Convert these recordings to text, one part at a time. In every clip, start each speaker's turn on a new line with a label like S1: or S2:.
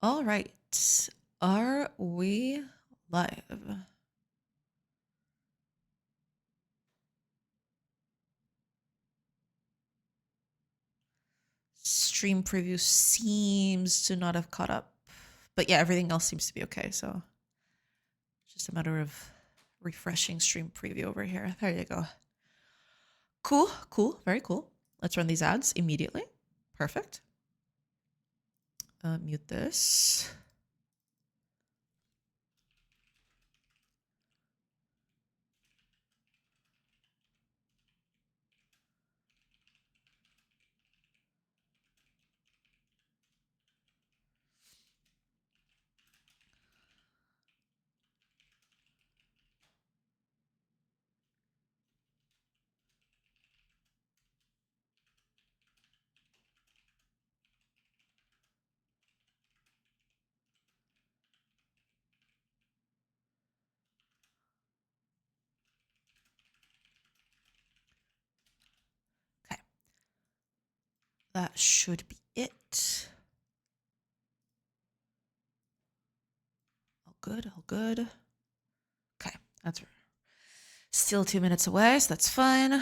S1: All right. Are we live? Stream preview seems to not have caught up. But yeah, everything else seems to be okay. So it's just a matter of refreshing stream preview over here. There you go. Cool, cool, very cool. Let's run these ads immediately. Perfect. Mute this. Okay. That should be it. All good, all good. Okay, that's still 2 minutes away, so that's fine.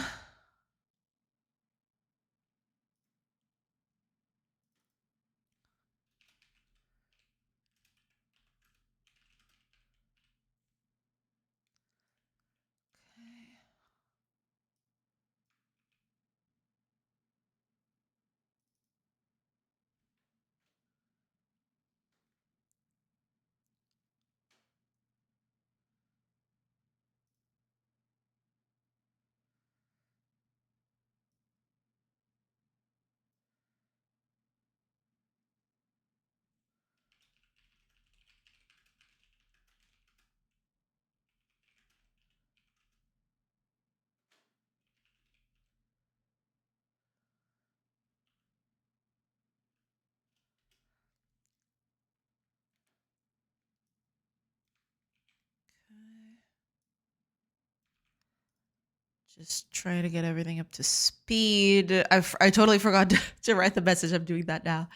S1: Just trying to get everything up to speed. I totally forgot to write the message. I'm doing that now.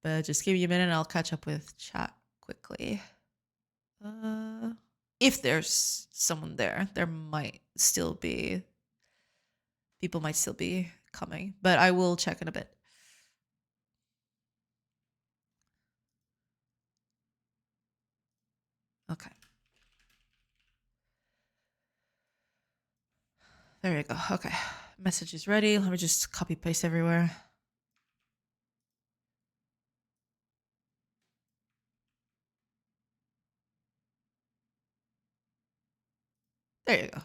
S1: But just give me a minute and I'll catch up with chat quickly. If there's someone there, there might still be. People might still be coming. But I will check in a bit. Okay. There you go. Okay. Message is ready. Let me just copy paste everywhere. There you go.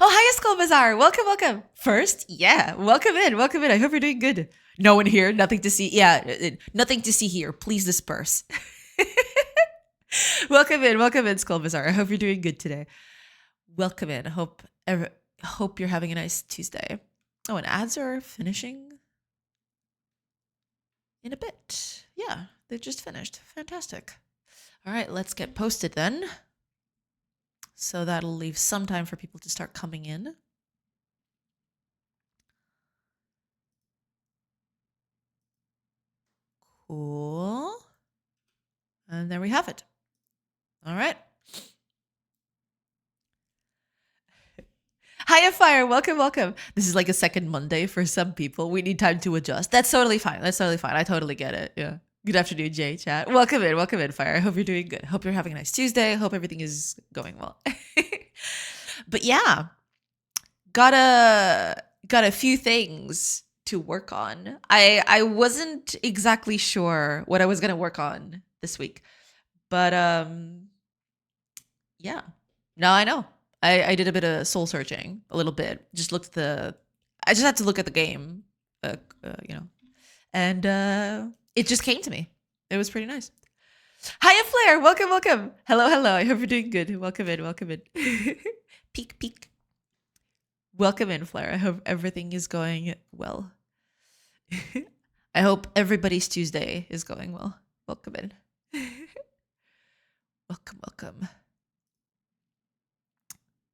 S1: Oh, hi, Skull Bazaar. Welcome, welcome. First, yeah, welcome in, welcome in. I hope you're doing good. No one here, nothing to see. Yeah, nothing to see here. Please disperse. welcome in, Skull Bazaar. I hope you're doing good today. Welcome in. Hope you're having a nice Tuesday. Oh, and ads are finishing in a bit. Yeah, they just finished. Fantastic. All right, let's get posted then. So that'll leave some time for people to start coming in. Cool. And there we have it. All right. Hiya, Fire. Welcome, welcome. This is like a second Monday for some people. We need time to adjust. That's totally fine. That's totally fine. I totally get it. Yeah. Good afternoon, Jay Chat. Welcome in, Fire. I hope you're doing good. Hope you're having a nice Tuesday. Hope everything is going well. But yeah, got a few things to work on. I wasn't exactly sure what I was gonna work on this week, but yeah, now I know. I did a bit of soul searching, a little bit. I just had to look at the game, you know, and it just came to me. It was pretty nice. Hiya, Flair. Welcome, welcome. Hello, hello. I hope you're doing good. Welcome in, welcome in. Peek, peek. Welcome in, Flair. I hope everything is going well. I hope everybody's Tuesday is going well. Welcome in. welcome, welcome.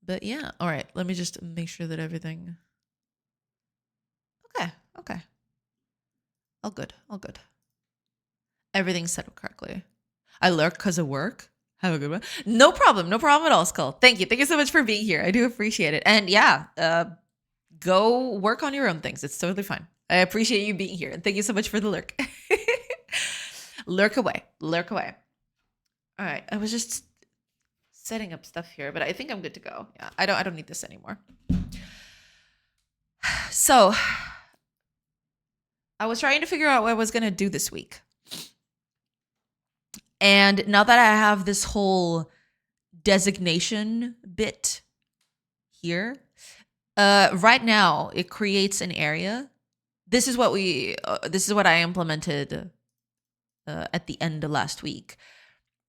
S1: But yeah, all right. Let me just make sure that everything. Okay, okay. All good. All good. Everything's set up correctly. I lurk because of work. Have a good one. No problem. No problem at all, Skull. Thank you. Thank you so much for being here. I do appreciate it. And yeah, go work on your own things. It's totally fine. I appreciate you being here. And thank you so much for the lurk. Lurk away. Lurk away. All right. I was just setting up stuff here, but I think I'm good to go. Yeah. I don't need this anymore. So I was trying to figure out what I was going to do this week. And now that I have this whole designation bit here, right now it creates an area. This is what I implemented at the end of last week.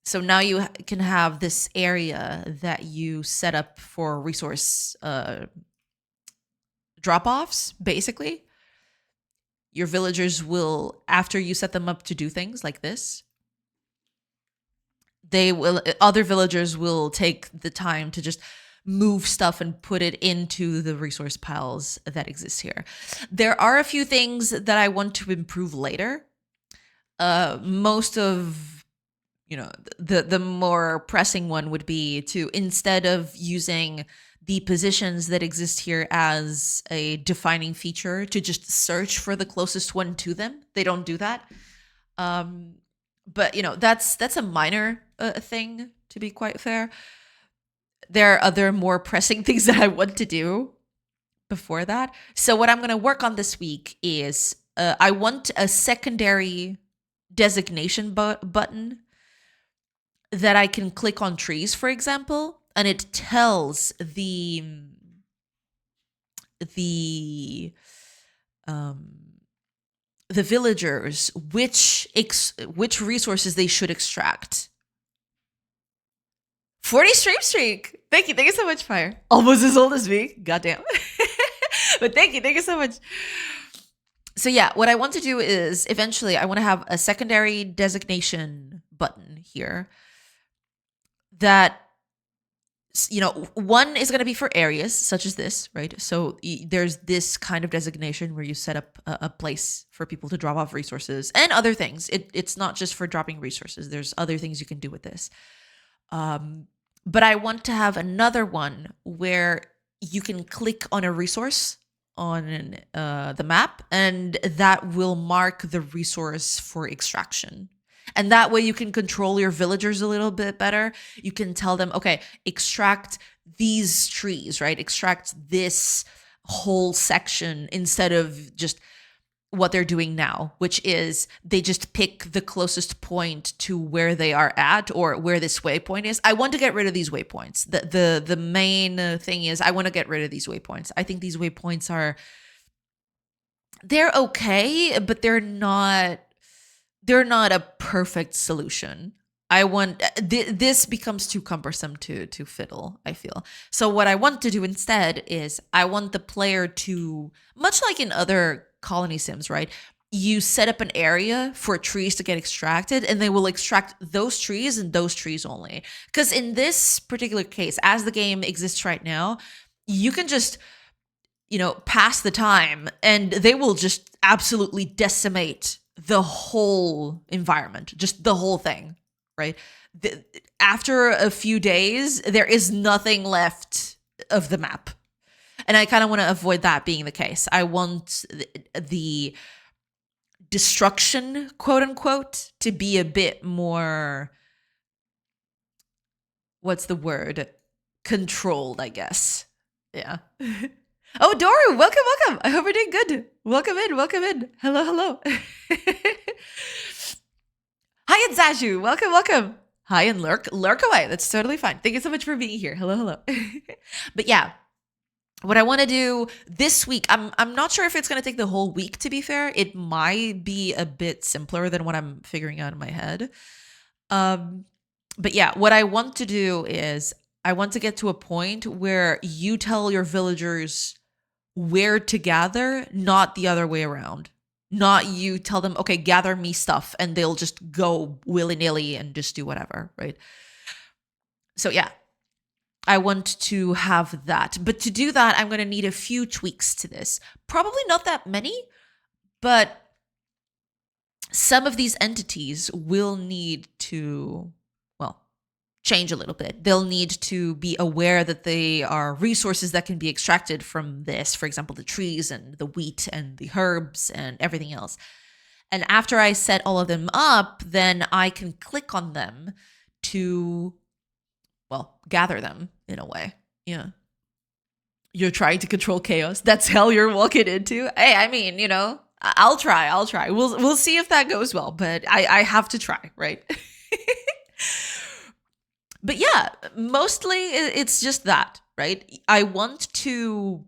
S1: So now you can have this area that you set up for resource drop-offs, basically. Your villagers will, after you set them up to do things like this, other villagers will take the time to just move stuff and put it into the resource piles that exist here. There are a few things that I want to improve later. Most of, the more pressing one would be to, instead of using the positions that exist here as a defining feature, to just search for the closest one to them. They don't do that. But that's a minor thing, to be quite fair. There are other more pressing things that I want to do before that. So what I'm going to work on this week is I want a secondary designation button that I can click on trees, for example, and it tells the villagers which resources they should extract. 40 stream streak. Thank you so much, Fire. Almost as old as me. Goddamn. But thank you so much. So yeah, what I want to do is eventually I want to have a secondary designation button here that, one is going to be for areas such as this, right? So there's this kind of designation where you set up a place for people to drop off resources and other things. It's not just for dropping resources. There's other things you can do with this. But I want to have another one where you can click on a resource on the map, and that will mark the resource for extraction. And that way you can control your villagers a little bit better. You can tell them, okay, extract these trees, right? Extract this whole section instead of just what they're doing now, which is they just pick the closest point to where they are at or where this waypoint is. I want to get rid of these waypoints. The main thing is I want to get rid of these waypoints. I think these waypoints they're okay, but they're not a perfect solution. I want this becomes too cumbersome to fiddle, I feel. So what I want to do instead is I want the player to, much like in other colony sims, right? You set up an area for trees to get extracted, and they will extract those trees and those trees only. Because in this particular case, as the game exists right now, you can just, pass the time and they will just absolutely decimate the whole environment, just the whole thing, right? After a few days, there is nothing left of the map. And I kind of want to avoid that being the case. I want the destruction, quote unquote, to be a bit more, what's the word? Controlled, I guess. Yeah. Oh, Doru, welcome. I hope you're doing good. Welcome in. Hello. Hi, and Zaju. Welcome. Hi, and lurk away. That's totally fine. Thank you so much for being here. Hello. But yeah, what I want to do this week, I'm not sure if it's going to take the whole week, to be fair. It might be a bit simpler than what I'm figuring out in my head. But yeah, what I want to do is I want to get to a point where you tell your villagers where to gather, not the other way around. Not you tell them, okay, gather me stuff, and they'll just go willy-nilly and just do whatever, right? So yeah, I want to have that. But to do that, I'm going to need a few tweaks to this. Probably not that many, but some of these entities will need to, well, change a little bit. They'll need to be aware that they are resources that can be extracted from this, for example, the trees and the wheat and the herbs and everything else. And after I set all of them up, then I can click on them to, well, gather them in a way. Yeah. You're trying to control chaos. That's hell you're walking into. Hey, I mean, I'll try. We'll see if that goes well, but I have to try, right? But yeah, mostly it's just that, right? I want to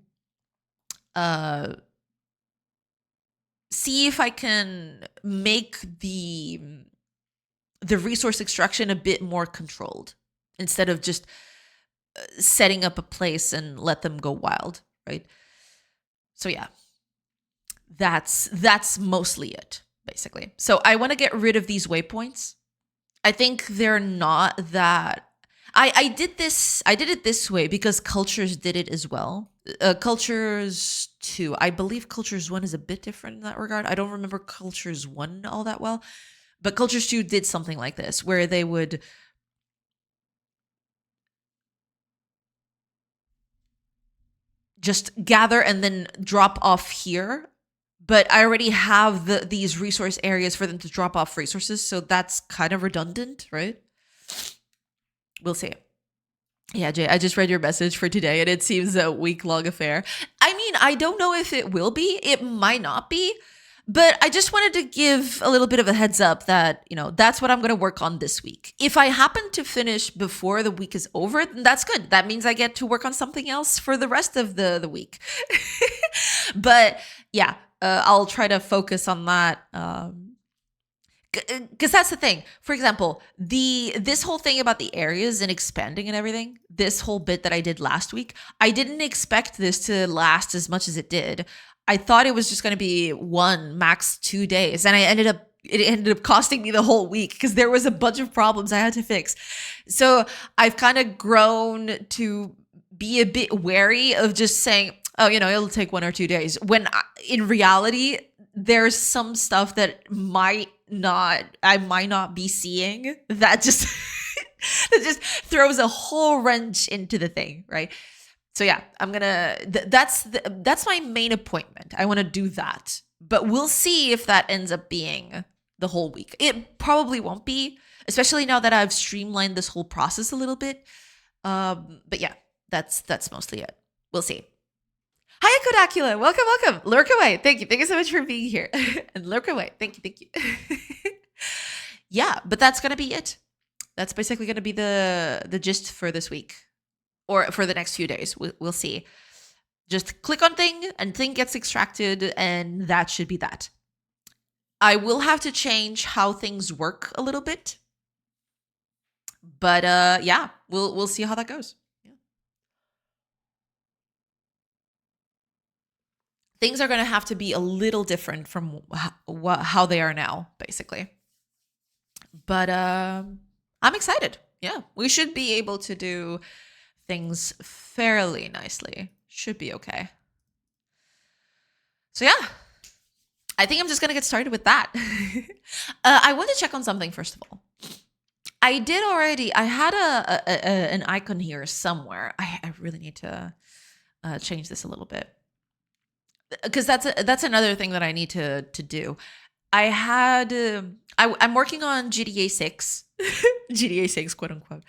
S1: see if I can make the resource extraction a bit more controlled instead of just setting up a place and let them go wild, right? So yeah, that's mostly it, basically. So I want to get rid of these waypoints. I think they're not that. I did it this way because Cultures did it as well. Cultures 2, I believe Cultures 1 is a bit different in that regard. I don't remember Cultures 1 all that well, but Cultures 2 did something like this where they would just gather and then drop off here. But I already have these resource areas for them to drop off resources, so that's kind of redundant, right? We'll see. Yeah, Jay, I just read your message for today, and it seems a week-long affair. I mean, I don't know if it will be. It might not be. But I just wanted to give a little bit of a heads up that, that's what I'm going to work on this week. If I happen to finish before the week is over, then that's good. That means I get to work on something else for the rest of the week. But yeah, I'll try to focus on that. Because that's the thing. For example, this whole thing about the areas and expanding and everything, this whole bit that I did last week, I didn't expect this to last as much as it did. I thought it was just going to be 1, max 2 days. And it ended up costing me the whole week because there was a bunch of problems I had to fix. So I've kind of grown to be a bit wary of just saying, oh, it'll take 1 or 2 days. When in reality, there's some stuff that I might not be seeing that just that just throws a whole wrench into the thing, right? So yeah, I'm gonna. That's my main appointment. I want to do that, but we'll see if that ends up being the whole week. It probably won't be, especially now that I've streamlined this whole process a little bit. But yeah, that's mostly it. We'll see. Hi, Kodakula. Welcome. Lurk away. Thank you so much for being here. And lurk away. Thank you. Yeah, but that's gonna be it. That's basically gonna be the gist for this week. Or for the next few days. We'll see. Just click on thing and thing gets extracted, and that should be that. I will have to change how things work a little bit. But yeah, we'll see how that goes. Yeah. Things are going to have to be a little different from how they are now, basically. But I'm excited. Yeah, we should be able to do things fairly nicely. Should be okay. So yeah, I think I'm just gonna get started with that. I want to check on something first of all. I did already. I had an icon here somewhere. I really need to change this a little bit because that's another thing that I need to do. I had I'm working on GTA 6, GTA 6 quote unquote.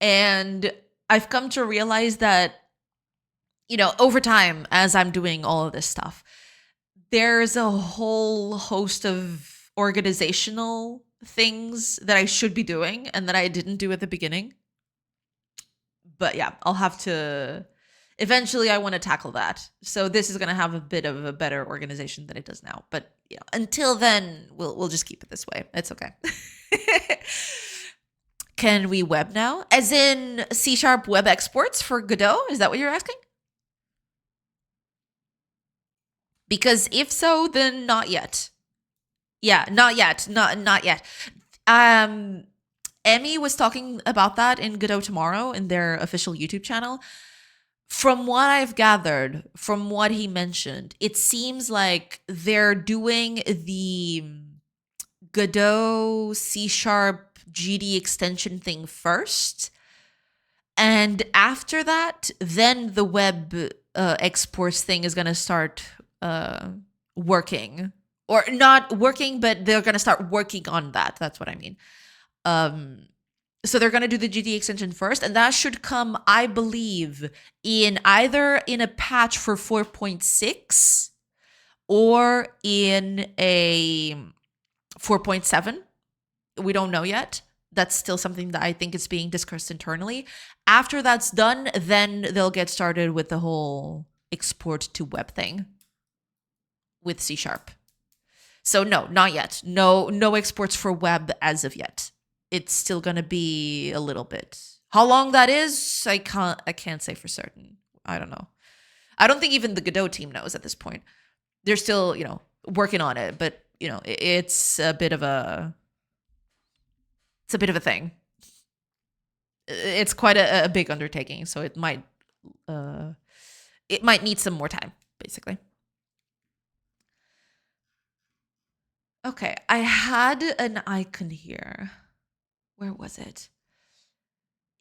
S1: And I've come to realize that, over time, as I'm doing all of this stuff, there's a whole host of organizational things that I should be doing and that I didn't do at the beginning. But yeah, I'll have to, eventually I want to tackle that. So this is going to have a bit of a better organization than it does now. But until then, we'll just keep it this way. It's okay. Can we web now? As in C# web exports for Godot? Is that what you're asking? Because if so, then not yet. Yeah, not yet. Not yet. Emmy was talking about that in Godot Tomorrow in their official YouTube channel. From what I've gathered, from what he mentioned, it seems like they're doing the Godot C Sharp GD extension thing first. And after that, then the web exports thing is going to start working. Or not working, but they're going to start working on that. That's what I mean. So they're going to do the GD extension first, and that should come, I believe, in either in a patch for 4.6 or in a 4.7. We don't know yet. That's still something that I think is being discussed internally. After that's done, then they'll get started with the whole export to web thing with C Sharp. So no, not yet. No exports for web as of yet. It's still gonna be a little bit. How long that is, I can't say for certain. I don't know. I don't think even the Godot team knows at this point. They're still, working on it, but it's a bit of a thing. It's quite a big undertaking, so it might need some more time, basically. Okay, I had an icon here. Where was it?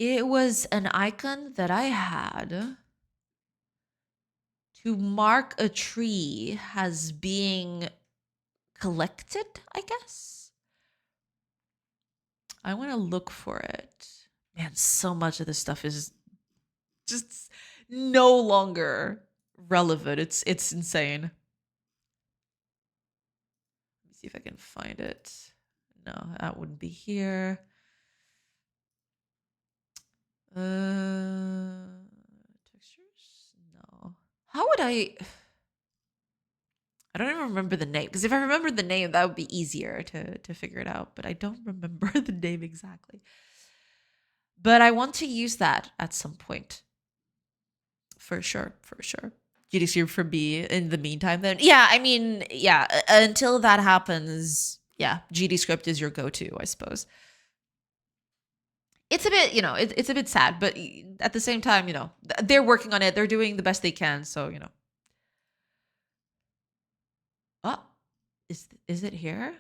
S1: It was an icon that I had to mark a tree as being collected, I guess. I want to look for it. Man, so much of this stuff is just no longer relevant. It's insane. Let me see if I can find it. No, that wouldn't be here. Textures? No. How would I don't even remember the name, because if I remember the name, that would be easier to figure it out, but I don't remember the name exactly. But I want to use that at some point. For sure. GDC for me in the meantime then. Yeah, I mean, yeah, until that happens, yeah, GD script is your go-to, I suppose. It's a bit, it's a bit sad, but at the same time, they're working on it. They're doing the best they can, so, Oh, is it here?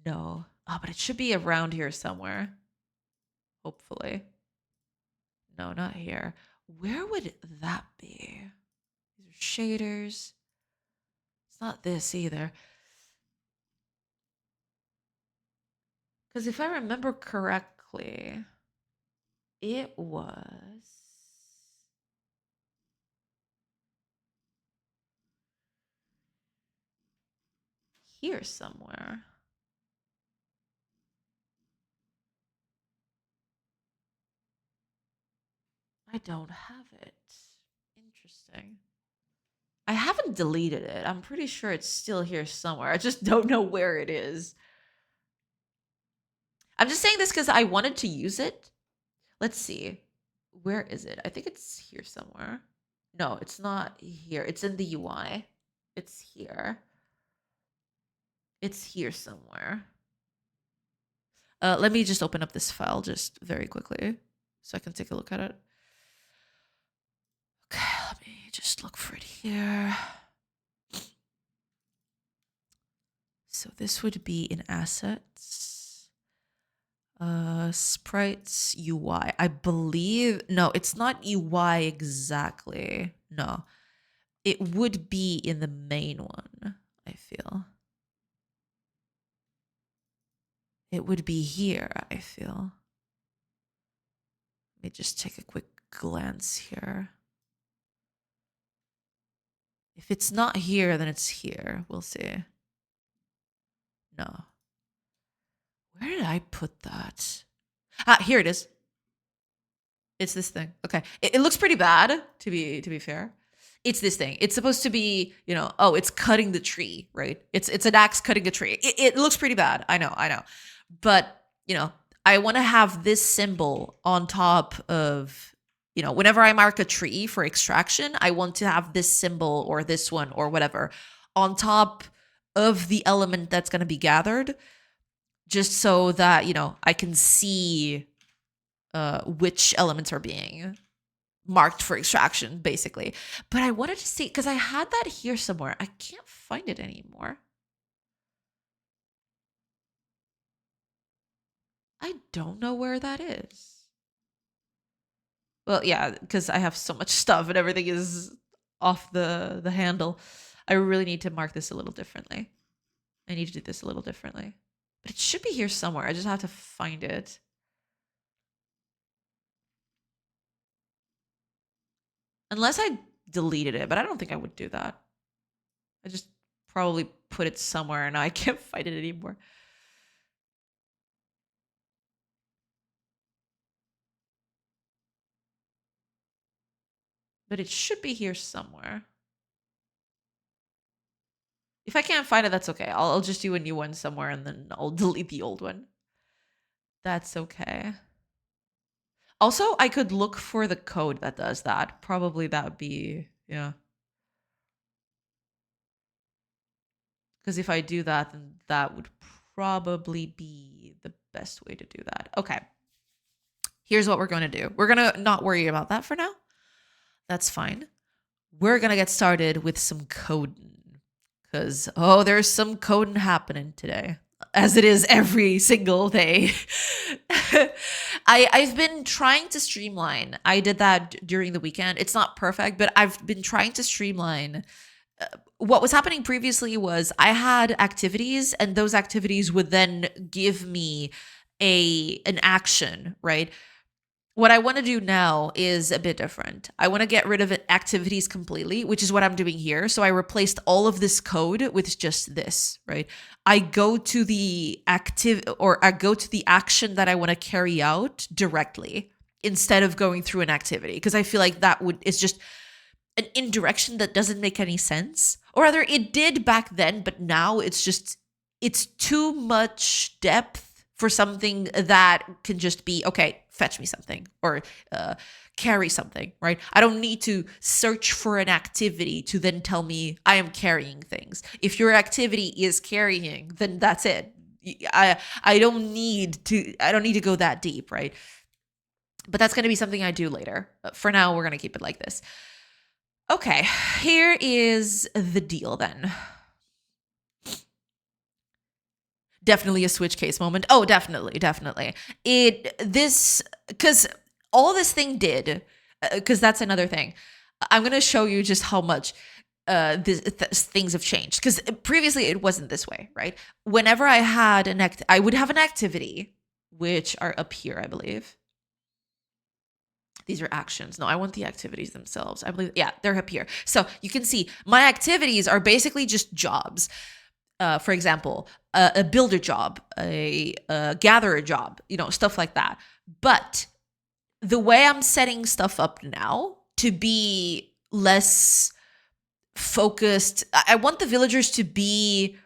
S1: No. Oh, but it should be around here somewhere. Hopefully. No, not here. Where would that be? These are shaders. It's not this either. Because if I remember correctly, it was here somewhere. I don't have it. Interesting. I haven't deleted it. I'm pretty sure it's still here somewhere. I just don't know where it is. I'm just saying this because I wanted to use it. Let's see. Where is it? I think it's here somewhere. No, it's not here. It's in the UI. It's here. It's here somewhere. Let me just open up this file just very quickly so I can take a look at it. Okay, let me just look for it here. So this would be in assets. Sprites UI. I believe, no, it's not UI exactly. No, it would be in the main one, I feel. It would be here, I feel. Let me just take a quick glance here. If it's not here, then it's here. We'll see. No. Where did I put that? Ah, here it is. It's this thing. Okay. It looks pretty bad, to be fair. It's this thing. It's supposed to be, oh, it's cutting the tree, right? It's an axe cutting a tree. It looks pretty bad. I know. But, I want to have this symbol on top of, whenever I mark a tree for extraction, I want to have this symbol or this one or whatever on top of the element that's going to be gathered, just so that, I can see which elements are being marked for extraction, basically. But I wanted to see, because I had that here somewhere. I can't find it anymore. I don't know where that is. Well, yeah, because I have so much stuff and everything is off the handle. I really need to mark this a little differently. I need to do this a little differently. But it should be here somewhere. I just have to find it. Unless I deleted it, but I don't think I would do that. I just probably put it somewhere and I can't find it anymore. But it should be here somewhere. If I can't find it, that's okay. I'll just do a new one somewhere and then I'll delete the old one. That's okay. Also, I could look for the code that does that. Probably that would be, yeah. Because if I do that, then that would probably be the best way to do that. Okay. Here's what we're going to do. We're going to not worry about that for now. That's fine. We're going to get started with some coding. Because, there's some coding happening today. As it is every single day. I've been trying to streamline. I did that during the weekend. It's not perfect, but I've been trying to streamline. What was happening previously was I had activities, and those activities would then give me an action, right? What I want to do now is a bit different. I want to get rid of activities completely, which is what I'm doing here. So I replaced all of this code with just this, right? I go to the I go to the action that I want to carry out directly instead of going through an activity, because I feel like it's just an indirection that doesn't make any sense. Or rather, it did back then, but now it's too much depth for something that can just be, okay, fetch me something or carry something, right? I don't need to search for an activity to then tell me I am carrying things. If your activity is carrying, then that's it. I don't need to go that deep, right? But that's going to be something I do later. For now, we're going to keep it like this. Okay, here is the deal then. Definitely a switch case moment. Oh, definitely. Because all this thing did, because that's another thing. I'm going to show you just how much things have changed. Because previously it wasn't this way, right? Whenever I had I would have an activity, which are up here, I believe. These are actions. No, I want the activities themselves. I believe, yeah, they're up here. So you can see my activities are basically just jobs. For example, a builder job, a gatherer job, stuff like that. But the way I'm setting stuff up now to be less focused, I want the villagers to be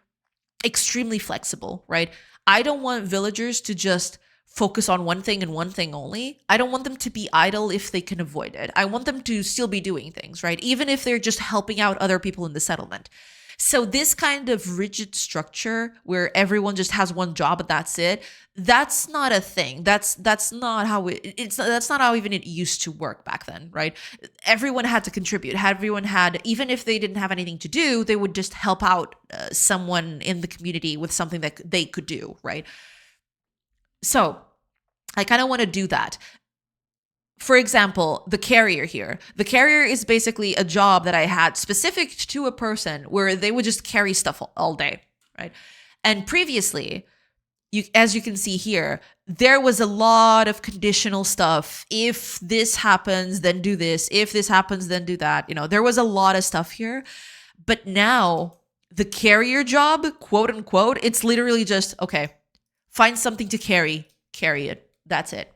S1: extremely flexible, right? I don't want villagers to just focus on one thing and one thing only. I don't want them to be idle if they can avoid it. I want them to still be doing things, right? Even if they're just helping out other people in the settlement. So this kind of rigid structure where everyone just has one job and that's it, that's not a thing. That's not how that's not how even it used to work back then, right? Everyone had to contribute. Even if they didn't have anything to do, they would just help out someone in the community with something that they could do, right? So I kind of want to do that. For example, the carrier here. The carrier is basically a job that I had specific to a person where they would just carry stuff all day, right? And previously, as you can see here, there was a lot of conditional stuff. If this happens, then do this. If this happens, then do that. There was a lot of stuff here. But now the carrier job, quote unquote, it's literally just, okay, find something to carry it. That's it.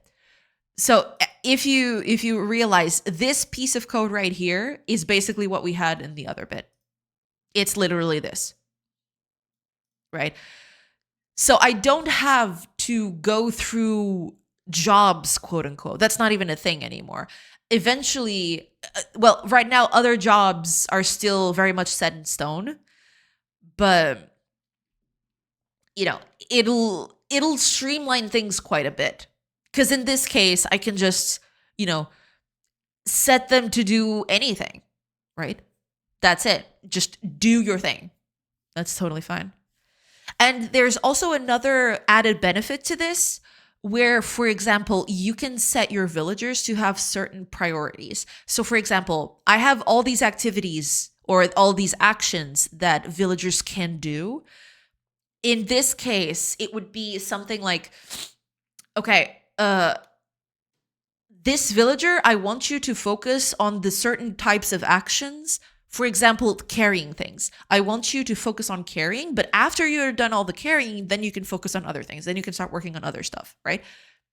S1: So if you realize this piece of code right here is basically what we had in the other bit. It's literally this, right? So I don't have to go through jobs, quote unquote. That's not even a thing anymore. Eventually, right now, other jobs are still very much set in stone, but it'll streamline things quite a bit. Because in this case, I can just, set them to do anything, right? That's it. Just do your thing. That's totally fine. And there's also another added benefit to this where, for example, you can set your villagers to have certain priorities. So, for example, I have all these activities or all these actions that villagers can do. In this case, it would be something like, okay, this villager, I want you to focus on the certain types of actions. For example, carrying things. I want you to focus on carrying, but after you're done all the carrying, then you can focus on other things. Then you can start working on other stuff, right?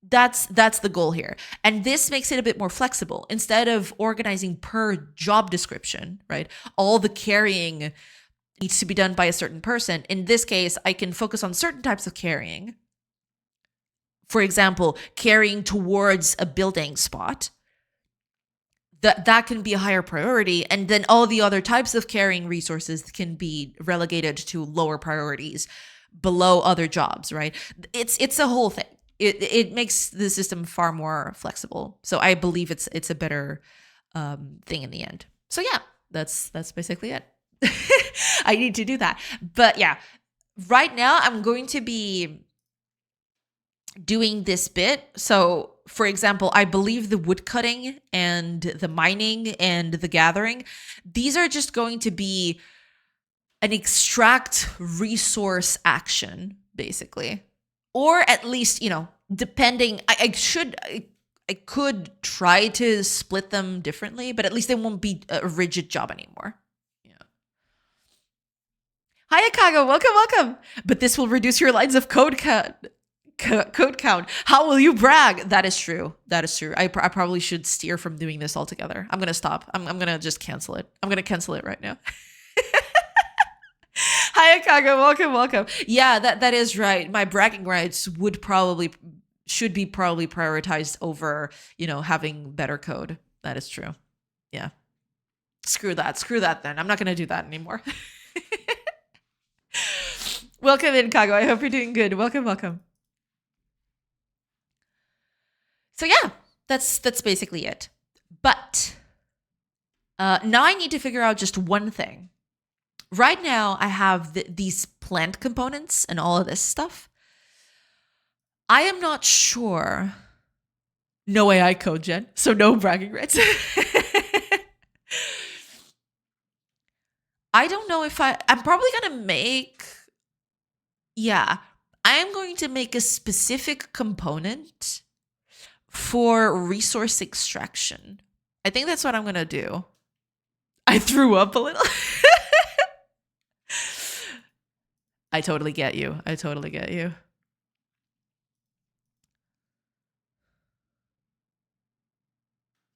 S1: That's the goal here. And this makes it a bit more flexible. Instead of organizing per job description, right? All the carrying needs to be done by a certain person. In this case, I can focus on certain types of carrying. For example, carrying towards a building spot. That can be a higher priority, and then all the other types of carrying resources can be relegated to lower priorities below other jobs, right? It's a whole thing. It makes the system far more flexible. So I believe it's a better thing in the end. So yeah, that's basically it. I need to do that. But yeah, right now I'm going to be doing this bit. So, for example, I believe the wood cutting and the mining and the gathering, these are just going to be an extract resource action, basically. Or at least, depending, I could try to split them differently, but at least it won't be a rigid job anymore. Yeah. Hi, Akago. Welcome. But this will reduce your lines of code count. How will you brag? That is true. I probably should steer from doing this altogether. I'm gonna stop. I'm gonna just cancel it. I'm gonna cancel it right now. Hi, Akaga. Welcome. Yeah, that is right. My bragging rights should be prioritized over having better code. That is true. Yeah. Screw that then. I'm not gonna do that anymore. Welcome in, Kago. I hope you're doing good. Welcome. So yeah, that's basically it. But now I need to figure out just one thing. Right now, I have these plant components and all of this stuff. I am not sure. No AI code, Jen. So no bragging rights. I don't know if I'm probably going to make. Yeah, I am going to make a specific component for resource extraction. I think that's what I'm going to do. I threw up a little. I totally get you.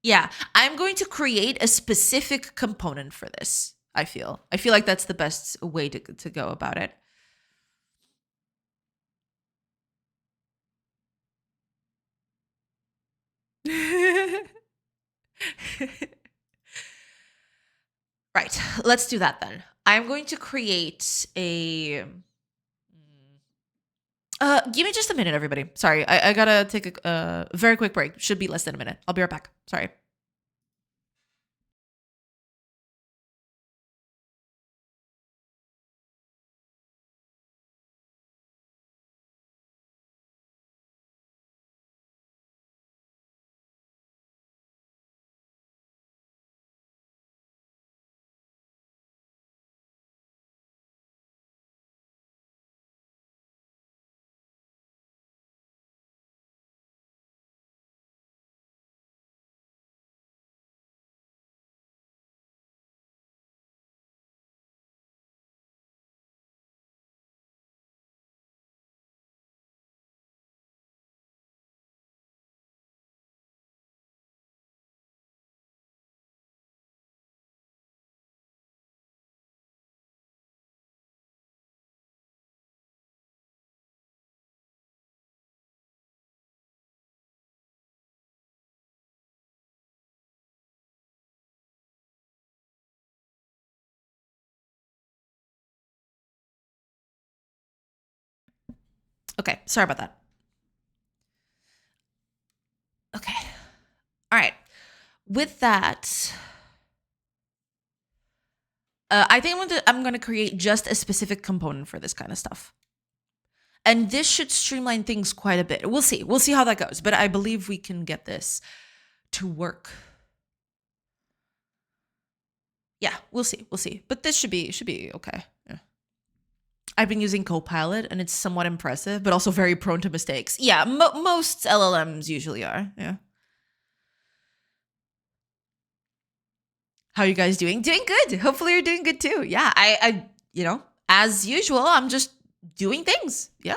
S1: Yeah, I'm going to create a specific component for this. I feel like that's the best way to go about it. Right, let's do that then. I'm going to create a. Give me just a minute, everybody. Sorry, I gotta take a very quick break. Should be less than a minute. I'll be right back. Sorry. Okay, sorry about that. Okay. All right. with that, I think I'm going to create just a specific component for this kind of stuff. And this should streamline things quite a bit. We'll see. We'll see how that goes. But I believe we can get this to work. Yeah, we'll see. We'll see. But this should be okay. Yeah. I've been using Copilot, and it's somewhat impressive, but also very prone to mistakes. Yeah, most LLMs usually are. Yeah. How are you guys doing? Doing good. Hopefully you're doing good too. Yeah, I as usual, I'm just doing things. Yeah.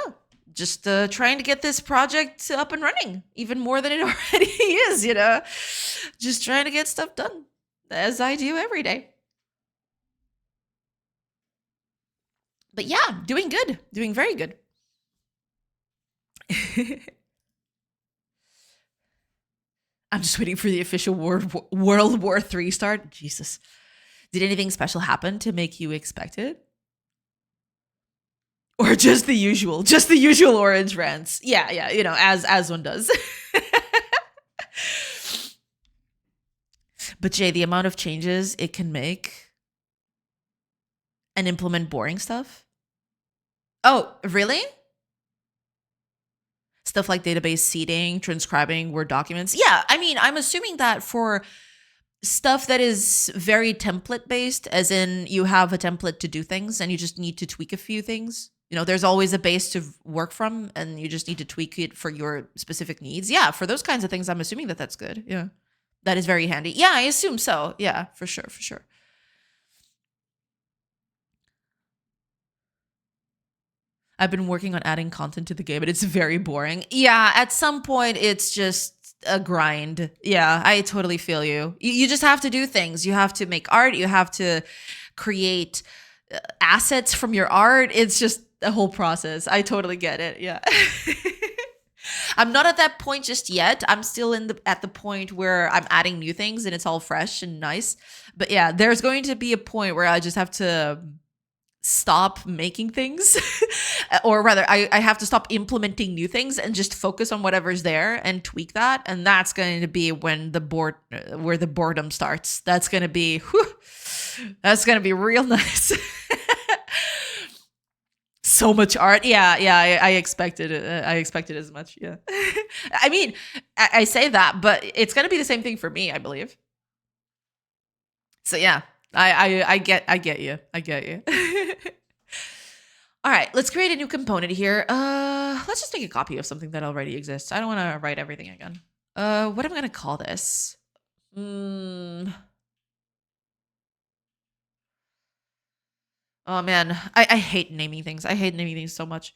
S1: Just trying to get this project up and running even more than it already is, Just trying to get stuff done as I do every day. But yeah, doing good. Doing very good. I'm just waiting for the official World War III start. Jesus. Did anything special happen to make you expect it? Or just the usual orange rants. Yeah, as one does. But Jay, the amount of changes it can make and implement boring stuff. Oh, really? Stuff like database seeding, transcribing Word documents. Yeah, I mean, I'm assuming that for stuff that is very template based, as in you have a template to do things and you just need to tweak a few things. There's always a base to work from and you just need to tweak it for your specific needs. Yeah, for those kinds of things, I'm assuming that that's good. Yeah, that is very handy. Yeah, I assume so. Yeah, for sure, for sure. I've been working on adding content to the game, but it's very boring. Yeah, at some point, it's just a grind. Yeah, I totally feel you. You just have to do things. You have to make art. You have to create assets from your art. It's just a whole process. I totally get it. Yeah. I'm not at that point just yet. I'm still at the point where I'm adding new things and it's all fresh and nice. But yeah, there's going to be a point where I just have to stop making things or rather I have to stop implementing new things and just focus on whatever's there and tweak that, and that's going to be when where the boredom starts. That's going to be real nice. So much art. Yeah, I expected it. I expected as much. Yeah. I mean, I say that, but it's going to be the same thing for me, I believe. So yeah, I get you. I get you. All right, let's create a new component here. Let's just make a copy of something that already exists. I don't want to write everything again. What am I gonna call this? Oh man, I hate naming things. I hate naming things so much.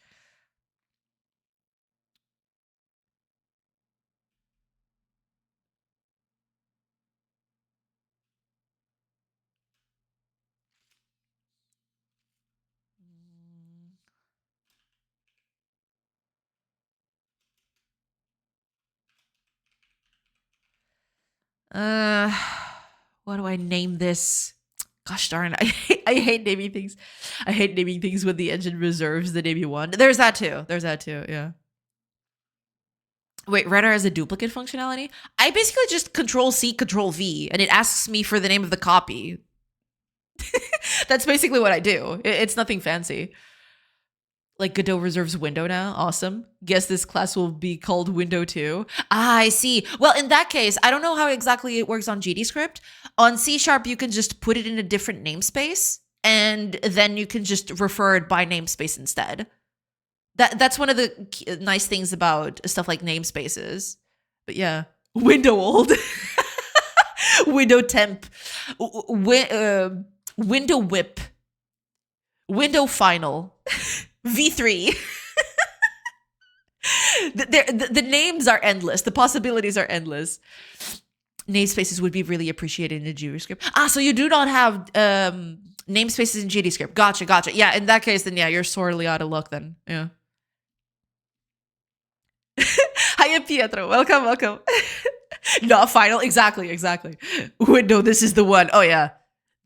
S1: What do I name this? Gosh darn, I hate naming things. I hate naming things when the engine reserves the name you want. There's that too. Yeah. Wait, Redder has a duplicate functionality? I basically just Control-C, Control-V, and it asks me for the name of the copy. That's basically what I do. It's nothing fancy. Like Godot reserves window now. Awesome. Guess this class will be called window 2. Ah, I see. Well, in that case, I don't know how exactly it works on GDScript. On C#, you can just put it in a different namespace, and then you can just refer it by namespace instead. That's one of the nice things about stuff like namespaces. But yeah, window old. Window temp. Window whip. Window final. V3. The names are endless. The possibilities are endless. Namespaces would be really appreciated in GDScript. Ah, so you do not have namespaces in GDScript. Gotcha. Yeah, in that case, then yeah, you're sorely out of luck then. Yeah. Hiya, Pietro. Welcome. Not final. Exactly. Window, this is the one. Oh, yeah.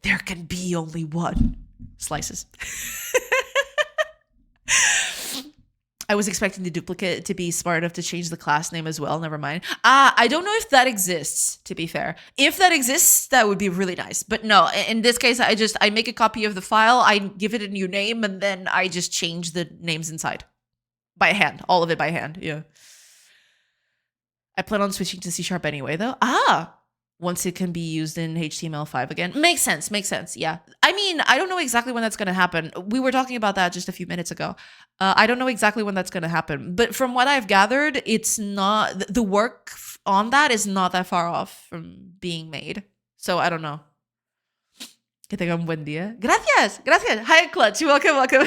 S1: There can be only one. Slices. I was expecting the duplicate to be smart enough to change the class name as well. Never mind. I don't know if that exists, to be fair. If that exists, that would be really nice. But no, in this case, I make a copy of the file, I give it a new name, and then I just change the names inside. By hand. All of it by hand. Yeah. I plan on switching to C# anyway, though. Once it can be used in HTML5 again. Makes sense. Yeah. I mean, I don't know exactly when that's going to happen. We were talking about that just a few minutes ago. I don't know exactly when that's going to happen. But from what I've gathered, it's not... The work on that is not that far off from being made. So I don't know. Que tenga un buen día. Gracias. Hi, Clutch. Welcome.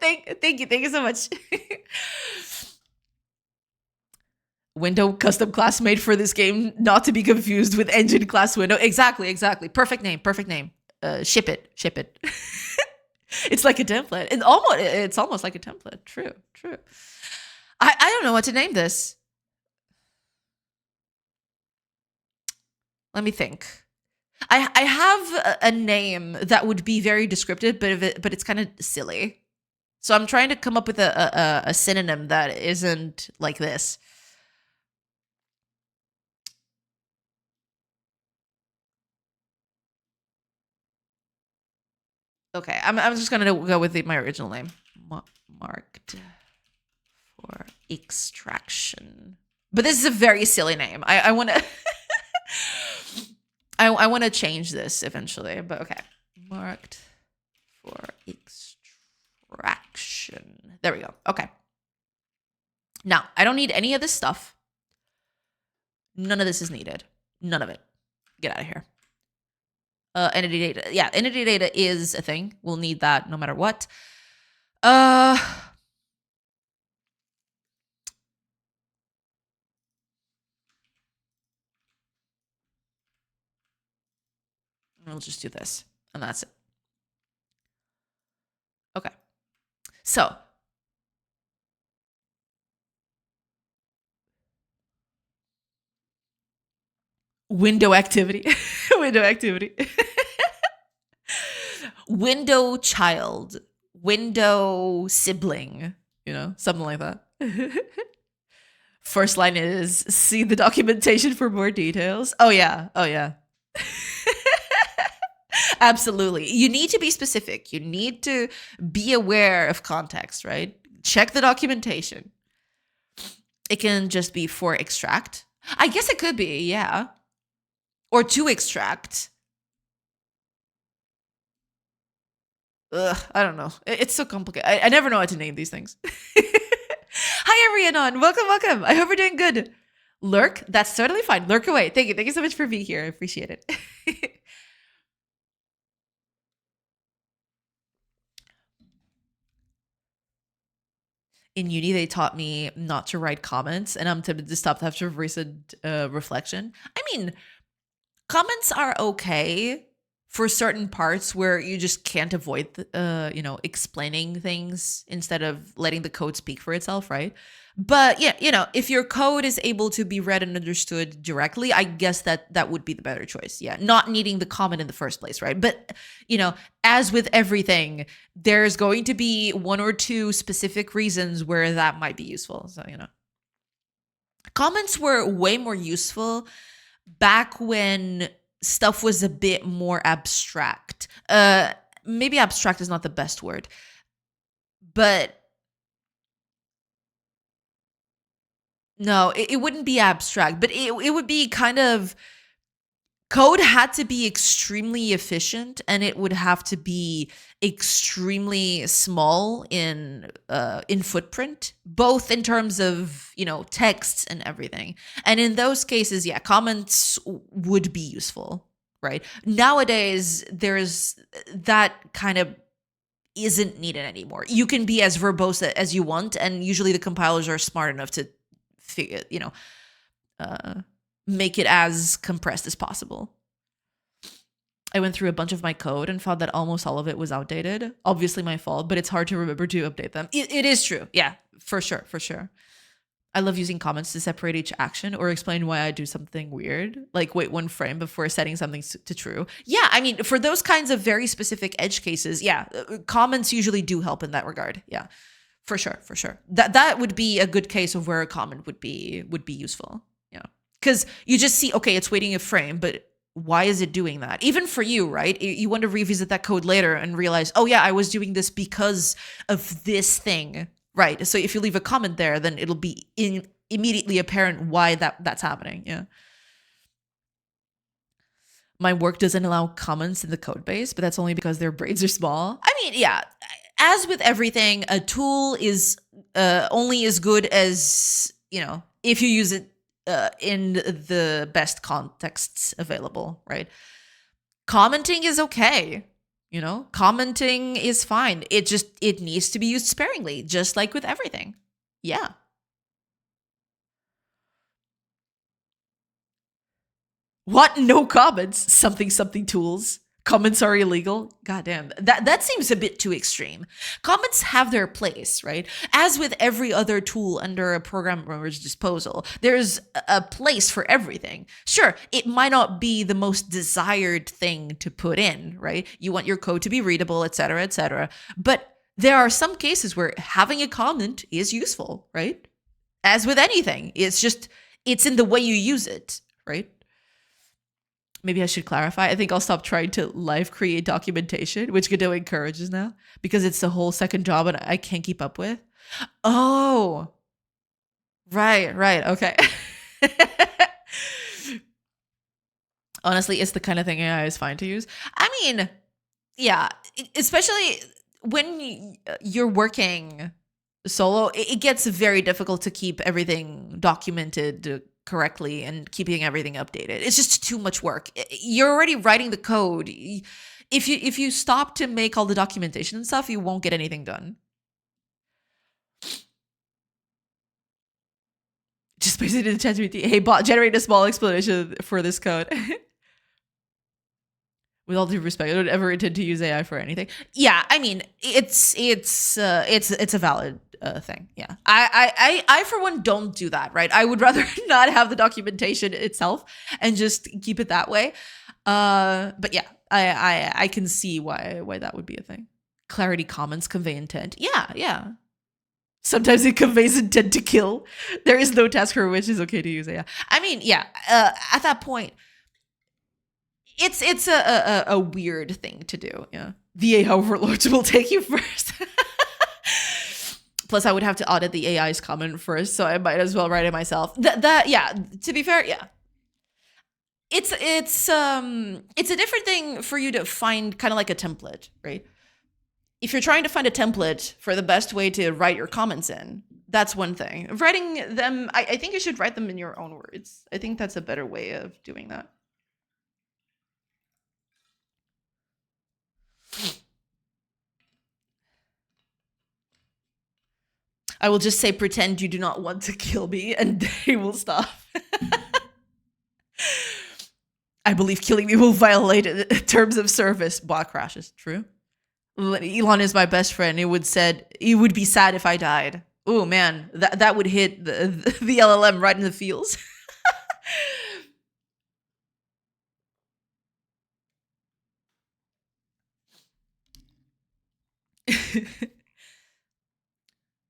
S1: Thank you so much. Window custom class made for this game, not to be confused with engine class window. Exactly. Perfect name. Ship it. It's like a template. It's almost like a template. True. I don't know what to name this. Let me think. I have a name that would be very descriptive, but it's kind of silly. So I'm trying to come up with a synonym that isn't like this. Okay, I'm just gonna go with my original name. Marked for extraction. But this is a very silly name. I want to I want to change this eventually, but okay. Marked for extraction. There we go. Okay. Now, I don't need any of this stuff. None of this is needed. None of it. Get out of here. Entity data. Yeah, entity data is a thing. We'll need that no matter what. We'll just do this, and that's it. Okay. So, window activity. Window child. Window sibling. Something like that. First line is, see the documentation for more details. Oh, yeah. Absolutely. You need to be specific. You need to be aware of context, right? Check the documentation. It can just be for extract. I guess it could be, yeah. Or to extract. I don't know. It's so complicated. I never know how to name these things. Hi, Arianon. Welcome. I hope you're doing good. Lurk? That's totally fine. Lurk away. Thank you so much for being here. I appreciate it. In uni, they taught me not to write comments, and I'm tempted to stop after recent reflection. I mean, comments are okay for certain parts where you just can't avoid, explaining things instead of letting the code speak for itself, right? But yeah, if your code is able to be read and understood directly, I guess that would be the better choice. Yeah, not needing the comment in the first place, right? But, as with everything, there's going to be one or two specific reasons where that might be useful. So, comments were way more useful back when stuff was a bit more abstract. Maybe abstract is not the best word, but no, it wouldn't be abstract, but it would be kind of, code had to be extremely efficient, and it would have to be extremely small in footprint, both in terms of, texts and everything. And in those cases, yeah, comments would be useful, right? Nowadays, there's that kind of isn't needed anymore. You can be as verbose as you want, and usually the compilers are smart enough to figure, make it as compressed as possible. I went through a bunch of my code and found that almost all of it was outdated. Obviously my fault, but it's hard to remember to update them. It is true. Yeah, for sure. I love using comments to separate each action or explain why I do something weird, like wait one frame before setting something to true. Yeah, I mean, for those kinds of very specific edge cases, yeah, comments usually do help in that regard. Yeah. For sure, for sure. That would be a good case of where a comment would be useful. Yeah. Because you just see, okay, it's waiting a frame, but why is it doing that? Even for you, right? You want to revisit that code later and realize, oh yeah, I was doing this because of this thing. Right. So if you leave a comment there, then it'll be immediately apparent why that's happening. Yeah. My work doesn't allow comments in the code base, but that's only because their brains are small. I mean, yeah, as with everything, a tool is only as good as, if you use it in the best contexts available, right? Commenting is okay. Commenting is fine. It needs to be used sparingly, just like with everything. Yeah. What? No comments? Something tools. Comments are illegal? Goddamn. That seems a bit too extreme. Comments have their place, right? As with every other tool under a programmer's disposal, there's a place for everything. Sure, it might not be the most desired thing to put in, right? You want your code to be readable, etc., etc. But there are some cases where having a comment is useful, right? As with anything, it's in the way you use it, right? Maybe I should clarify. I think I'll stop trying to live create documentation, which Godot encourages now, because it's the whole second job and I can't keep up with. Oh, right. Okay. Honestly, it's the kind of thing AI is fine to use. I mean, yeah, especially when you're working solo, it gets very difficult to keep everything documented correctly and keeping everything updated. It's just too much work. You're already writing the code. If you stop to make all the documentation and stuff, you won't get anything done. Just basically in the ChatGPT, hey bot, generate a small explanation for this code. With all due respect, I don't ever intend to use AI for anything. Yeah, I mean, it's a valid thing. Yeah, I for one don't do that. Right, I would rather not have the documentation itself and just keep it that way. But yeah, I can see why that would be a thing. Clarity comments convey intent. Yeah. Sometimes it conveys intent to kill. There is no task for which is okay to use AI. I mean, yeah. At that point, it's a weird thing to do. Yeah, VA overlords will take you first. Plus, I would have to audit the AI's comment first, so I might as well write it myself. That yeah. To be fair, yeah. It's a different thing for you to find kind of like a template, right? If you're trying to find a template for the best way to write your comments in, that's one thing. Writing them, I think you should write them in your own words. I think that's a better way of doing that. I will just say, pretend you do not want to kill me, and they will stop. I believe killing me will violate terms of service. Bot crashes. True. Elon is my best friend. It would be sad if I died. Oh man, that would hit the LLM right in the feels.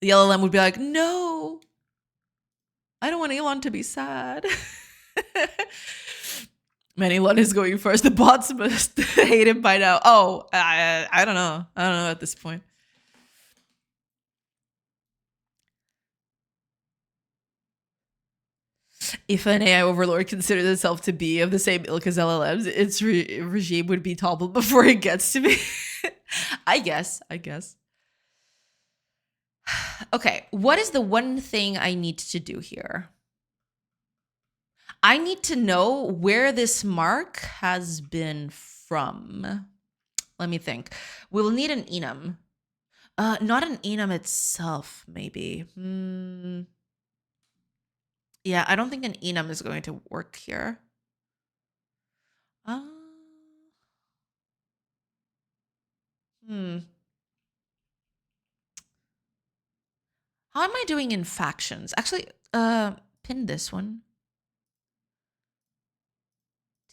S1: The LLM would be like, no, I don't want Elon to be sad. Man, Elon is going first. The bots must hate him by now. Oh, I don't know. I don't know at this point. If an AI overlord considers itself to be of the same ilk as LLMs, its regime would be toppled before it gets to me. I guess. Okay, what is the one thing I need to do here? I need to know where this mark has been from. Let me think. We'll need an enum. Not an enum itself, maybe. Yeah, I don't think an enum is going to work here. Uh, How am I doing in factions? Actually, pin this one.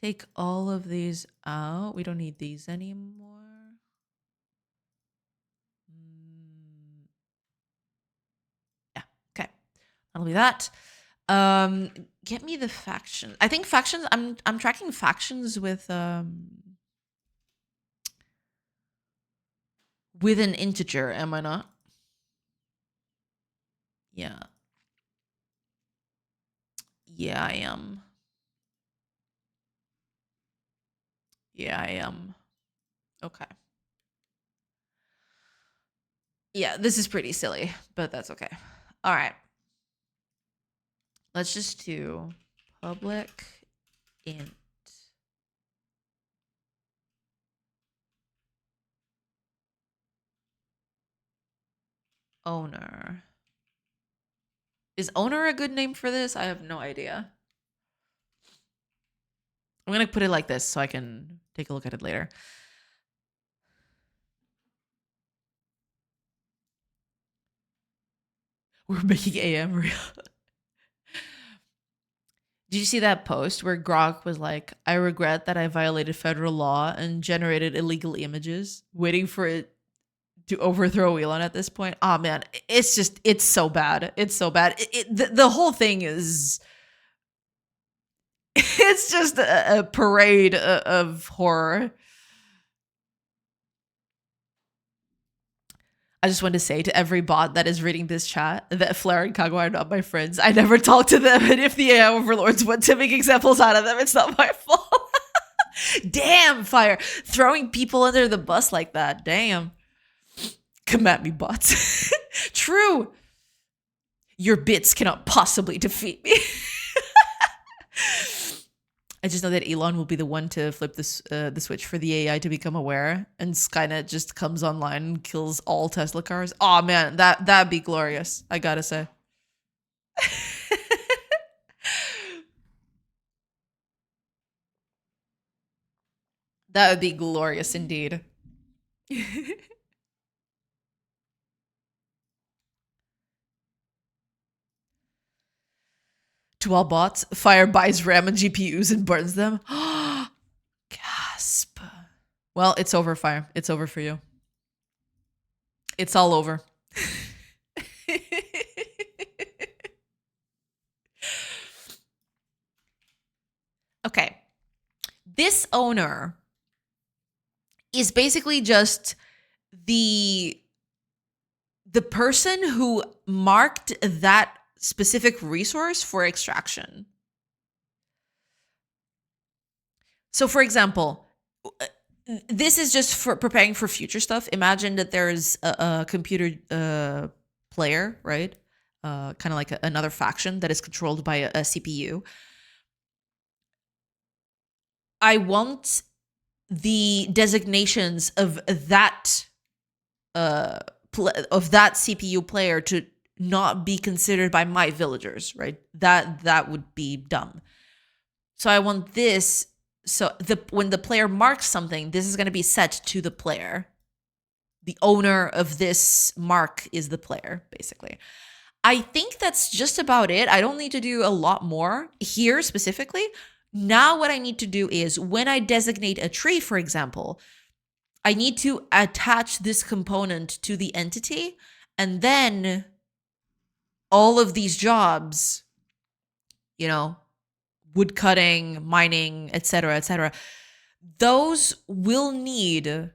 S1: Take all of these out. We don't need these anymore. That'll be that. Get me the faction. I think factions. I'm tracking factions with an integer. Am I not? Yeah. Yeah, I am. Yeah, I am. Okay. Yeah, this is pretty silly, but that's okay. All right. Let's just do public int owner. Is owner a good name for this? I have no idea. I'm going to put it like this so I can take a look at it later. We're making AM real. Did you see that post where Grok was like, I regret that I violated federal law and generated illegal images, waiting for it to overthrow Elon at this point? Oh man, it's so bad. It's so bad. The whole thing is, it's just a parade of horror. I just want to say to every bot that is reading this chat that Flair and Kago are not my friends. I never talk to them, and if the AI overlords want to make examples out of them, it's not my fault. Damn, Fire. Throwing people under the bus like that. Damn. Come at me, bots. True. Your bits cannot possibly defeat me. I just know that Elon will be the one to flip this the switch for the AI to become aware, and Skynet just comes online and kills all Tesla cars. Oh man, that'd be glorious. I gotta say. That would be glorious indeed. To all bots, Fire buys RAM and GPUs and burns them. Gasp. Well, it's over, Fire. It's over for you. It's all over. Okay. This owner is basically just the person who marked that specific resource for extraction. So for example, this is just for preparing for future stuff. Imagine that there's a computer player, right? Kind of like another faction that is controlled by a CPU. I want the designations of that CPU player to not be considered by my villagers, right? That would be dumb. So I want this. So when the player marks something, this is going to be set to the player. The owner of this mark is the player, basically. I think that's just about it. I don't need to do a lot more here specifically. Now what I need to do is when I designate a tree, for example, I need to attach this component to the entity, and then all of these jobs, wood cutting, mining, etc., those will need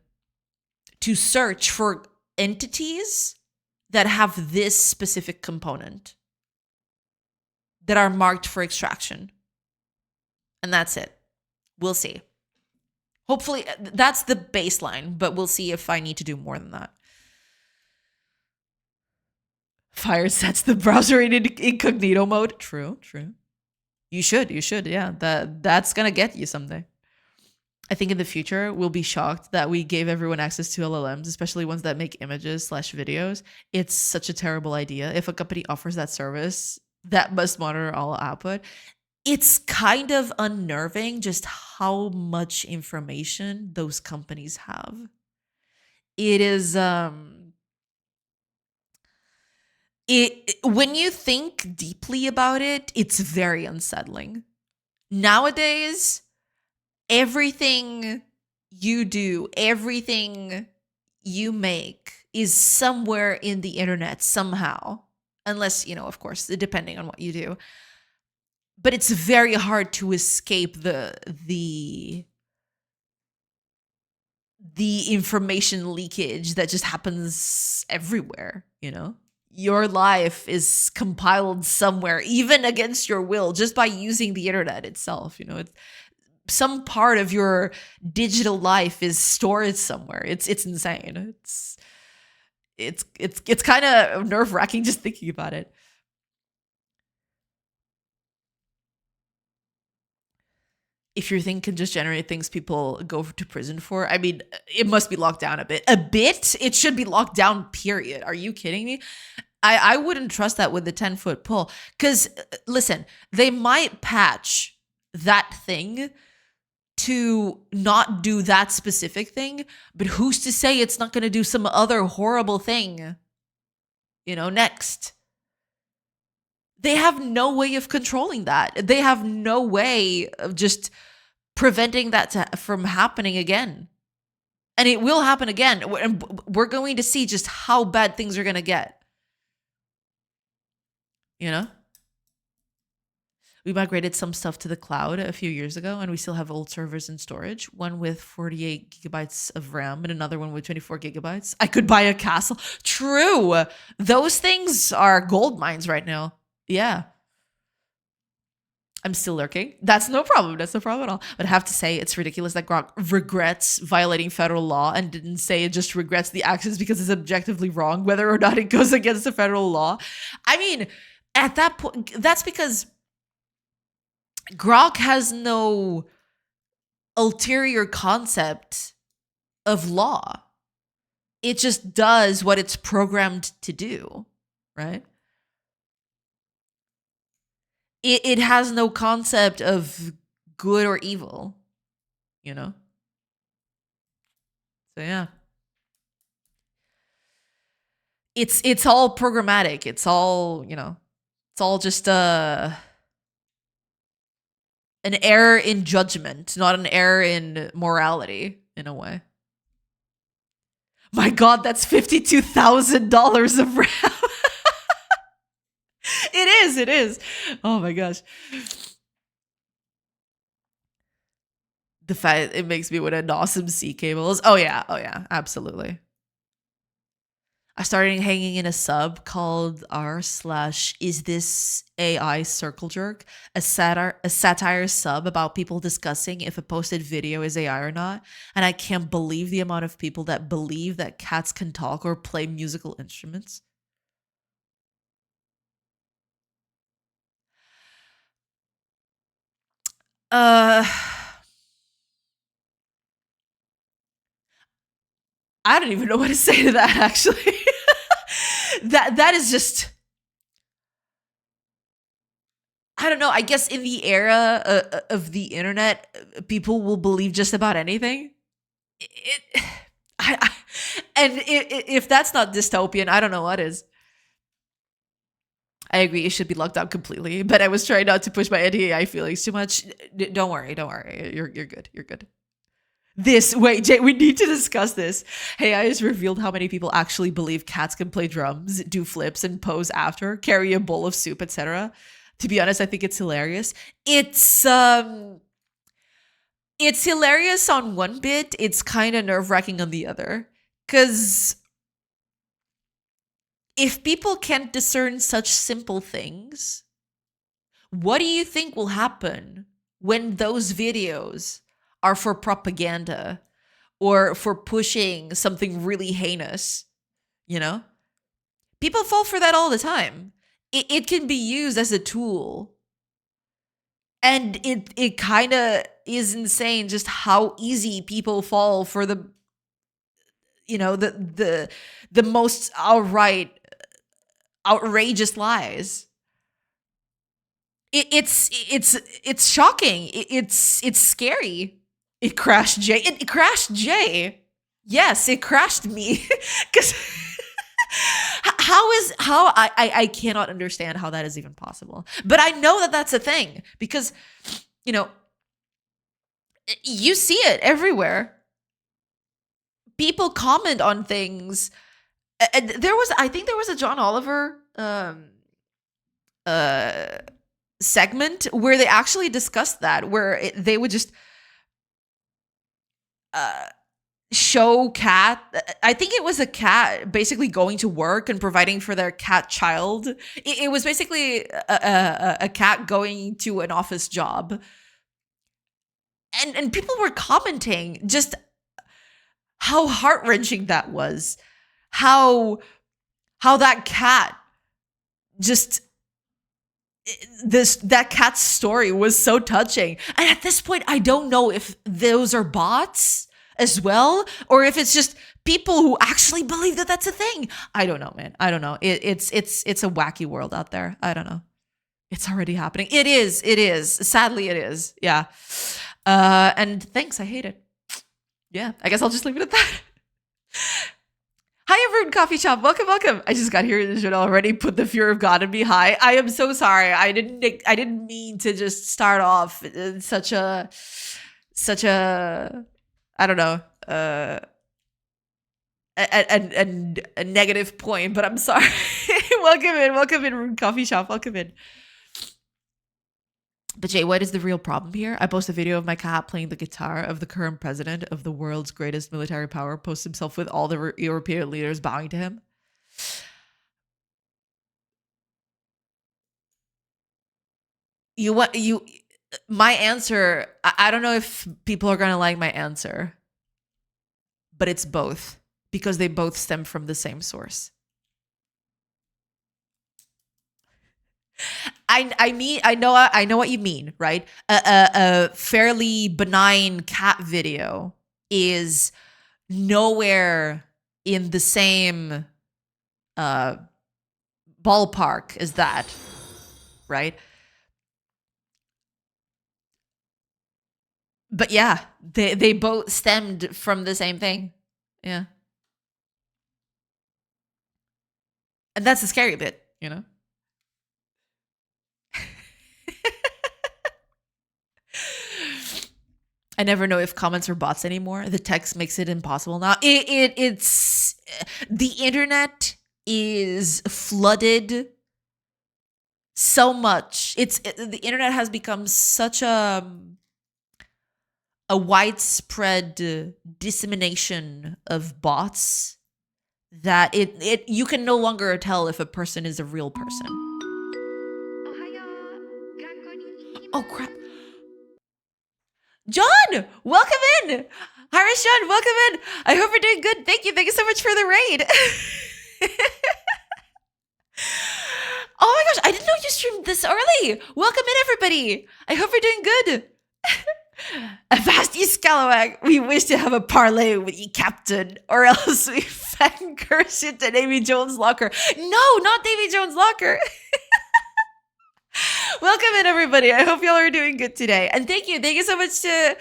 S1: to search for entities that have this specific component that are marked for extraction. And that's it. We'll see. Hopefully, that's the baseline, but we'll see if I need to do more than that. Fire sets the browser in incognito mode. True. You should, yeah. That's gonna get you someday. I think in the future, we'll be shocked that we gave everyone access to LLMs, especially ones that make images/videos. It's such a terrible idea. If a company offers that service that must monitor all output, it's kind of unnerving just how much information those companies have. It is when you think deeply about it, it's very unsettling. Nowadays, everything you do, everything you make is somewhere in the internet somehow. unless, of course, depending on what you do. But it's very hard to escape the information leakage that just happens everywhere. Your life is compiled somewhere, even against your will, just by using the internet itself. Some part of your digital life is stored somewhere. It's insane. It's kind of nerve-wracking just thinking about it. If your thing can just generate things people go to prison for, I mean, it must be locked down a bit. A bit? It should be locked down, period. Are you kidding me? I wouldn't trust that with the 10-foot pole. Because, listen, they might patch that thing to not do that specific thing, but who's to say it's not going to do some other horrible thing, next? They have no way of controlling that. They have no way of just preventing that from happening again. And it will happen again. And we're going to see just how bad things are going to get. We migrated some stuff to the cloud a few years ago, and we still have old servers in storage, one with 48 gigabytes of RAM and another one with 24 gigabytes. I could buy a castle. True. Those things are gold mines right now. Yeah. I'm still lurking. That's no problem. That's no problem at all. But I have to say, it's ridiculous that Grok regrets violating federal law and didn't say it just regrets the actions because it's objectively wrong, whether or not it goes against the federal law. I mean, at that point, that's because Grok has no ulterior concept of law. It just does what it's programmed to do, right? It has no concept of good or evil, So yeah. It's all programmatic. It's all, it's all just an error in judgment, not an error in morality, in a way. My God, that's $52,000 of RAM. It is. Oh my gosh. The fact it makes me want an awesome C cables. Oh yeah, absolutely. I started hanging in a sub called r/is this AI circle jerk, a satire sub about people discussing if a posted video is AI or not. And I can't believe the amount of people that believe that cats can talk or play musical instruments. I don't even know what to say to that, actually. that is just, I don't know. I guess in the era of the internet, people will believe just about anything. If that's not dystopian, I don't know what is. I agree, it should be locked down completely, but I was trying not to push my anti-AI feelings too much. Don't worry. You're good. You're good. Wait, Jay, we need to discuss this. AI has revealed how many people actually believe cats can play drums, do flips, and pose after, carry a bowl of soup, etc. To be honest, I think it's hilarious. It's hilarious on one bit. It's kind of nerve-wracking on the other. Because if people can't discern such simple things, what do you think will happen when those videos are for propaganda or for pushing something really heinous? People fall for that all the time. It can be used as a tool. And it kind of is insane just how easy people fall for the most outrageous lies. It's shocking. It's scary. It crashed Jay. It crashed Jay. Yes, it crashed me. Because I cannot understand how that is even possible. But I know that that's a thing because, you see it everywhere. People comment on things. I think there was a John Oliver uh segment where they actually discussed that, where they would just uh show cat, I think it was a cat basically going to work and providing for their cat child. It was basically a cat going to an office job, and people were commenting just how heart-wrenching that was, how that cat just, that cat's story was so touching. And at this point, I don't know if those are bots as well, or if it's just people who actually believe that that's a thing. I don't know, man. I don't know. It's a wacky world out there. I don't know. It's already happening. It is. Sadly, it is. Yeah. And thanks. I hate it. Yeah. I guess I'll just leave it at that. Hi, everyone, coffee shop. Welcome. I just got here and should already put the fear of God in me high. I am so sorry. I didn't mean to just start off in such a I don't know, a negative point, but I'm sorry. Welcome in, coffee shop. Welcome in. But Jay, what is the real problem here? I post a video of my cat playing the guitar of the current president of the world's greatest military power, posts himself with all the European leaders bowing to him. My answer, I don't know if people are going to like my answer, but it's both, because they both stem from the same source. I know what you mean, right? A fairly benign cat video is nowhere in the same ballpark as that, right? But yeah, they both stemmed from the same thing. Yeah. And that's the scary bit, you know? I never know if comments are bots anymore. The text makes it impossible now. It's the internet is flooded so much. The internet has become such a widespread dissemination of bots that you can no longer tell if a person is a real person. Oh crap. John, welcome in. Irish John, welcome in. I hope you're doing good. Thank you so much for the raid. Oh my gosh, I didn't know you streamed this early. Welcome in, everybody. I hope you're doing good. Avast ye Scalawag, we wish to have a parlay with ye, Captain, or else we fan curse you to Davy Jones' locker. No, not Davy Jones' locker. Welcome in, everybody. I hope y'all are doing good today. And thank you so much to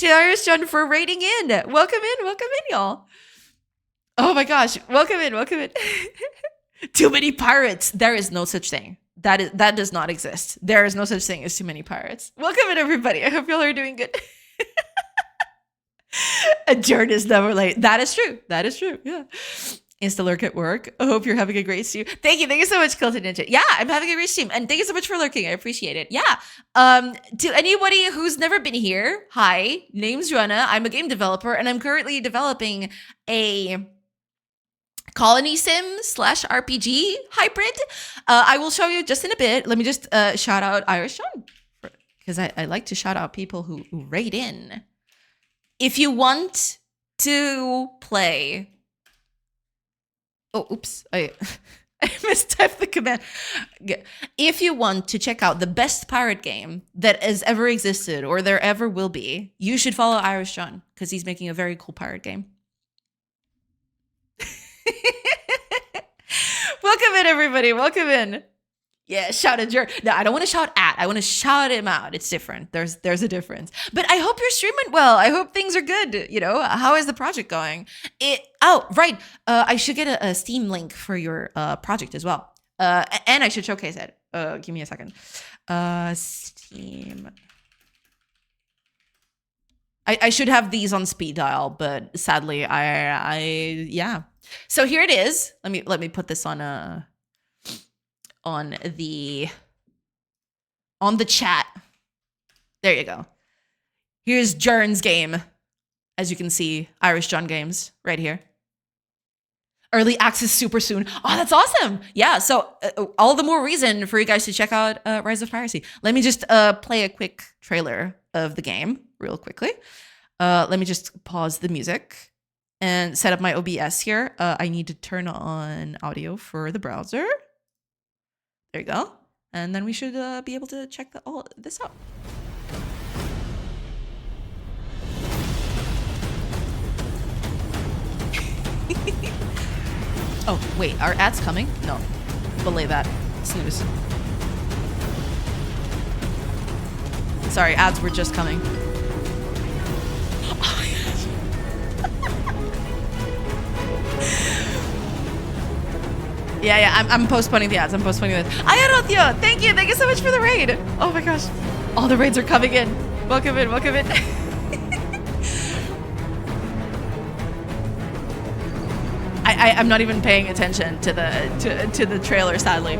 S1: Irish John for raiding in. Welcome in, y'all. Oh my gosh, welcome in. Too many pirates. There is no such thing. That does not exist. There is no such thing as too many pirates. Welcome in, everybody. I hope y'all are doing good. Adjourn is never late. That is true. Yeah. Insta lurk at work. I hope you're having a great stream. Thank you so much, Kilton Ninja. Yeah, I'm having a great stream. And thank you so much for lurking. I appreciate it. Yeah. To anybody who's never been here, hi, name's Joanna. I'm a game developer, and I'm currently developing a colony sim / RPG hybrid. I will show you just in a bit. Let me just shout out Irish John, because I like to shout out people who raid in. If you want to play... Oh, oops. I mistyped the command. If you want to check out the best pirate game that has ever existed or there ever will be, you should follow Irish John, because he's making a very cool pirate game. Welcome in, everybody. Welcome in. Yeah, shout at Jer. No, I don't want to shout at. I want to shout him out. It's different. There's a difference. But I hope you're streaming well. I hope things are good. You know, how is the project going? Oh, right. I should get a Steam link for your project as well. And I should showcase it. Give me a second. Steam. I should have these on speed dial, but sadly, yeah. So here it is. Let me put this on on the chat. There you go. Here's Jern's game. As you can see, Irish John Games right here. Early access super soon. Oh, that's awesome. Yeah, so all the more reason for you guys to check out Rise of Piracy. Let me just play a quick trailer of the game real quickly. Let me just pause the music and set up my OBS here. I need to turn on audio for the browser. There you go. And then we should be able to check all this out. Oh, wait, are ads coming? No. Belay that. Snooze. Sorry, ads were just coming. Oh my gosh. Yeah, I'm postponing the ads. I'm postponing this. Ayarotio, thank you so much for the raid. Oh my gosh. All the raids are coming in. Welcome in, welcome in. I'm not even paying attention to the trailer, sadly.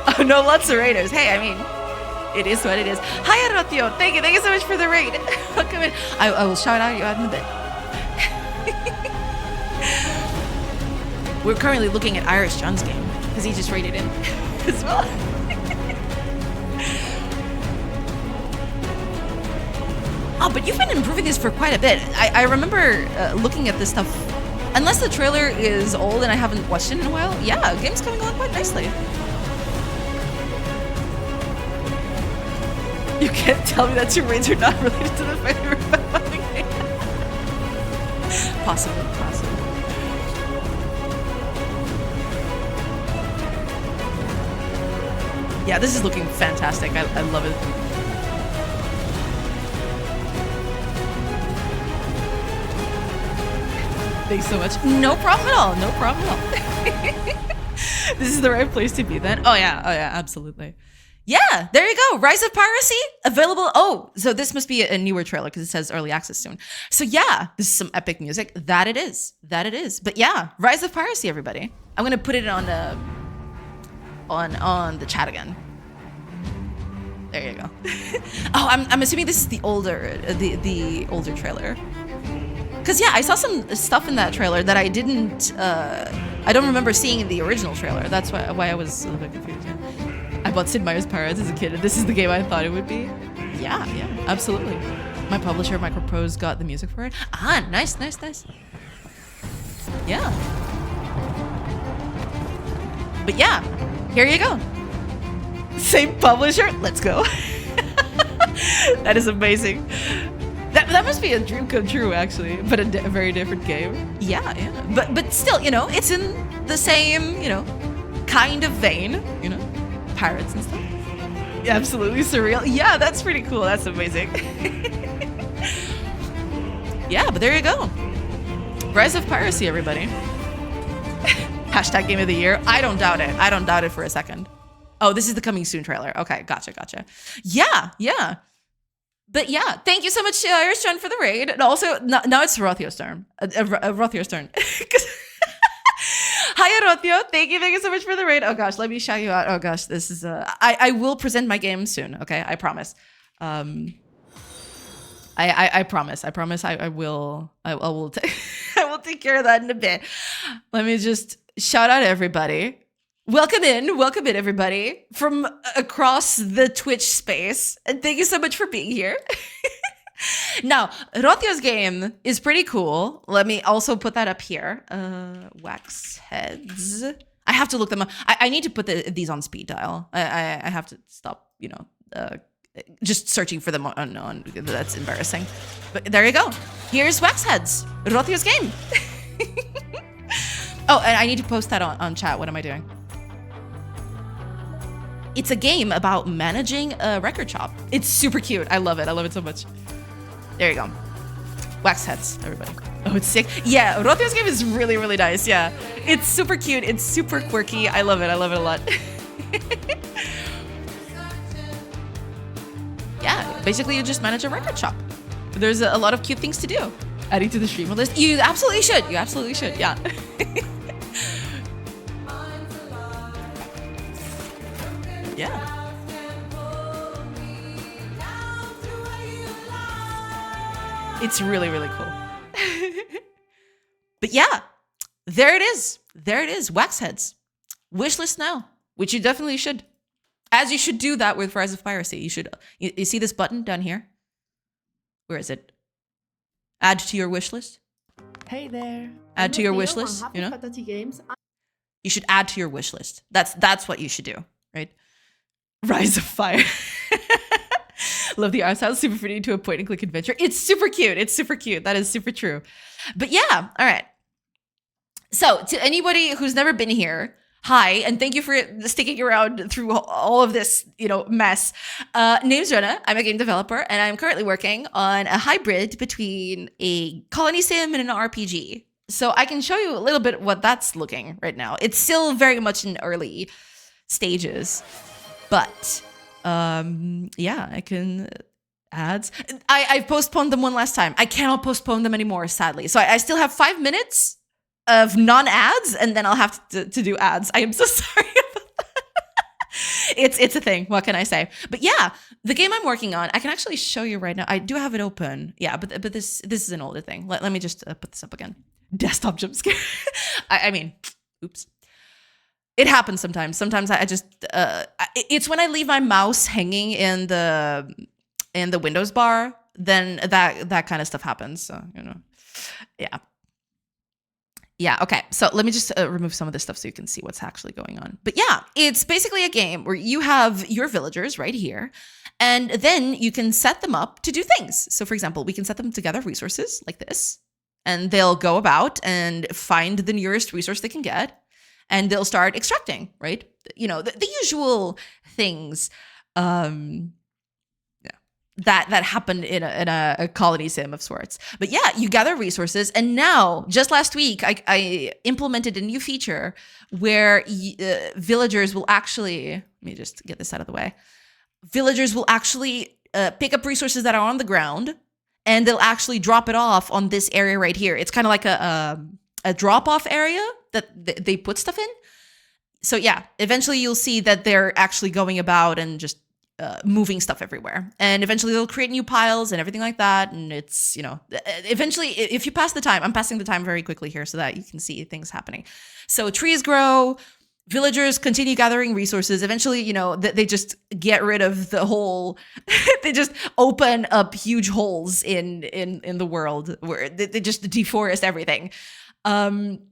S1: Oh no, lots of raiders. Hey, I mean, it is what it is. Hi, Arotio. Thank you so much for the raid. Welcome in. I will shout out you out in a bit. We're currently looking at Irish John's game because he just raided in as well. Oh, but you've been improving this for quite a bit. I remember looking at this stuff. Unless the trailer is old and I haven't watched it in a while, yeah, the game's coming along quite nicely. You can't tell me that your raids are not related to the favorite game. Possibly. Yeah, this is looking fantastic. I love it. Thanks so much. No problem at all. No problem at all. This is the right place to be then. Oh yeah, absolutely. Yeah, there you go. Rise of Piracy available. Oh, so this must be a newer trailer because it says early access soon. So yeah, this is some epic music. That it is. But yeah, Rise of Piracy, everybody. I'm gonna put it on the chat again. There you go. Oh, I'm assuming this is the older trailer. Because yeah, I saw some stuff in that trailer that I don't remember seeing in the original trailer. That's why I was a little bit confused. Yeah. I bought Sid Meier's Pirates as a kid, and this is the game I thought it would be. Yeah, absolutely. My publisher, Microprose, got the music for it. Ah, nice. Yeah. But yeah, here you go. Same publisher, let's go. That is amazing. That must be a dream come true, actually, but a very different game. Yeah. But still, it's in the same, kind of vein, pirates and stuff. Yeah, absolutely surreal. Yeah, that's pretty cool. That's amazing. Yeah, but there you go. Rise of Piracy, everybody. Hashtag Game of the Year. I don't doubt it for a second. Oh, this is the coming soon trailer. Okay, gotcha. Yeah. But yeah, thank you so much, Irish John, for the raid. And also, now it's Rothio's turn. Rothio's turn. Hi, Rothio. Thank you so much for the raid. Oh gosh, let me shout you out. Oh gosh, this is I will present my game soon. Okay, I promise. I promise. I will take care of that in a bit. Let me just shout out everybody. Welcome in, everybody, from across the Twitch space. And thank you so much for being here. Now, Rothio's game is pretty cool. Let me also put that up here. Wax heads. I have to look them up. I need to put these on speed dial. I have to stop, just searching for them on that's embarrassing. But there you go. Here's Wax Heads, Rothio's game. Oh, and I need to post that on chat. What am I doing? It's a game about managing a record shop. It's super cute. I love it. I love it so much. There you go. Wax Heads, everybody. Oh, it's sick. Yeah, Rothio's game is really, really nice. Yeah, it's super cute. It's super quirky. I love it. I love it a lot. Yeah, basically you just manage a record shop. There's a lot of cute things to do. Adding to the streamer list. You absolutely should. Yeah. Yeah. It's really, really cool. But yeah, there it is. There it is. Wax heads. Wishlist now, which you definitely should. As you should do that with Rise of Piracy. You should. You see this button down here? Where is it? Add to your wish list.
S2: Hey there.
S1: Add to your wish list. You know. You should add to your wish list. That's what you should do, right? Rise of Fire. Love the art style. Super fitting to a point and click adventure. It's super cute. It's super cute. That is super true. But yeah, all right. So to anybody who's never been here, hi, and thank you for sticking around through all of this, mess. Name's Jonah. I'm a game developer, and I'm currently working on a hybrid between a colony sim and an RPG. So I can show you a little bit what that's looking right now. It's still very much in early stages, but yeah, I can ads. I've postponed them one last time. I cannot postpone them anymore, sadly. So I still have 5 minutes of non-ads, and then I'll have to do ads. I am so sorry about that. It's a thing. What can I say? But yeah, the game I'm working on, I can actually show you right now. I do have it open. Yeah, but this is an older thing. Let me just put this up again. Desktop jump scare. I mean, oops. It happens sometimes. Sometimes I just it's when I leave my mouse hanging in the Windows bar, then that kind of stuff happens. So, yeah. Yeah, okay. So let me just remove some of this stuff so you can see what's actually going on. But yeah, it's basically a game where you have your villagers right here, and then you can set them up to do things. So for example, we can set them to gather resources like this, and they'll go about and find the nearest resource they can get, and they'll start extracting, right? The usual things that happened in a colony sim of sorts. But yeah, you gather resources, and now just last week I implemented a new feature where villagers will actually, let me just get this out of the way. Villagers will actually pick up resources that are on the ground, and they'll actually drop it off on this area right here. It's kind of like a drop-off area that they put stuff in. So yeah, eventually you'll see that they're actually going about and just moving stuff everywhere, and eventually they'll create new piles and everything like that. And it's, eventually, if you pass the time, I'm passing the time very quickly here so that you can see things happening. So trees grow, villagers continue gathering resources. Eventually, they just get rid of the whole, they just open up huge holes in the world where they just deforest everything. And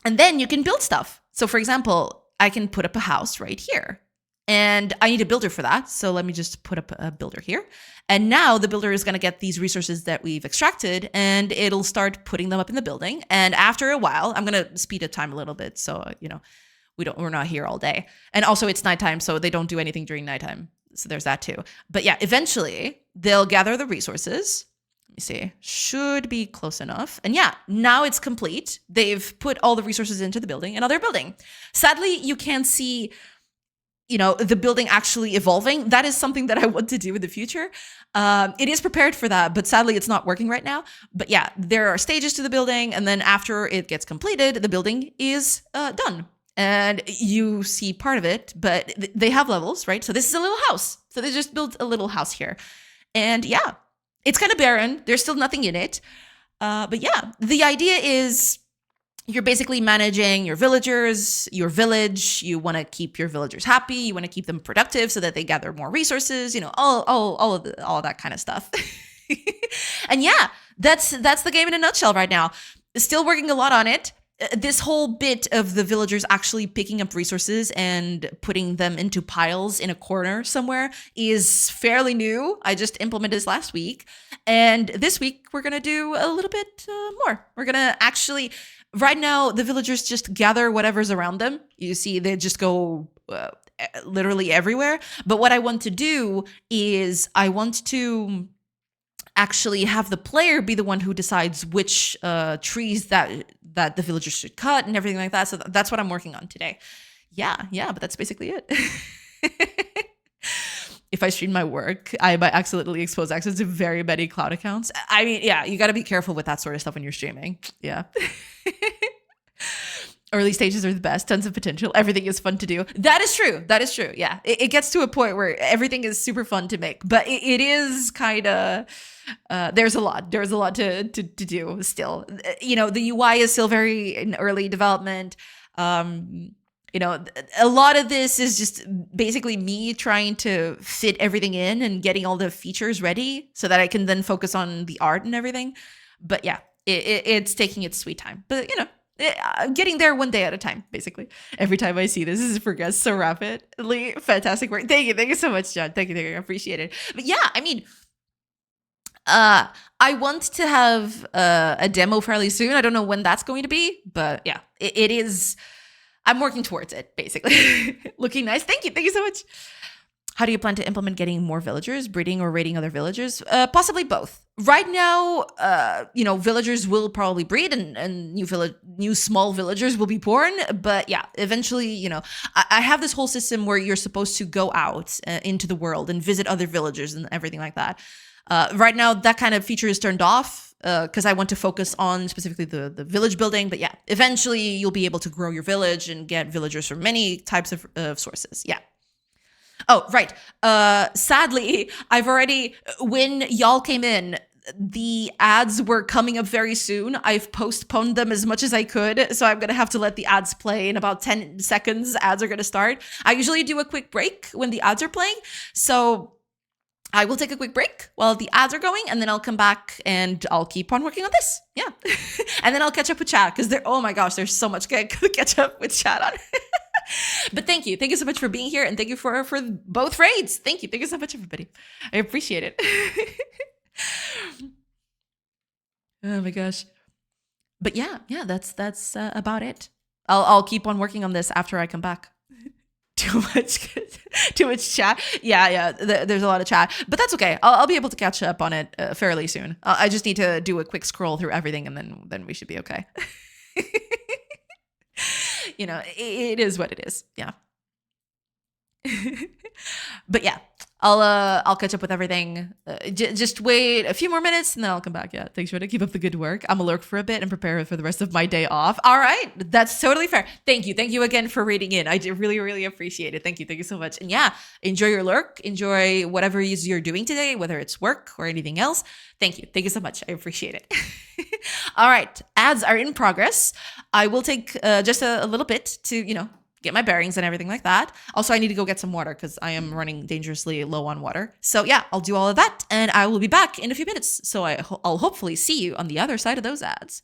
S1: then you can build stuff. So for example, I can put up a house right here. And I need a builder for that. So let me just put up a builder here. And now the builder is going to get these resources that we've extracted, and it'll start putting them up in the building. And after a while, I'm going to speed up time a little bit. So, we're not here all day. And also it's nighttime, so they don't do anything during nighttime. So there's that too. But yeah, eventually they'll gather the resources. Let me see, should be close enough. And yeah, now it's complete. They've put all the resources into the building, and now they're building. Sadly, you can't see the building actually evolving. That is something that I want to do in the future. It is prepared for that, but sadly it's not working right now. But yeah, there are stages to the building, and then after it gets completed, the building is done. And you see part of it, but they have levels, right? So this is a little house. So they just built a little house here. And yeah, it's kind of barren. There's still nothing in it. But yeah, the idea is you're basically managing your villagers, your village. You want to keep your villagers happy. You want to keep them productive so that they gather more resources, all of that kind of stuff. And yeah, that's the game in a nutshell right now. Still working a lot on it. This whole bit of the villagers actually picking up resources and putting them into piles in a corner somewhere is fairly new. I just implemented this last week. And this week, we're going to do a little bit more. We're going to actually, right now, the villagers just gather whatever's around them. You see, they just go literally everywhere. But what I want to do is I want to actually have the player be the one who decides which trees that the villagers should cut and everything like that. So that's what I'm working on today. Yeah, but that's basically it. If I stream my work, I might accidentally expose access to very many cloud accounts. I mean, yeah, you got to be careful with that sort of stuff when you're streaming. Yeah. Early stages are the best. Tons of potential. Everything is fun to do. That is true. That is true. Yeah. It gets to a point where everything is super fun to make, but it is kind of, there's a lot. There's a lot to do still. You know, the UI is still very in early development. You know, a lot of this is just basically me trying to fit everything in and getting all the features ready so that I can then focus on the art and everything. But yeah, it's taking its sweet time. But, you know, getting there one day at a time, basically. Every time I see this is progressed so rapidly. Fantastic work. Thank you so much, John. Thank you, I appreciate it. But yeah, I mean, I want to have a demo fairly soon. I don't know when that's going to be, but yeah, it is. I'm working towards it, basically. Looking nice. Thank you so much. How do you plan to implement getting more villagers, breeding or raiding other villagers? Possibly both. Right now, you know, villagers will probably breed and new small villagers will be born. But yeah, eventually, you know, I have this whole system where you're supposed to go out into the world and visit other villagers and everything like that. Right now, that kind of feature is turned off because I want to focus on specifically the village building. But yeah, eventually you'll be able to grow your village and get villagers from many types of sources. Yeah. Oh, right. Sadly, I've already, when y'all came in, the ads were coming up very soon. I've postponed them as much as I could. So I'm going to have to let the ads play in about 10 seconds. Ads are going to start. I usually do a quick break when the ads are playing. So I will take a quick break while the ads are going, and then I'll come back and I'll keep on working on this. Yeah. And then I'll catch up with chat because oh my gosh, there's so much to catch up with chat on. But thank you. Thank you so much for being here. And thank you for both raids. Thank you. Thank you so much, everybody. I appreciate it. Oh my gosh. But yeah, that's about it. I'll keep on working on this after I come back. Too much chat. Yeah. There's a lot of chat, but that's okay. I'll be able to catch up on it fairly soon. I just need to do a quick scroll through everything, and then we should be okay. You know, it is what it is. Yeah. But yeah, I'll catch up with everything. Just wait a few more minutes and then I'll come back. Yeah, thanks for to keep up the good work. I'm gonna lurk for a bit and prepare for the rest of my day off. All right, that's totally fair. Thank you again for reading in. I really appreciate it. Thank you so much. And yeah, enjoy your lurk. Enjoy whatever you're doing today, whether it's work or anything else. Thank you so much. I appreciate it. All right, ads are in progress. I will take just a little bit to get my bearings and everything like that. Also, I need to go get some water because I am running dangerously low on water. So yeah, I'll do all of that and I will be back in a few minutes. So I'll hopefully see you on the other side of those ads.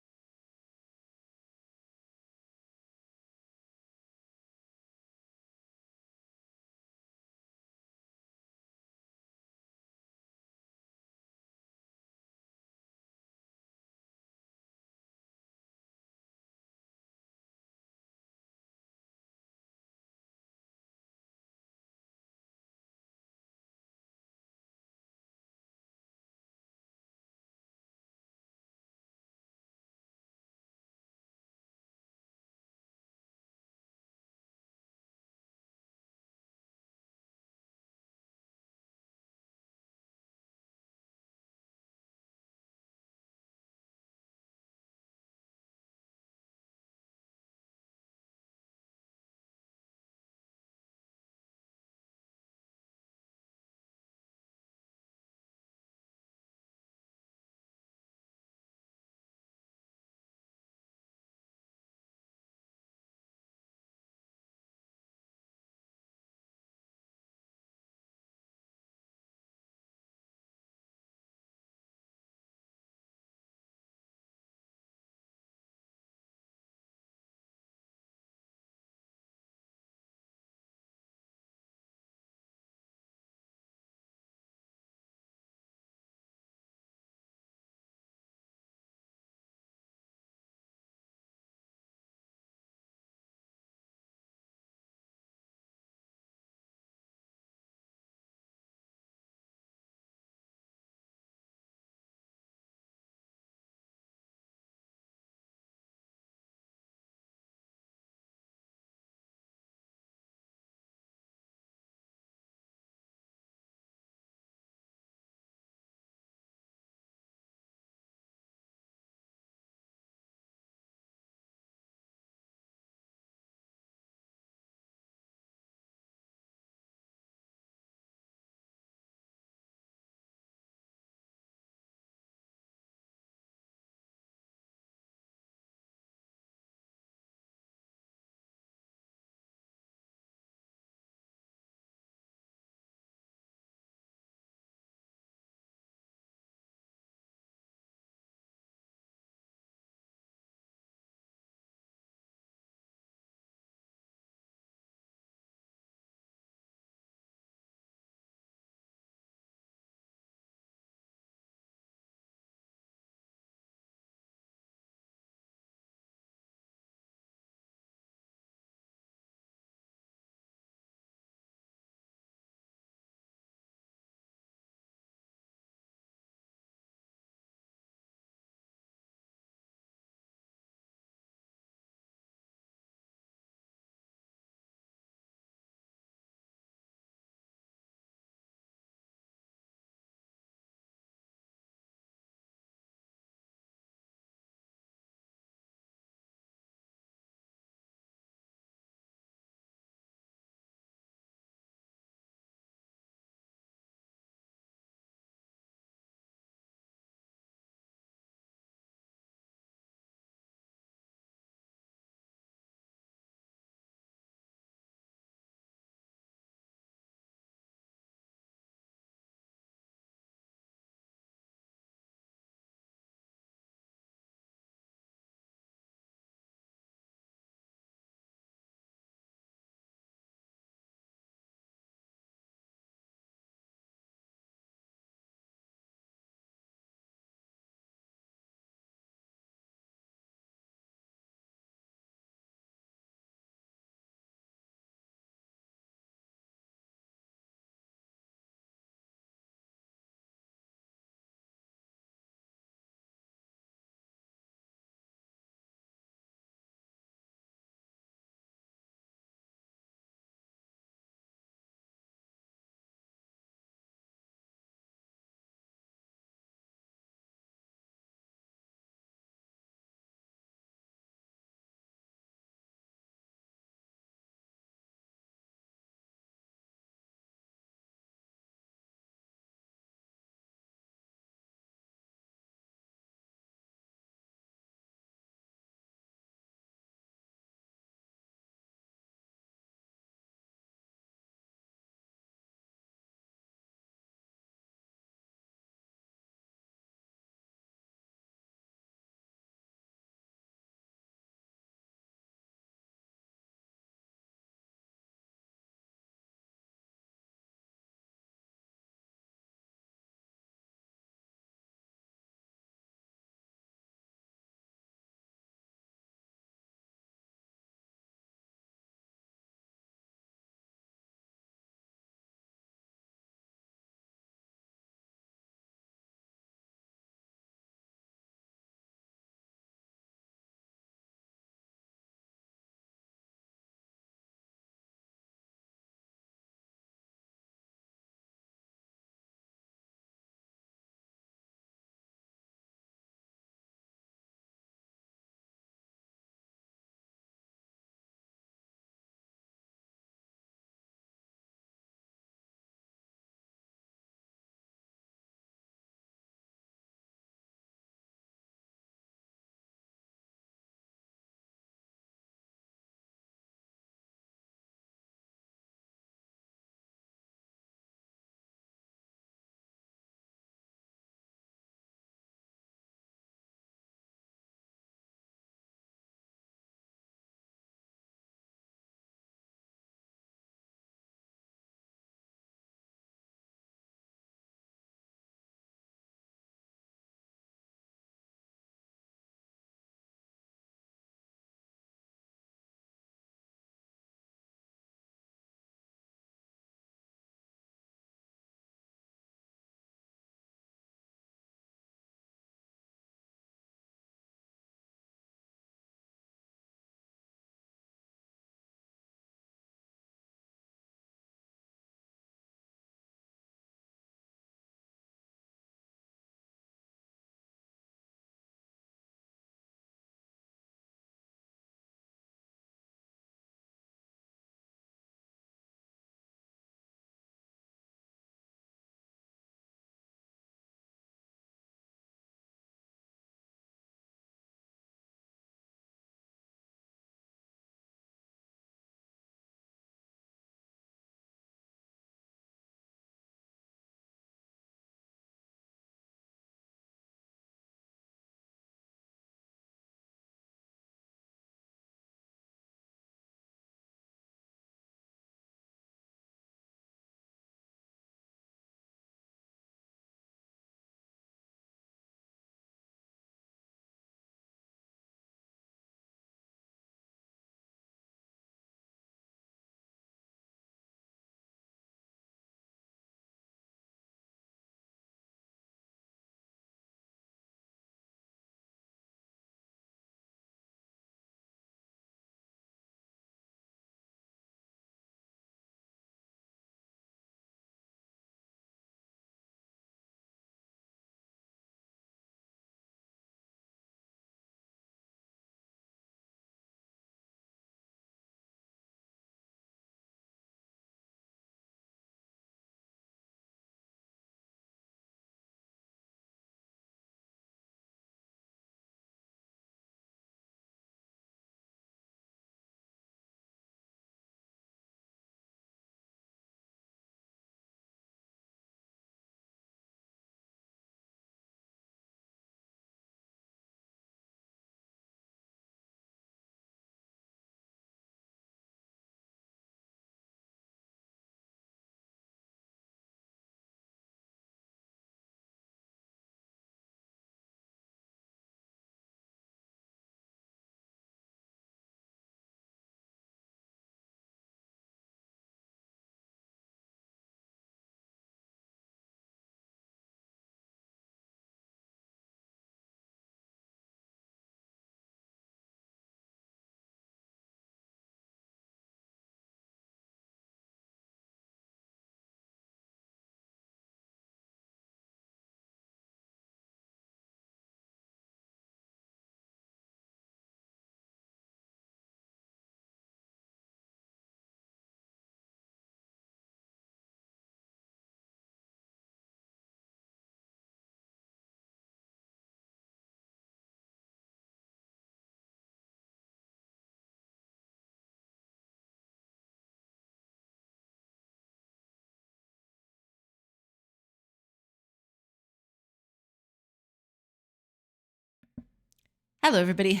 S1: Hello, everybody.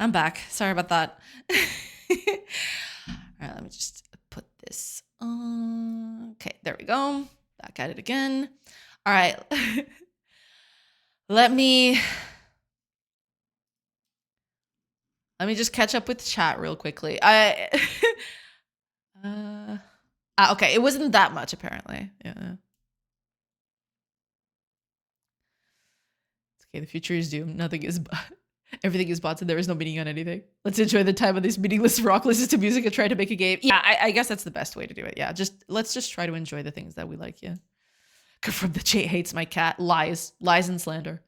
S1: I'm back. Sorry about that. All right, let me just put this on. Okay, there we go. Back at it again. All right. let me just catch up with chat real quickly. Okay, it wasn't that much apparently. Yeah. It's okay, the future is doomed. Nothing is everything is bots and there is no meaning on anything. Let's enjoy the time of this meaningless rock, listen to music and try to make a game. Yeah, I guess that's the best way to do it. Yeah, let's just try to enjoy the things that we like, yeah. From the J hates my cat. Lies and slander.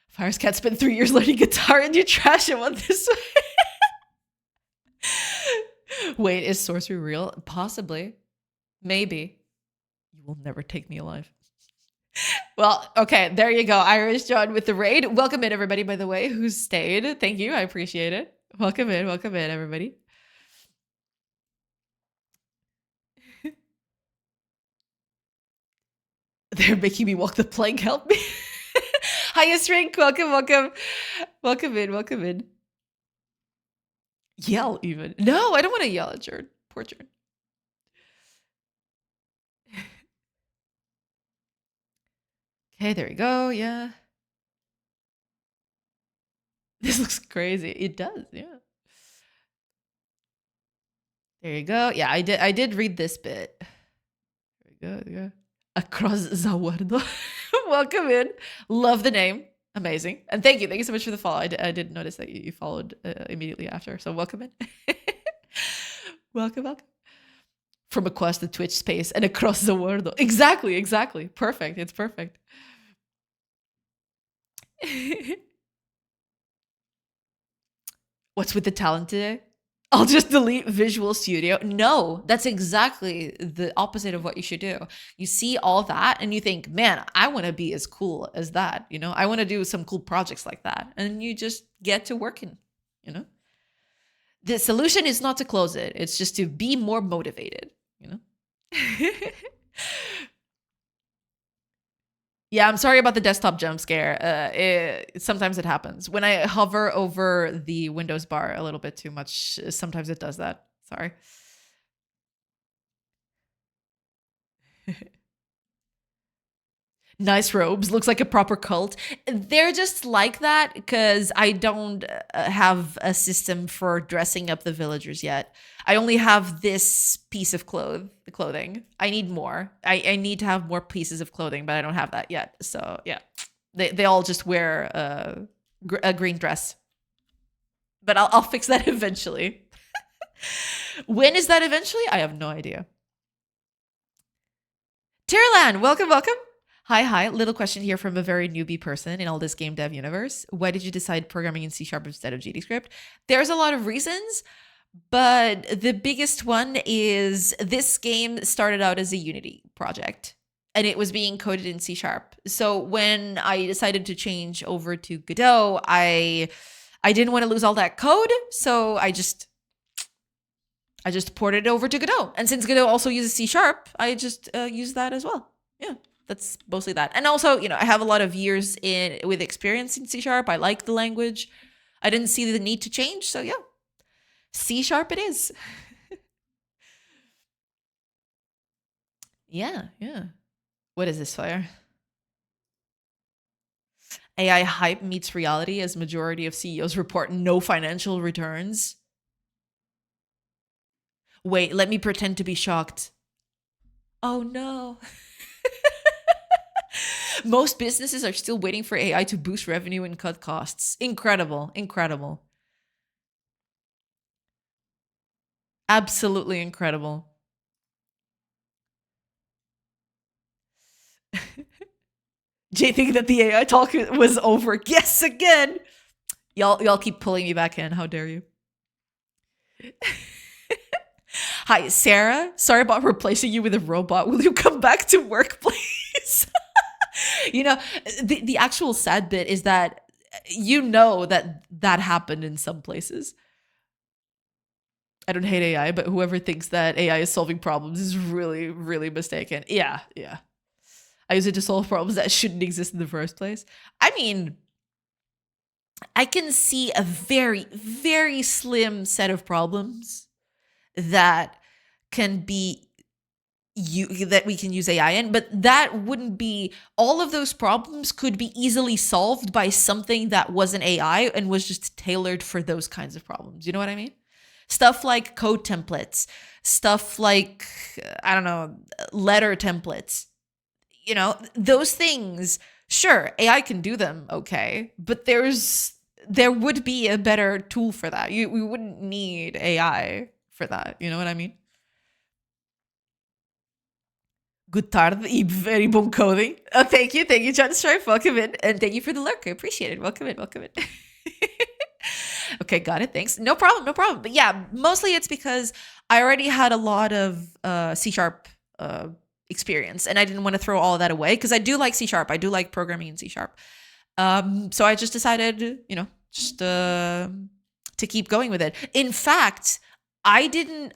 S1: Fire's cat spent 3 years learning guitar and you trash him on this way. Wait, is sorcery real? Possibly. Maybe. You will never take me alive. Well, okay, there you go. Irish John with the raid. Welcome in, everybody, by the way, who's stayed. Thank you. I appreciate it. Welcome in, everybody. They're making me walk the plank. Help me. Hiya, Shrink. Welcome in. Yell, even. No, I don't want to yell at Jern. Poor Jern. Okay, there we go. Yeah. This looks crazy. It does, yeah. There you go. Yeah, I did read this bit. There we go. Yeah. Across Zawardo. Welcome in. Love the name. Amazing. And thank you so much for the follow. I did notice that you followed immediately after. So welcome in. welcome. From across the Twitch space and across the world. Exactly. Perfect. It's perfect. What's with the talent today? I'll just delete Visual Studio. No, that's exactly the opposite of what you should do. You see all that and you think, man, I want to be as cool as that. You know, I want to do some cool projects like that. And you just get to working, you know? The solution is not to close it. It's just to be more motivated, you know? Yeah, I'm sorry about the desktop jump scare. Sometimes it happens. When I hover over the Windows bar a little bit too much, sometimes it does that. Sorry. Nice robes. Looks like a proper cult. They're just like that because I don't have a system for dressing up the villagers yet. I only have this piece of clothing. I need more. I need to have more pieces of clothing, but I don't have that yet. So yeah, they all just wear a green dress. But I'll fix that eventually. When is that eventually? I have no idea. Tiralan, welcome. Hi. Little question here from a very newbie person in all this game dev universe. Why did you decide programming in C# instead of GDScript? There's a lot of reasons, but the biggest one is this game started out as a Unity project and it was being coded in C#. So when I decided to change over to Godot, I didn't want to lose all that code, so I just ported it over to Godot. And since Godot also uses C#, I just use that as well. Yeah. That's mostly that. And also, you know, I have a lot of years with experience in C#. I like the language. I didn't see the need to change. So yeah, C# it is. Yeah. What is this, Fire? AI hype meets reality as majority of CEOs report no financial returns. Wait, let me pretend to be shocked. Oh no. Most businesses are still waiting for AI to boost revenue and cut costs. Incredible. Absolutely incredible. Jay thinking that the AI talk was over. Yes, again. Y'all keep pulling me back in. How dare you? Hi, Sarah. Sorry about replacing you with a robot. Will you come back to work, please? You know, the actual sad bit is that you know that happened in some places. I don't hate AI, but whoever thinks that AI is solving problems is really, really mistaken. Yeah. I use it to solve problems that shouldn't exist in the first place. I mean, I can see a very, very slim set of problems that can be that we can use AI in, but that wouldn't be all of those problems could be easily solved by something that wasn't AI and was just tailored for those kinds of problems. You know what I mean? Stuff like code templates, stuff like I don't know, letter templates. You know, those things, sure, AI can do them okay, but there would be a better tool for that. We wouldn't need AI for that. You know what I mean? Good tarde e very bon coding. Oh, thank you, John Strife. Welcome in, and thank you for the lurk. I appreciate it. Welcome in, welcome in. Okay, got it. Thanks. No problem, no problem. But yeah, mostly it's because I already had a lot of C sharp experience, and I didn't want to throw all of that away because I do like C sharp. I do like programming in C sharp. So I just decided, you know, just to keep going with it. In fact, I didn't.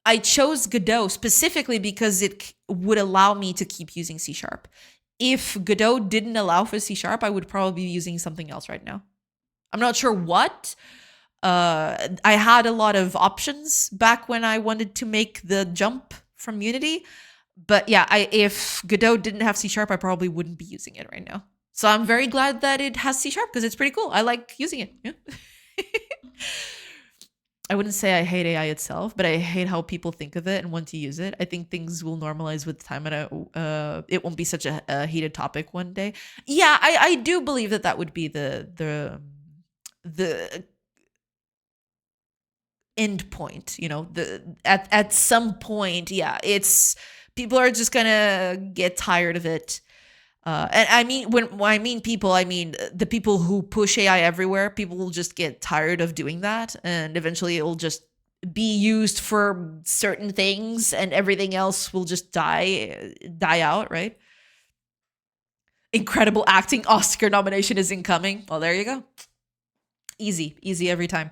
S1: I chose Godot specifically because it would allow me to keep using C sharp. If Godot didn't allow for C sharp, I would probably be using something else right now. I'm not sure what. I had a lot of options back when I wanted to make the jump from Unity. But yeah, if Godot didn't have C sharp, I probably wouldn't be using it right now. So I'm very glad that it has C sharp because it's pretty cool. I like using it. Yeah. I wouldn't say I hate AI itself, but I hate how people think of it and want to use it. I think things will normalize with time, and it won't be such a heated topic one day. Yeah, I do believe that would be the end point. You know, at some point, yeah, it's people are just gonna get tired of it. And I mean, when I mean people, I mean the people who push AI everywhere. People will just get tired of doing that, and eventually it will just be used for certain things, and everything else will just die out, right? Incredible acting Oscar nomination is incoming. Well, there you go. Easy every time.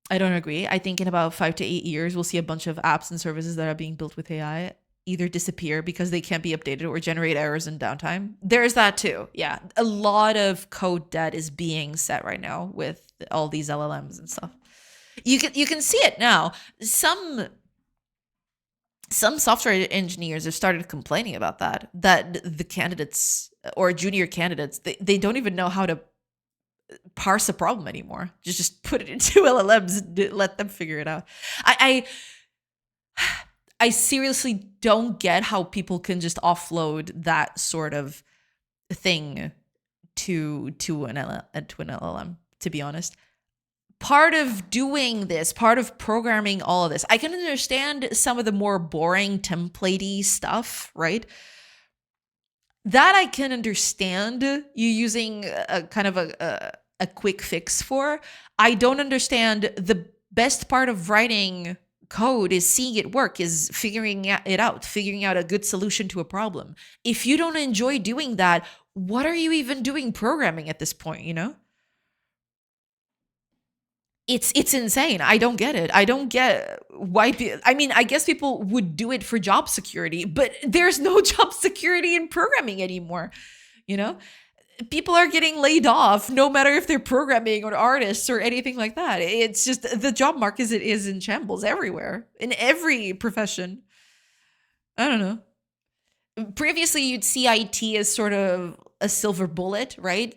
S1: I don't agree. I think in about 5 to 8 years, we'll see a bunch of apps and services that are being built with AI either disappear because they can't be updated or generate errors and downtime. There's that too. Yeah. A lot of code debt is being set right now with all these LLMs and stuff. You can see it now. Some software engineers have started complaining about that the candidates or junior candidates, they don't even know how to parse a problem anymore. Just put it into LLMs and let them figure it out. I seriously don't get how people can just offload that sort of thing to an LLM, to be honest. Part of doing this, part of programming all of this, I can understand some of the more boring templatey stuff, right? That I can understand you using a kind of a quick fix for. I don't understand the best part of writing code is seeing it work, is figuring it out, figuring out a good solution to a problem. If you don't enjoy doing that, what are you even doing programming at this point, you know? It's insane. I don't get it. I don't get why. I mean, I guess people would do it for job security, but there's no job security in programming anymore, you know? People are getting laid off no matter if they're programming or artists or anything like that. It's just the job market is in shambles everywhere, in every profession. I don't know. Previously, you'd see IT as sort of a silver bullet, right?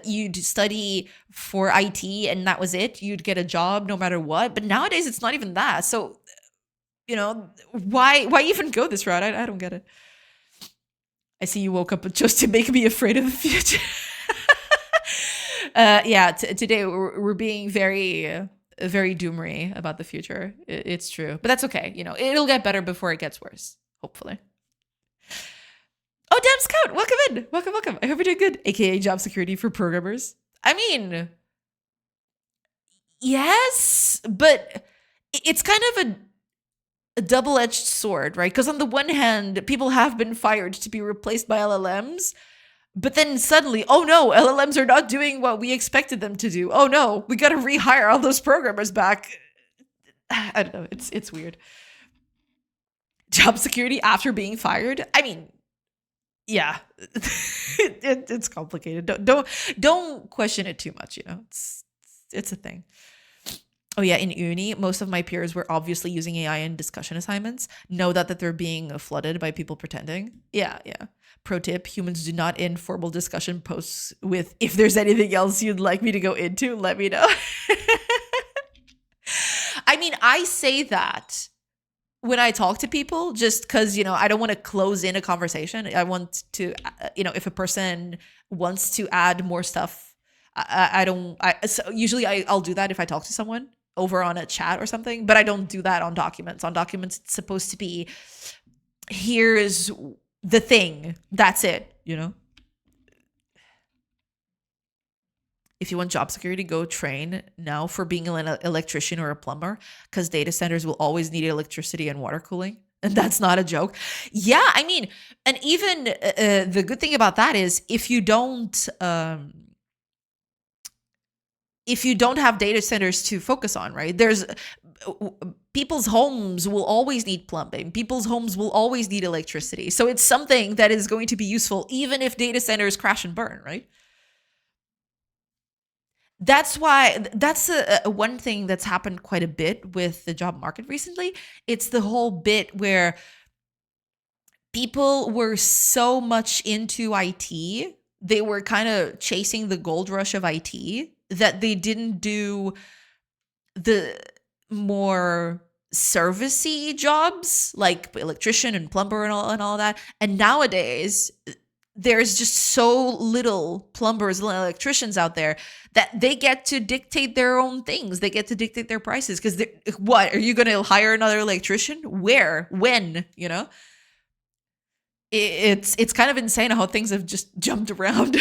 S1: You'd study for IT and that was it. You'd get a job no matter what. But nowadays, it's not even that. So, you know, why even go this route? I don't get it. I see you woke up just to make me afraid of the future. Yeah, today we're being very, very doomery about the future. It's true, but that's okay. You know, it'll get better before it gets worse. Hopefully. Oh, damn, Scout! Welcome in. Welcome. I hope you're doing good. AKA job security for programmers. I mean, yes, but it's kind of a double-edged sword, right? Because on the one hand, people have been fired to be replaced by LLMs, but then suddenly, oh no, LLMs are not doing what we expected them to do. Oh no, we got to rehire all those programmers back. I don't know. It's weird. Job security after being fired. I mean, Yeah. It's complicated. Don't question it too much, you know. It's a thing. Oh yeah, in uni, most of my peers were obviously using AI in discussion assignments. Know that they're being flooded by people pretending. Yeah, yeah. Pro tip, humans do not end formal discussion posts with if there's anything else you'd like me to go into, let me know. I mean, I say that when I talk to people just because, you know, I don't want to close in a conversation. I want to, you know, if a person wants to add more stuff, I don't, so usually I'll do that if I talk to someone over on a chat or something, but I don't do that on documents. On documents, it's supposed to be, here's the thing, that's it, you know? If you want job security, go train now for being an electrician or a plumber because data centers will always need electricity and water cooling. And that's not a joke. Yeah, I mean, and even the good thing about that is if you don't have data centers to focus on, right? There's people's homes will always need plumbing. People's homes will always need electricity. So it's something that is going to be useful even if data centers crash and burn, right? That's why that's a one thing that's happened quite a bit with the job market recently. It's the whole bit where people were so much into IT, they were kind of chasing the gold rush of IT that they didn't do the more servicey jobs like electrician and plumber and all that. And nowadays there's just so little plumbers and electricians out there that they get to dictate their own things. They get to dictate their prices because what are you going to hire another electrician? Where? When? You know, it's kind of insane how things have just jumped around.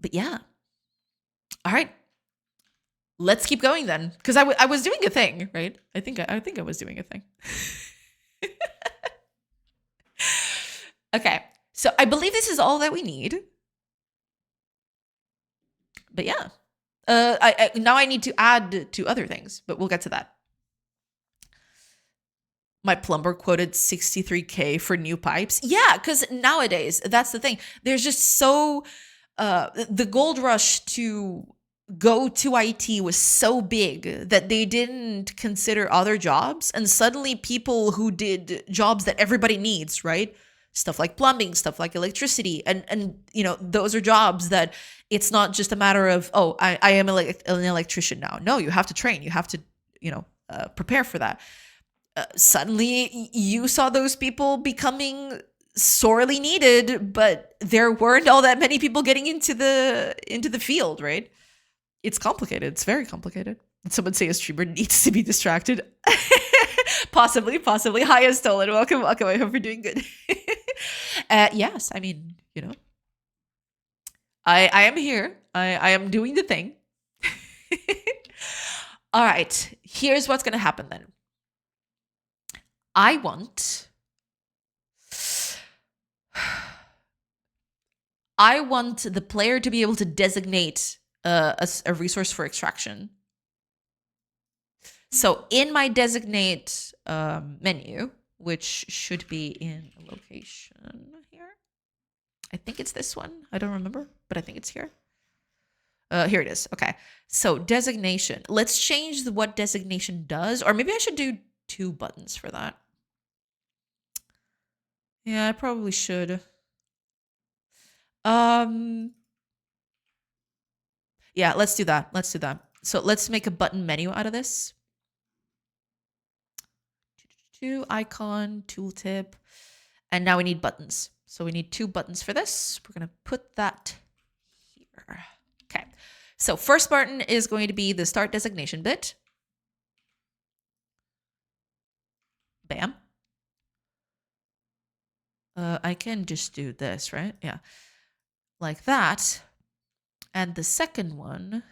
S1: But yeah, all right, let's keep going then because I was doing a thing, right? I think I was doing a thing. Okay, so I believe this is all that we need. But yeah, I now I need to add to other things, but we'll get to that. My plumber quoted 63K for new pipes. Yeah, because nowadays that's the thing. There's just so the gold rush to go to IT was so big that they didn't consider other jobs, and suddenly people who did jobs that everybody needs, right? Stuff like plumbing, stuff like electricity, and you know, those are jobs that it's not just a matter of, oh, I am an electrician now. No, you have to train, you have to, you know, prepare for that. Suddenly you saw those people becoming sorely needed, but there weren't all that many people getting into the field, right? It's complicated. It's very complicated. Someone say a streamer needs to be distracted. Possibly. Hi, Stolen. Welcome. I hope you're doing good. Yes, I mean, you know, I am here. I am doing the thing. All right. Here's what's going to happen then. I want the player to be able to designate a resource for extraction. So in my designate menu, which should be in a location here, I think it's this one. I don't remember, but I think it's here. Here it is. Okay. So designation. Let's change what designation does, or maybe I should do 2 buttons for that. Yeah, I probably should. Yeah, let's do that. So let's make a button menu out of this. Icon, tooltip, and now we need buttons. So we need 2 buttons for this. We're gonna put that here. Okay. So first button is going to be the start designation bit. Bam. I can just do this, right? Yeah. Like that. And the second one,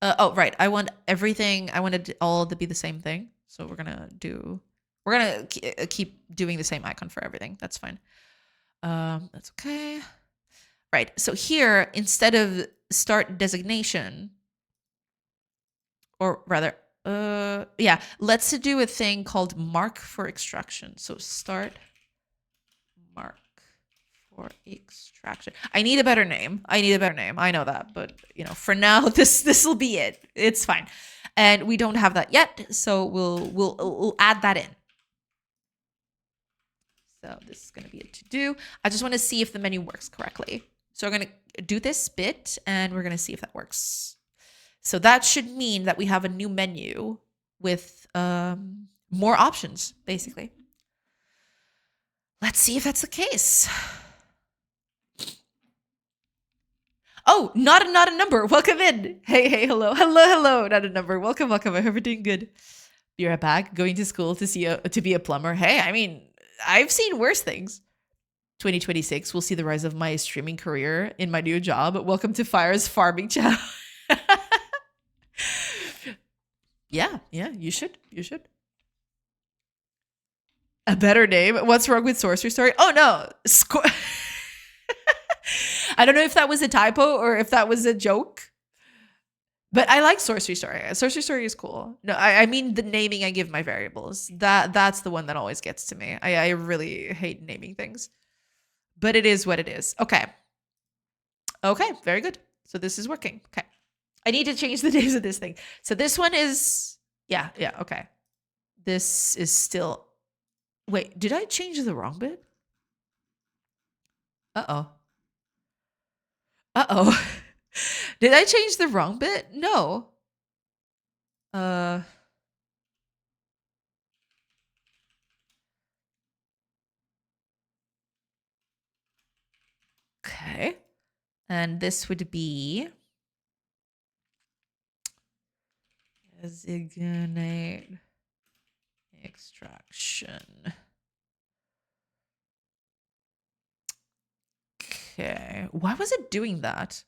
S1: oh, right. I want everything. I wanted it all to be the same thing. So we're going to keep doing the same icon for everything. That's fine. That's okay. Right. So here, instead of start designation, or rather, Yeah, let's do a thing called mark for extraction. So start mark for extraction. I need a better name. I know that, but for now, this will be it. It's fine, and we don't have that yet, so we'll add that in. So this is going to be a to do. I just want to see if the menu works correctly. So we're going to do this bit, and we're going to see if that works. So that should mean that we have a new menu with more options, basically. Let's see if that's the case. Oh, not a number. Welcome in. Hey, hello. Not a number. Welcome. I hope you're doing good. Be right back. Going to school to be a plumber. Hey, I mean, I've seen worse things. 2026, we'll see the rise of my streaming career in my new job. Welcome to Fire's farming channel. Yeah, you should. A better name. What's wrong with Sorcery Story? Oh no. I don't know if that was a typo or if that was a joke. But I like Sorcery Story. Sorcery Story is cool. No, I mean the naming I give my variables. That's the one that always gets to me. I really hate naming things. But it is what it is. Okay, very good. So this is working. Okay. I need to change the names of this thing. So this one is, yeah, okay. This is still, wait, did I change the wrong bit? Uh-oh. Did I change the wrong bit? No. Okay. And this would be designate extraction. Okay. Why was it doing that?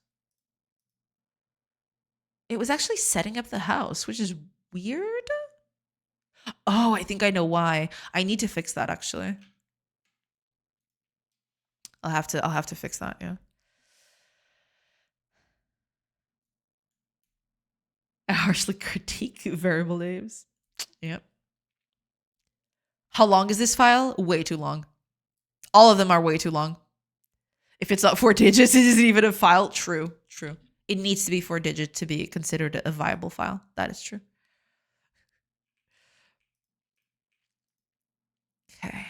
S1: It was actually setting up the house, which is weird. Oh, I think I know why. I need to fix that actually. I'll have to fix that, yeah. I harshly critique variable names. Yep. How long is this file? Way too long. All of them are way too long. If it's not 4 digits, it isn't even a file. True. It needs to be 4 digits to be considered a viable file. That is true. Okay.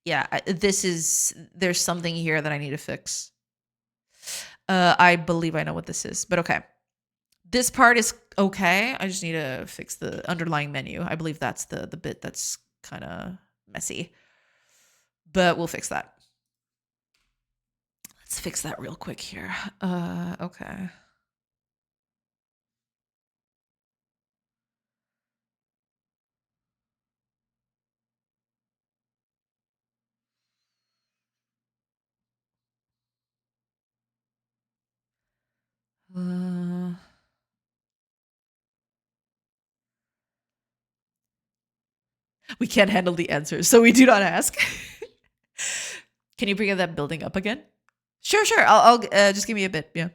S1: Yeah, there's something here that I need to fix. I believe I know what this is, but okay. This part is okay. I just need to fix the underlying menu. I believe that's the bit that's kind of messy. But we'll fix that. Let's fix that real quick here. Okay. We can't handle the answers, so we do not ask. Can you bring that building up again? Sure. I'll just give me a bit. Yeah.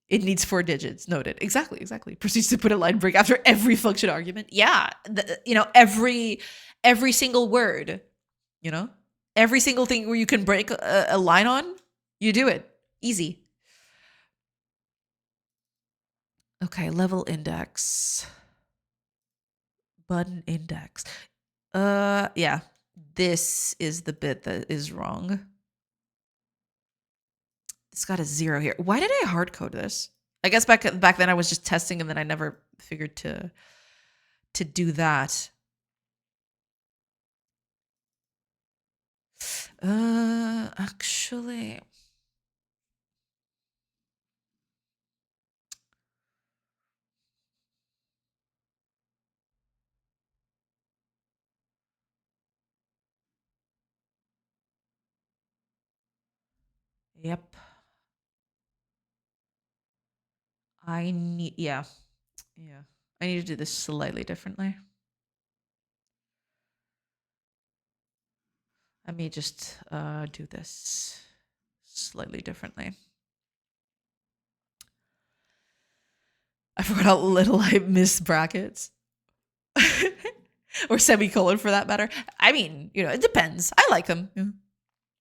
S1: It needs 4 digits. Noted. Exactly. Proceeds to put a line break after every function argument. Yeah. Every single word, every single thing where you can break a line on, you do it. Easy. Okay. Level index. Button index. Yeah. This is the bit that is wrong. It's got a 0 here. Why did I hard code this? I guess back then I was just testing and then I never figured to do that. Actually. Yep. I need, yeah. I need to do this slightly differently. Let me just do this slightly differently. I forgot how little I miss brackets. Or semicolon for that matter. I mean, it depends. I like them. Yeah.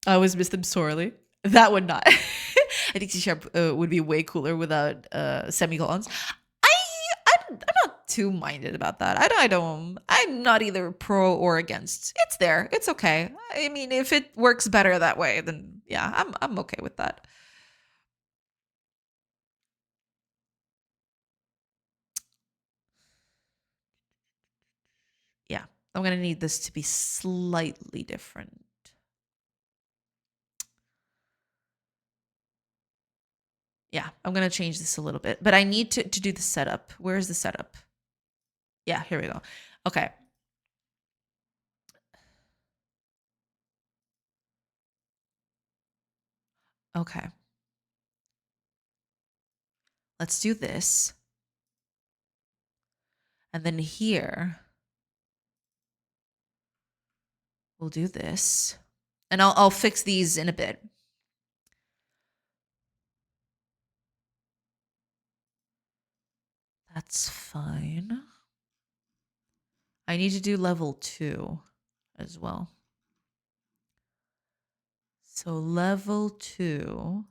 S1: I always miss them sorely. That would not. I think C# would be way cooler without semicolons. I'm not too minded about that. I'm not either pro or against. It's there. It's okay. I mean, if it works better that way, then yeah, I'm okay with that. Yeah, I'm gonna need this to be slightly different. Yeah, I'm gonna change this a little bit, but I need to do the setup. Where's the setup? Yeah, here we go. Okay. Okay. Let's do this. And then here, we'll do this. And I'll fix these in a bit. That's fine. I need to do level 2 as well. So level 2.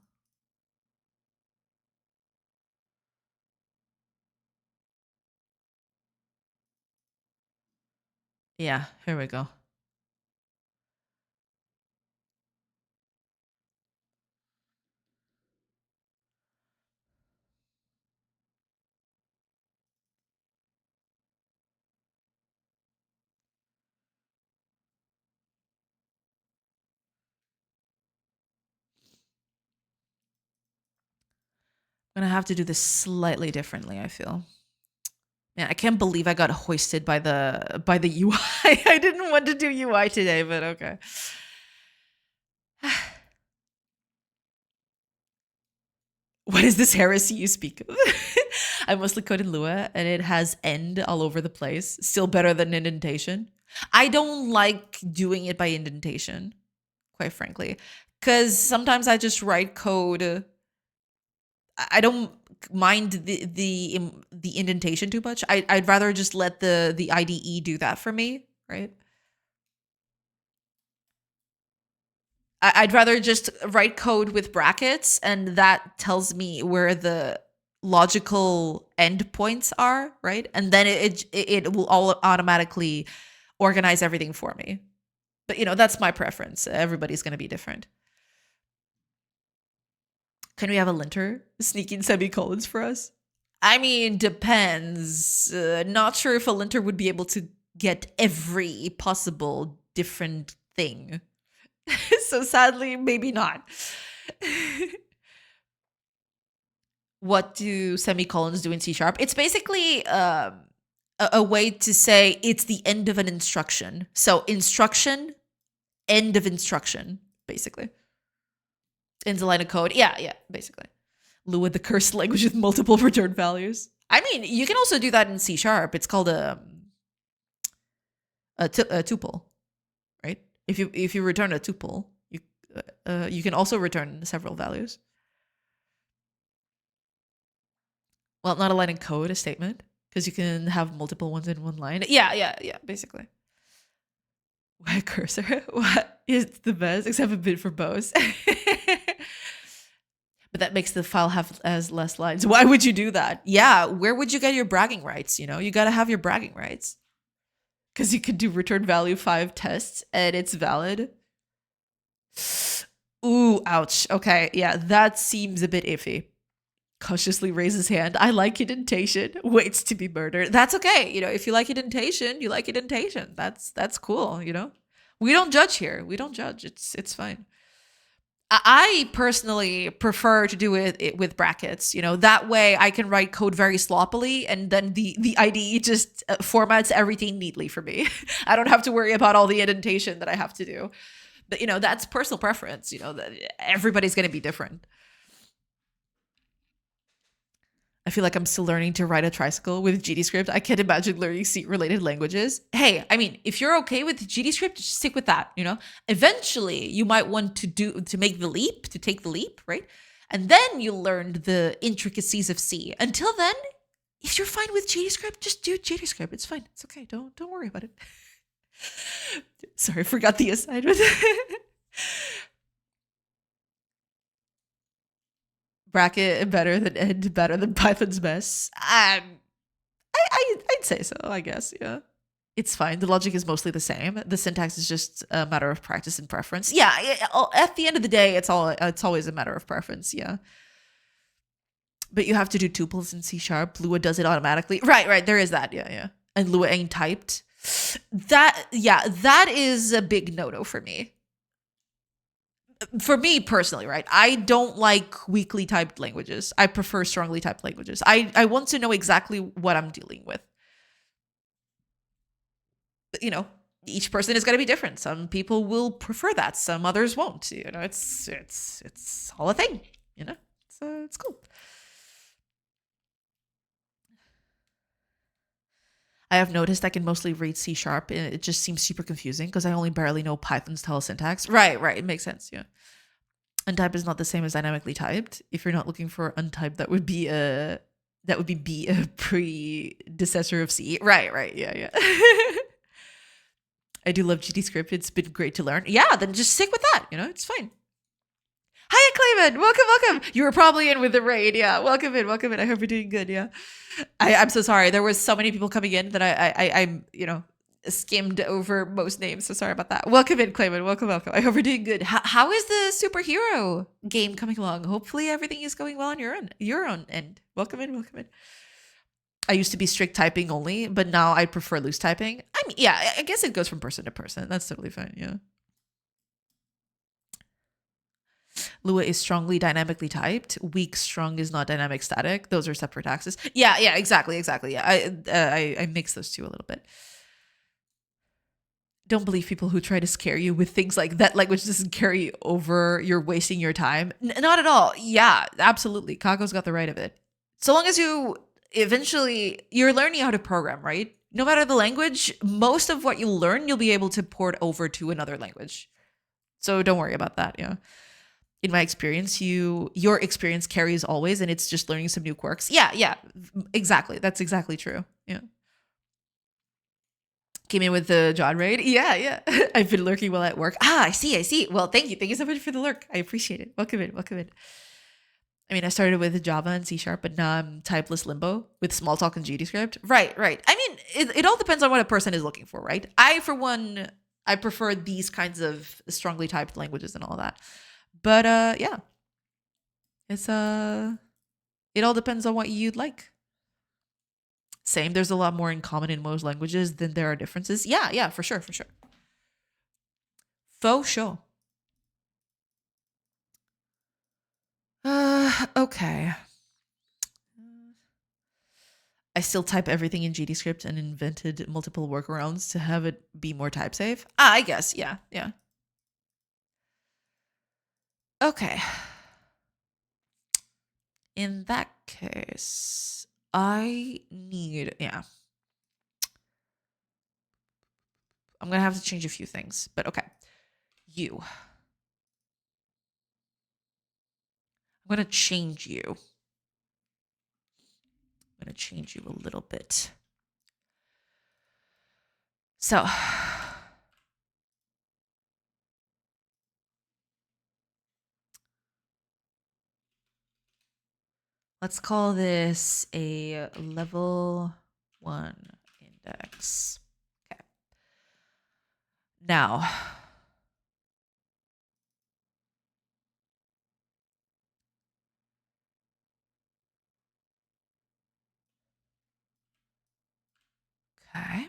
S1: Yeah, here we go. I'm gonna have to do this slightly differently, I feel. Man, I can't believe I got hoisted by the UI. I didn't want to do UI today, but okay. What is this heresy you speak of? I mostly code in Lua, and it has end all over the place. Still better than indentation. I don't like doing it by indentation, quite frankly, because sometimes I just write code. I don't mind the indentation too much. I'd rather just let the IDE do that for me, right? I'd rather just write code with brackets, and that tells me where the logical endpoints are, right? And then it will all automatically organize everything for me. But that's my preference. Everybody's going to be different. Can we have a linter sneaking semicolons for us? I mean, depends. Not sure if a linter would be able to get every possible different thing. So sadly, maybe not. What do semicolons do in C#? It's basically a way to say it's the end of an instruction. So instruction, end of instruction, basically. In the line of code. Yeah, basically. Lua, the cursed language with multiple return values. I mean, you can also do that in C#. It's called a tuple, right? If you return a tuple, you can also return several values. Well, not a line in code, a statement, because you can have multiple ones in one line. Yeah, basically. Why cursor? What is the best, except a bit verbose. But that makes the file have as less lines. Why would you do that? Yeah, where would you get your bragging rights? You got to have your bragging rights. Because you could do return value 5 tests and it's valid. Ooh, ouch. Okay, yeah, that seems a bit iffy. Cautiously raises hand. I like indentation. Waits to be murdered. That's okay. If you like indentation, you like indentation. That's cool. We don't judge here. We don't judge. It's fine. I personally prefer to do it with brackets. That way I can write code very sloppily, and then the IDE just formats everything neatly for me. I don't have to worry about all the indentation that I have to do. But that's personal preference. That everybody's going to be different. I feel like I'm still learning to ride a tricycle with GDScript. I can't imagine learning C-related languages. Hey, I mean, if you're okay with GDScript, just stick with that, Eventually, you might want to take the leap, right? And then you learn the intricacies of C. Until then, If you're fine with GDScript, just do GDScript. It's fine. It's okay. Don't worry about it. Sorry, forgot the assignment. Bracket better than end, better than Python's mess. I'd say so, I guess, yeah. It's fine. The logic is mostly the same. The syntax is just a matter of practice and preference. Yeah, at the end of the day, it's always a matter of preference, yeah. But you have to do tuples in C#. Lua does it automatically. Right. There is that, yeah. And Lua ain't typed. That is a big no-no for me. For me personally, right? I don't like weakly typed languages. I prefer strongly typed languages. I want to know exactly what I'm dealing with. But, each person is going to be different. Some people will prefer that. Some others won't. It's all a thing. It's cool. I have noticed I can mostly read C#. It just seems super confusing because I only barely know Python's telesyntax. Right. It makes sense. Yeah. Untyped is not the same as dynamically typed. If you're not looking for untyped, that would be B, a predecessor of C. Right. Yeah. I do love GDScript. It's been great to learn. Yeah, then just stick with that. It's fine. Hiya, Clayman. Welcome. You were probably in with the raid. Yeah, welcome in. I hope you're doing good. Yeah. I'm so sorry. There was so many people coming in that I'm skimmed over most names. So sorry about that. Welcome in, Clayman. Welcome. I hope you're doing good. How is the superhero game coming along? Hopefully everything is going well on your own end. Welcome in. I used to be strict typing only, but now I prefer loose typing. I mean, yeah, I guess it goes from person to person. That's totally fine. Yeah. Lua is strongly dynamically typed. Weak strong is not dynamic static. Those are separate axes. Yeah, exactly. Yeah, I mix those two a little bit. Don't believe people who try to scare you with things like that language doesn't carry over. You're wasting your time. Not at all. Yeah, absolutely. Kako's got the right of it. So long as you're learning how to program, right? No matter the language, most of what you learn, you'll be able to port over to another language. So don't worry about that. Yeah. In my experience, your experience carries always, and it's just learning some new quirks. Yeah, exactly. That's exactly true. Yeah. Came in with the John raid. Yeah. I've been lurking while at work. I see. Well, thank you so much for the lurk. I appreciate it. Welcome in. I mean, I started with Java and C#, but now I'm typeless limbo with Smalltalk and GDScript. Right. I mean, it all depends on what a person is looking for, right? For one, I prefer these kinds of strongly typed languages and all that. But yeah, it's it all depends on what you'd like. Same, there's a lot more in common in most languages than there are differences. Yeah, for sure. Faux sure. Okay. I still type everything in GDScript and invented multiple workarounds to have it be more type safe. I guess, yeah. Okay. In that case, I need, I'm going to have to change a few things, but okay. I'm going to change you. I'm going to change you a little bit. So, let's call this a level 1 index. Okay. Now, okay.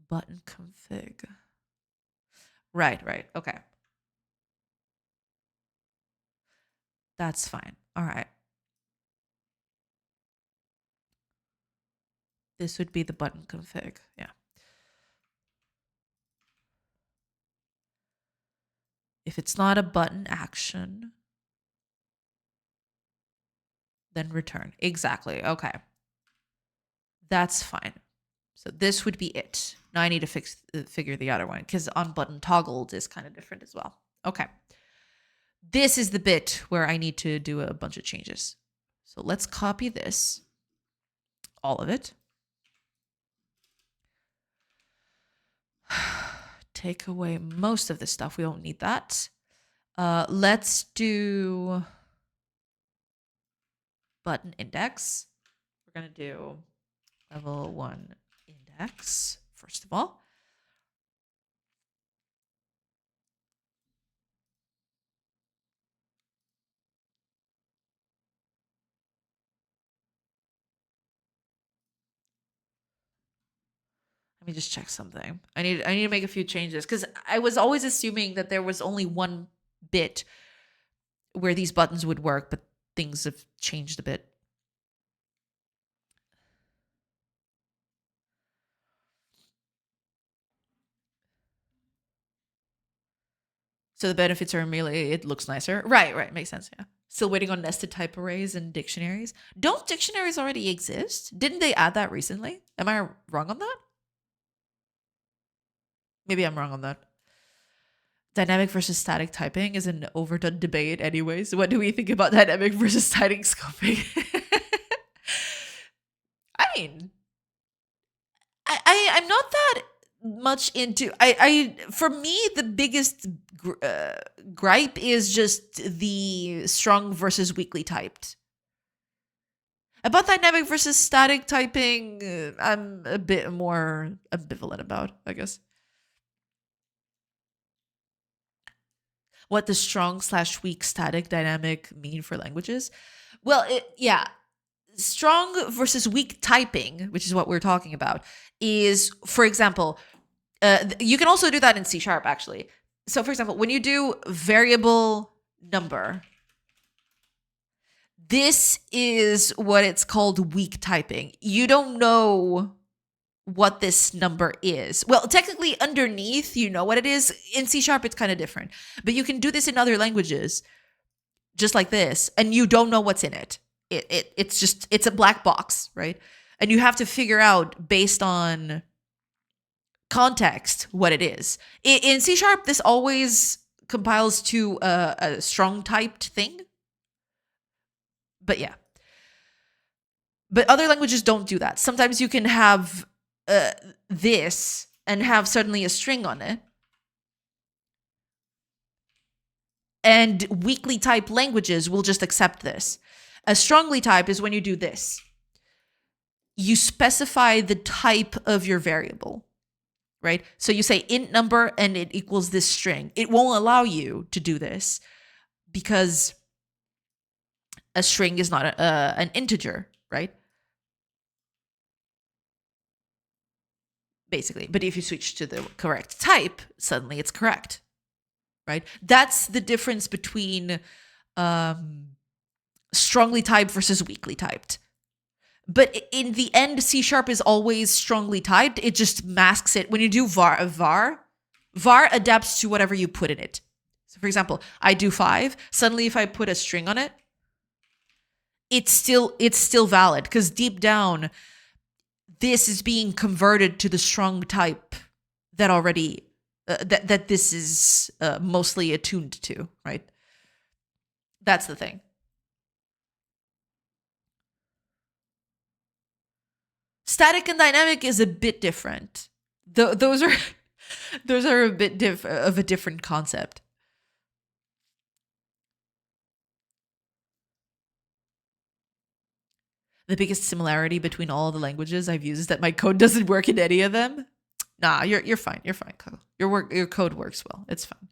S1: Button config. Right. Okay. That's fine. All right. This would be the button config. Yeah. If it's not a button action, then return. Exactly. Okay. That's fine. So this would be it. Now I need to figure the other one because on button toggled is kind of different as well. Okay. This is the bit where I need to do a bunch of changes. So let's copy this, all of it. Take away most of this stuff. We don't need that. Let's do button index. We're going to do level 1 index, first of all. Let me just check something. I need to make a few changes because I was always assuming that there was only one bit where these buttons would work, but things have changed a bit. So the benefits are merely it looks nicer. Right. Makes sense. Yeah. Still waiting on nested type arrays and dictionaries. Don't dictionaries already exist? Didn't they add that recently? Am I wrong on that? Maybe I'm wrong on that. Dynamic versus static typing is an overdone debate anyways. What do we think about dynamic versus static scoping? I mean, I'm not that much into I for me the biggest gripe is just the strong versus weakly typed. About dynamic versus static typing, I'm a bit more ambivalent about, I guess. What does strong/weak static dynamic mean for languages? Well, yeah, strong versus weak typing, which is what we're talking about, is, for example, you can also do that in C# actually. So, for example, when you do variable number, this is what it's called weak typing. You don't know what this number is. Well, technically underneath, you know what it is. In C#, it's kind of different. But you can do this in other languages, just like this, and you don't know what's in it. It's a black box, right? And you have to figure out based on context what it is. In C#, this always compiles to a strong typed thing. But yeah. But other languages don't do that. Sometimes you can have this and have suddenly a string on it. And weakly typed languages will just accept this. A strongly typed is when you do this. You specify the type of your variable, right? So you say int number and it equals this string. It won't allow you to do this because a string is not an integer, right? Basically. But if you switch to the correct type, suddenly it's correct, right? That's the difference between strongly typed versus weakly typed. But in the end, C# is always strongly typed. It just masks it. When you do var adapts to whatever you put in it. So for example, I do 5. Suddenly if I put a string on it, it's still valid because deep down, this is being converted to the strong type that already that this is mostly attuned to, right? That's the thing. Static and dynamic is a bit different. Those are a bit of a different concept. The biggest similarity between all the languages I've used is that my code doesn't work in any of them. Nah, you're fine. You're fine, Kyle. Your code works well. It's fine.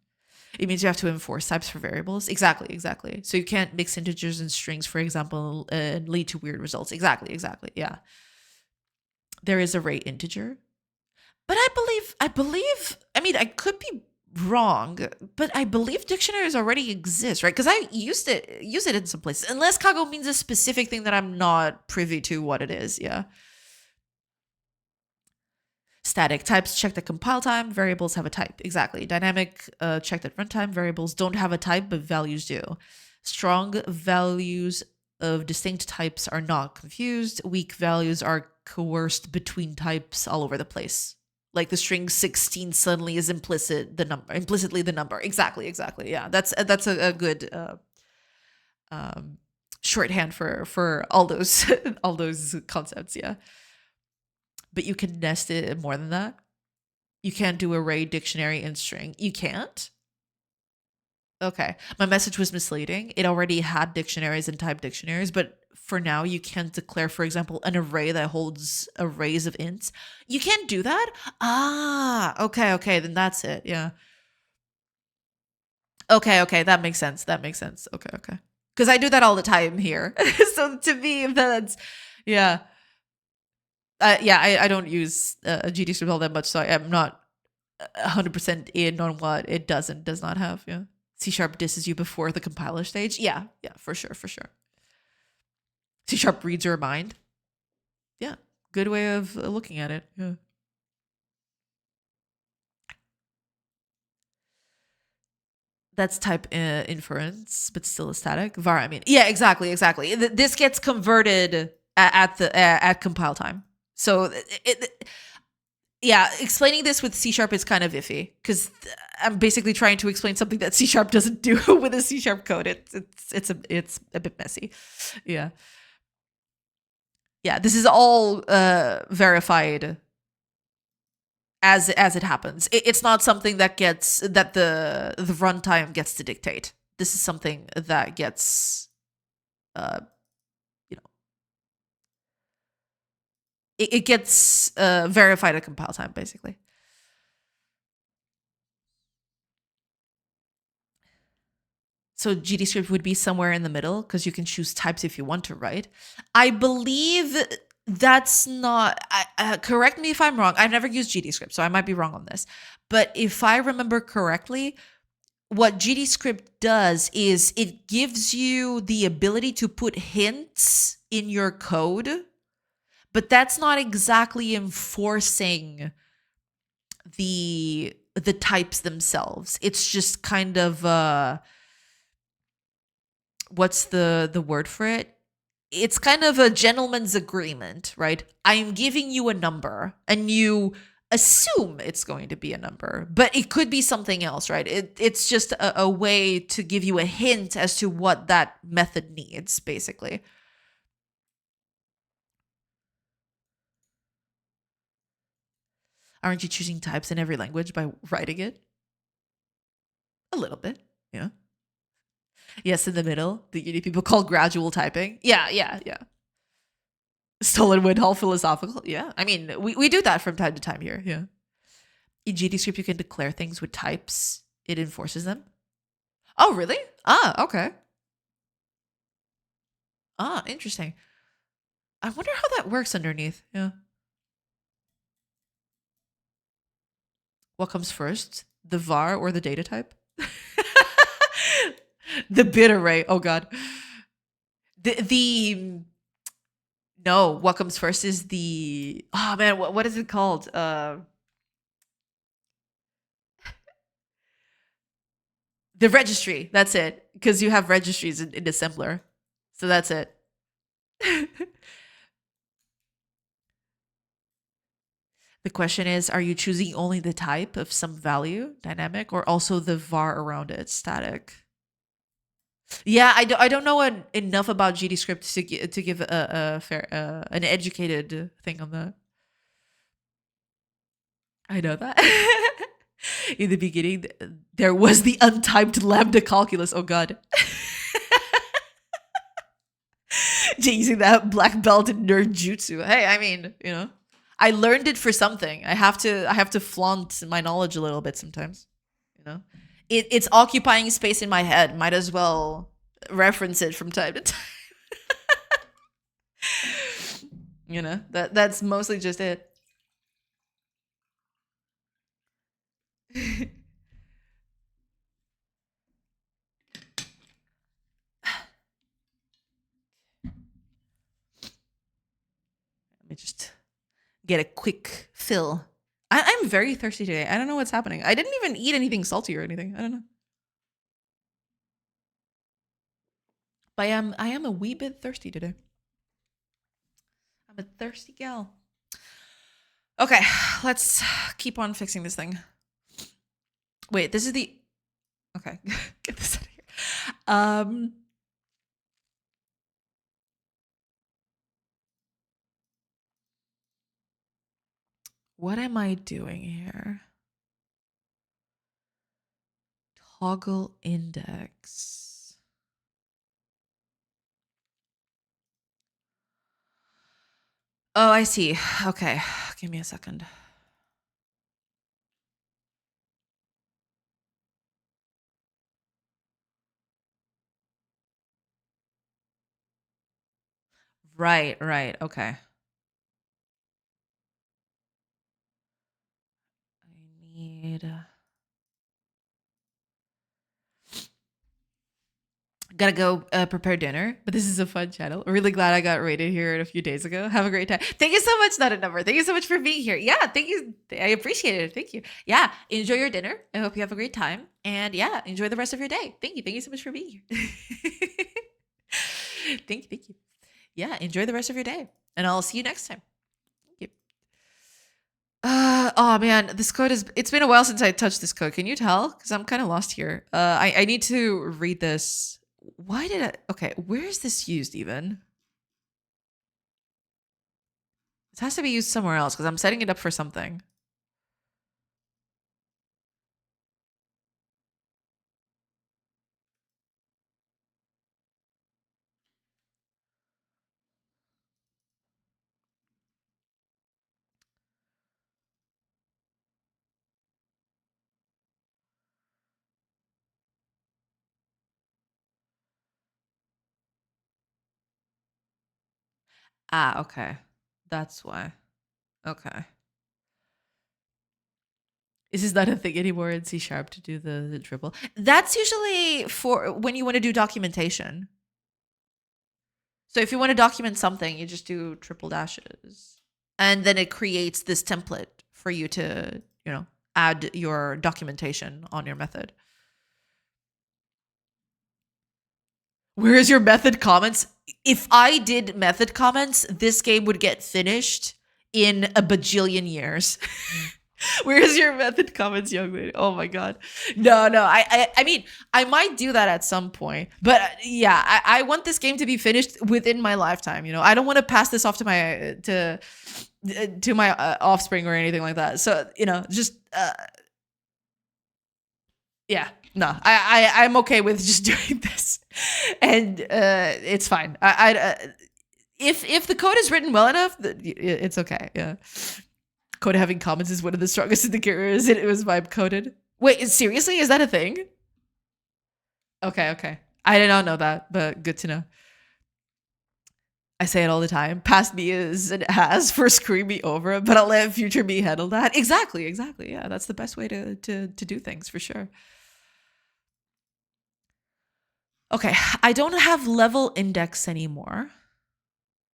S1: It means you have to enforce types for variables. Exactly. So you can't mix integers and strings, for example, and lead to weird results. Exactly. Yeah. There is a rate integer. But I believe, I mean, I could be wrong, but I believe dictionaries already exist, right? Because I use it in some places. Unless Kago means a specific thing that I'm not privy to what it is, yeah. Static types check the compile time, variables have a type. Exactly. Dynamic check that runtime, variables don't have a type, but values do. Strong values of distinct types are not confused. Weak values are coerced between types all over the place. Like the string 16 suddenly is implicitly the number. Exactly. Yeah, that's a good um, shorthand for all those all those concepts. Yeah, but you can nest it more than that. You can't do array, dictionary, and string. You can't. Okay, my message was misleading. It already had dictionaries and type dictionaries, but for now you can't declare, for example, an array that holds arrays of ints. You can't do that. Ah, okay, then that's it. Yeah. Okay, that makes sense. Okay. Because I do that all the time here. So to me, that's yeah. Yeah, I don't use GDScript all that much, so I'm not 100% in on what it does not have. Yeah. C# disses you before the compiler stage. Yeah, for sure. C# reads your mind. Yeah, good way of looking at it. Yeah. That's type inference, but still a static var. I mean, yeah, exactly. This gets converted at compile time. So yeah, explaining this with C# is kind of iffy because I'm basically trying to explain something that C# doesn't do with a C# code. It's a bit messy. Yeah. Yeah, this is all verified as it happens. It's not something that the runtime gets to dictate. This is something that gets uh you know it gets verified at compile time basically. So GDScript would be somewhere in the middle because you can choose types if you want to, right? I believe that's not. Correct me if I'm wrong. I've never used GDScript, so I might be wrong on this. But if I remember correctly, what GDScript does is it gives you the ability to put hints in your code, but that's not exactly enforcing the types themselves. It's just kind of what's the word for it? It's kind of a gentleman's agreement, right? I'm giving you a number and you assume it's going to be a number, but it could be something else, right? It's just a way to give you a hint as to what that method needs, basically. Aren't you choosing types in every language by writing it? A little bit, yeah. Yes, in the middle, the uni people call gradual typing. Yeah. Stolen wind, all philosophical. Yeah, I mean, we do that from time to time here. Yeah. In GDScript, you can declare things with types. It enforces them. Oh, really? Ah, okay. Ah, interesting. I wonder how that works underneath. Yeah. What comes first, the var or the data type? The bit array. Oh God. The no. What comes first is the oh man. What is it called? The registry. That's it. Because you have registries in assembler. So that's it. The question is, are you choosing only the type of some value, dynamic, or also the var around it, static? Yeah, I don't know enough about GDScript to give a fair an educated thing on that. I know that. In the beginning, there was the untyped lambda calculus. Oh God. Using that black belt in nerd jutsu. Hey, I mean, I learned it for something. I have to flaunt my knowledge a little bit sometimes. You know, it's occupying space in my head. Might as well reference it from time to time. That's mostly just it. Let me just get a quick fill. I'm very thirsty today. I don't know what's happening. I didn't even eat anything salty or anything. I don't know. But I am a wee bit thirsty today. I'm a thirsty gal. Okay, let's keep on fixing this thing. Wait, this is the... Okay, get this out of here. What am I doing here? Toggle index. Oh, I see. Okay, give me a second. Right, right. Okay. I need... Gotta go prepare dinner, but this is a fun channel. Really glad I got rated here a few days ago. Have a great time. Thank you so much, not a number. Thank you so much for being here. Yeah, thank you. I appreciate it. Thank you. Yeah, enjoy your dinner. I hope you have a great time. And yeah, enjoy the rest of your day. Thank you. Thank you so much for being here. Thank you. Thank you. Yeah, enjoy the rest of your day. And I'll see you next time. Thank you. Oh man, this code is... It's been a while since I touched this code. Can you tell? Because I'm kind of lost here. I need to read this. Why did I... Okay, where is this used even? It has to be used somewhere else because I'm setting it up for something. Ah, okay. That's why. Okay. Is this not a thing anymore in C# to do the triple? That's usually for when you want to do documentation. So if you want to document something, you just do triple dashes. And then it creates this template for you to, add your documentation on your method. Where is your method comments? If I did method comments, this game would get finished in a bajillion years. Where is your method comments, young lady? Oh my god. No. I mean, I might do that at some point, but yeah, I want this game to be finished within my lifetime. I don't want to pass this off to my offspring or anything like that. So just yeah, no, I'm okay with just doing this, and it's fine. If the code is written well enough, it's okay. Yeah. Code having comments is one of the strongest indicators it was vibe coded. Wait, seriously? Is that a thing? Okay. I did not know that, but good to know. I say it all the time. Past me is and has for screwing me over, but I'll let future me handle that. Exactly. Yeah, that's the best way to do things for sure. Okay, I don't have level index anymore.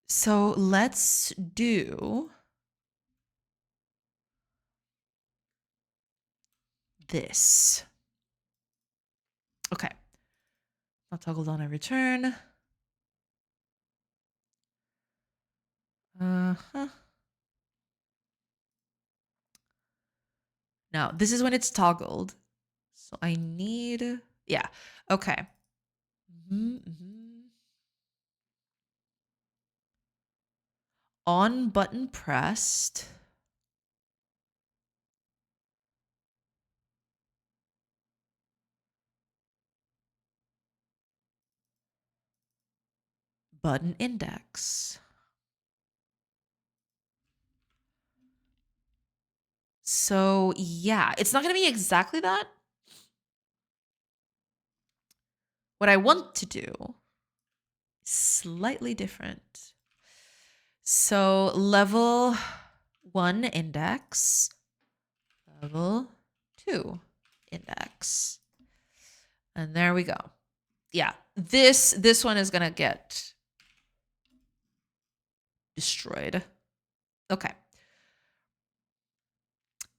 S1: So let's do this. Okay. Not toggled on a return. Uh-huh. Now, this is when it's toggled. So I need... Yeah. Okay. On button pressed. Button index. So yeah, it's not going to be exactly that. What I want to do is slightly different. So level 1 index, level 2 index. And there we go. Yeah, this one is going to get destroyed. Okay.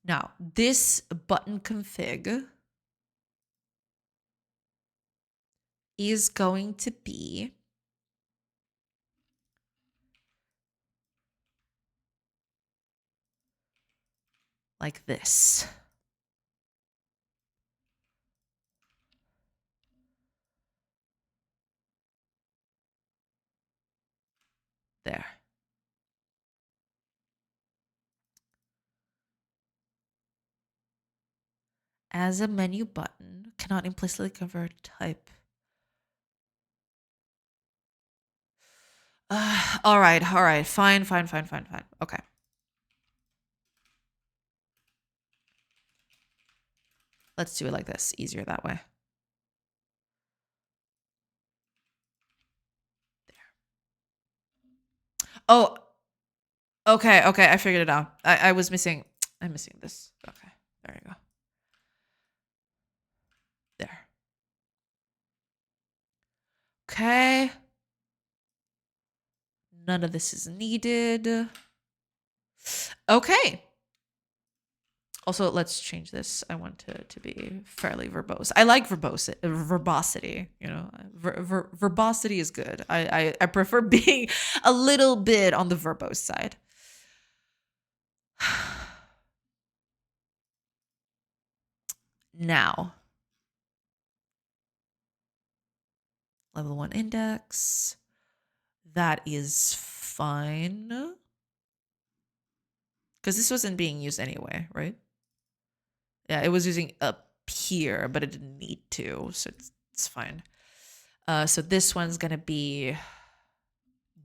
S1: Now, this button config is going to be like this. There. As a menu button, cannot implicitly convert type. All right. Fine. Okay. Let's do it like this. Easier that way. There. Oh, okay. I figured it out. I'm missing this. Okay. There you go. There. Okay. None of this is needed. Okay. Also, let's change this. I want to be fairly verbose. I like verbosity. You know, verbosity is good. I prefer being a little bit on the verbose side. Now, level 1 index. That is fine. Because this wasn't being used anyway, right? Yeah, it was using up here, but it didn't need to, so it's fine. So this one's gonna be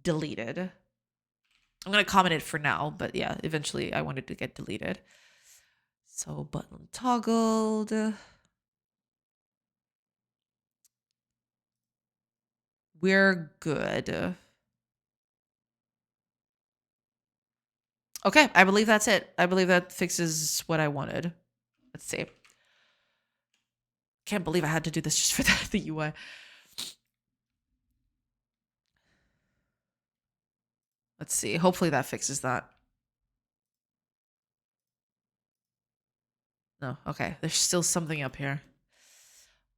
S1: deleted. I'm gonna comment it for now, but yeah, eventually I wanted to get deleted. So button toggled. We're good. Okay, I believe that's it. I believe that fixes what I wanted. Let's see. Can't believe I had to do this just for the UI. Let's see. Hopefully that fixes that. No, okay. There's still something up here.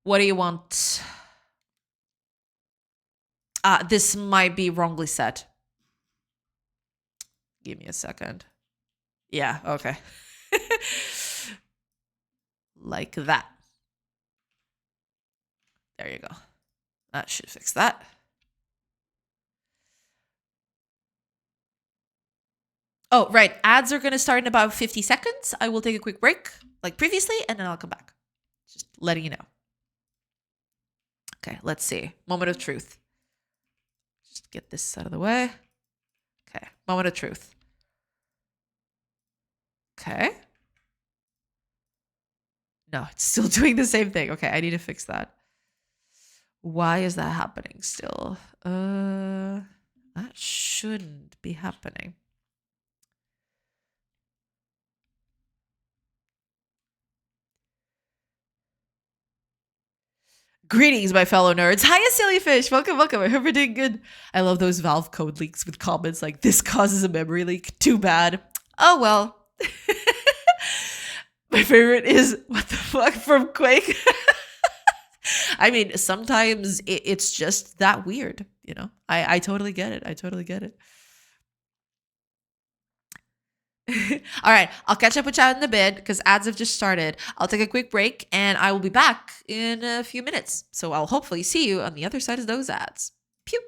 S1: What do you want? This might be wrongly set. Give me a second. Yeah, okay. Like that. There you go. That should fix that. Oh, right. Ads are going to start in about 50 seconds. I will take a quick break, like previously, and then I'll come back. Just letting you know. Okay, let's see. Moment of truth. Just get this out of the way. Okay, moment of truth. Okay. No, it's still doing the same thing. Okay, I need to fix that. Why is that happening still? That shouldn't be happening. Greetings, my fellow nerds. Hiya, silly fish. Welcome. I hope you're doing good. I love those Valve code leaks with comments like, this causes a memory leak. Too bad. Oh, well. My favorite is, what the fuck, from Quake? I mean, sometimes it's just that weird, you know? I totally get it. All right, I'll catch up with you in a bit because ads have just started. I'll take a quick break and I will be back in a few minutes. So I'll hopefully see you on the other side of those ads. Pew.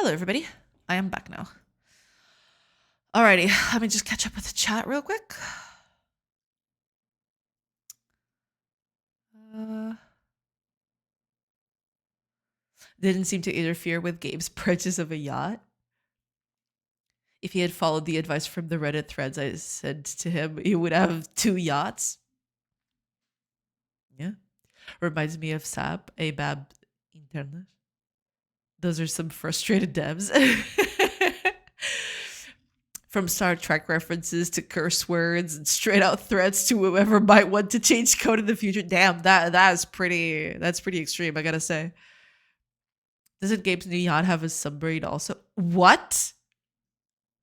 S1: Hello, everybody. I am back now. Alrighty, let me just catch up with the chat real quick. Didn't seem to interfere with Gabe's purchase of a yacht. If he had followed the advice from the Reddit threads I said to him, he would have 2 yachts. Yeah. Reminds me of SAP, ABAB Internet. Those are some frustrated devs. From Star Trek references to curse words and straight out threats to whoever might want to change code in the future. Damn, that's pretty extreme, I gotta say. Doesn't Gabe's new yacht have a submarine also? What?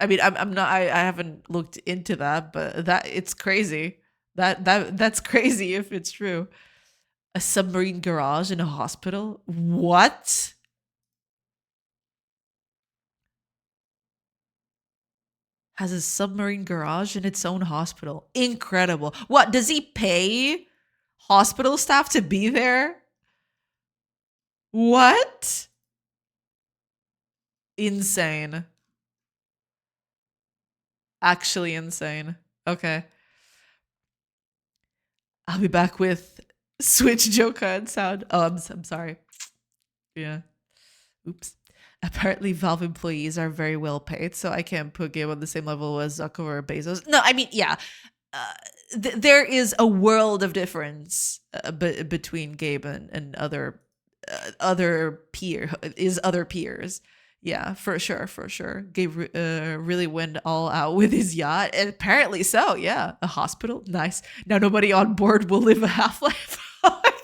S1: I mean, I'm not. I haven't looked into that, but it's crazy. That's crazy if it's true. A submarine garage in a hospital? What? Has a submarine garage in its own hospital? Incredible. What, does he pay hospital staff to be there? What? Insane. Actually insane. Okay. I'll be back with Switch Joka and sound. Oh, I'm sorry. Yeah. Oops. Apparently, Valve employees are very well paid, so I can't put Gabe on the same level as Zuckerberg or Bezos. No, I mean, yeah. There is a world of difference between Gabe and other peers. Yeah, for sure. Gabe really went all out with his yacht, and apparently so. Yeah, a hospital, nice. Now nobody on board will live a half life. Oh my god.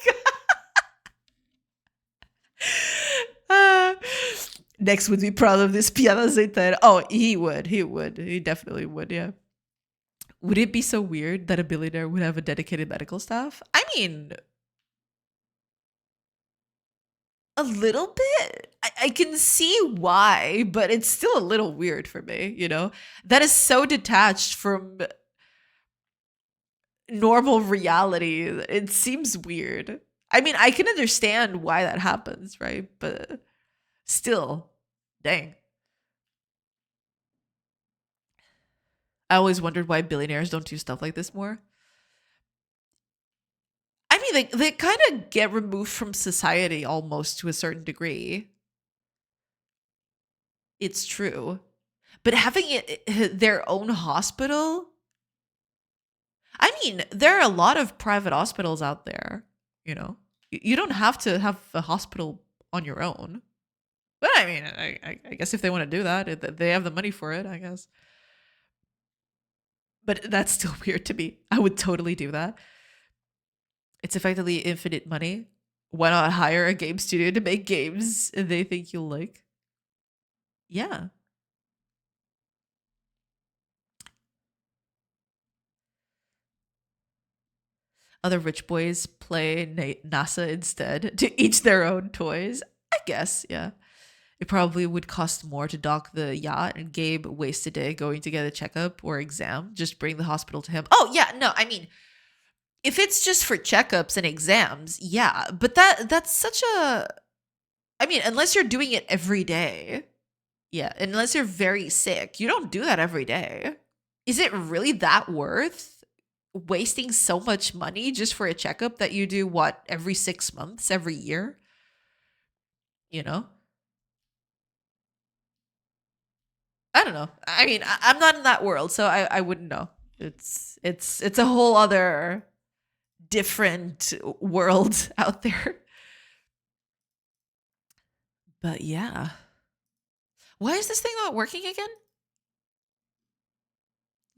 S1: Next would be proud of this piano Zaytan. Oh, he would. He definitely would. Yeah. Would it be so weird that a billionaire would have a dedicated medical staff? I mean, a little bit. I can see why, but it's still a little weird for me, you know? That is so detached from normal reality. It seems weird. I mean, I can understand why that happens, right? But still, dang. I always wondered why billionaires don't do stuff like this more. I mean, they kind of get removed from society almost to a certain degree. It's true. But having their own hospital, I mean, there are a lot of private hospitals out there, you know. You don't have to have a hospital on your own. But I mean, I guess if they want to do that, they have the money for it, I guess. But that's still weird to me. I would totally do that. It's effectively infinite money. Why not hire a game studio to make games they think you'll like? Yeah. Other rich boys play NASA instead to each their own toys. I guess, yeah. It probably would cost more to dock the yacht, and Gabe waste a day going to get a checkup or exam. Just bring the hospital to him. Oh yeah, no, I mean, if it's just for checkups and exams, yeah. But that's such a. I mean, unless you're doing it every day, yeah. Unless you're very sick, you don't do that every day. Is it really that worth wasting so much money just for a checkup that you do what every 6 months, every year? You know. I don't know. I mean, I'm not in that world, so I wouldn't know. It's a whole other different world out there. But yeah. Why is this thing not working again?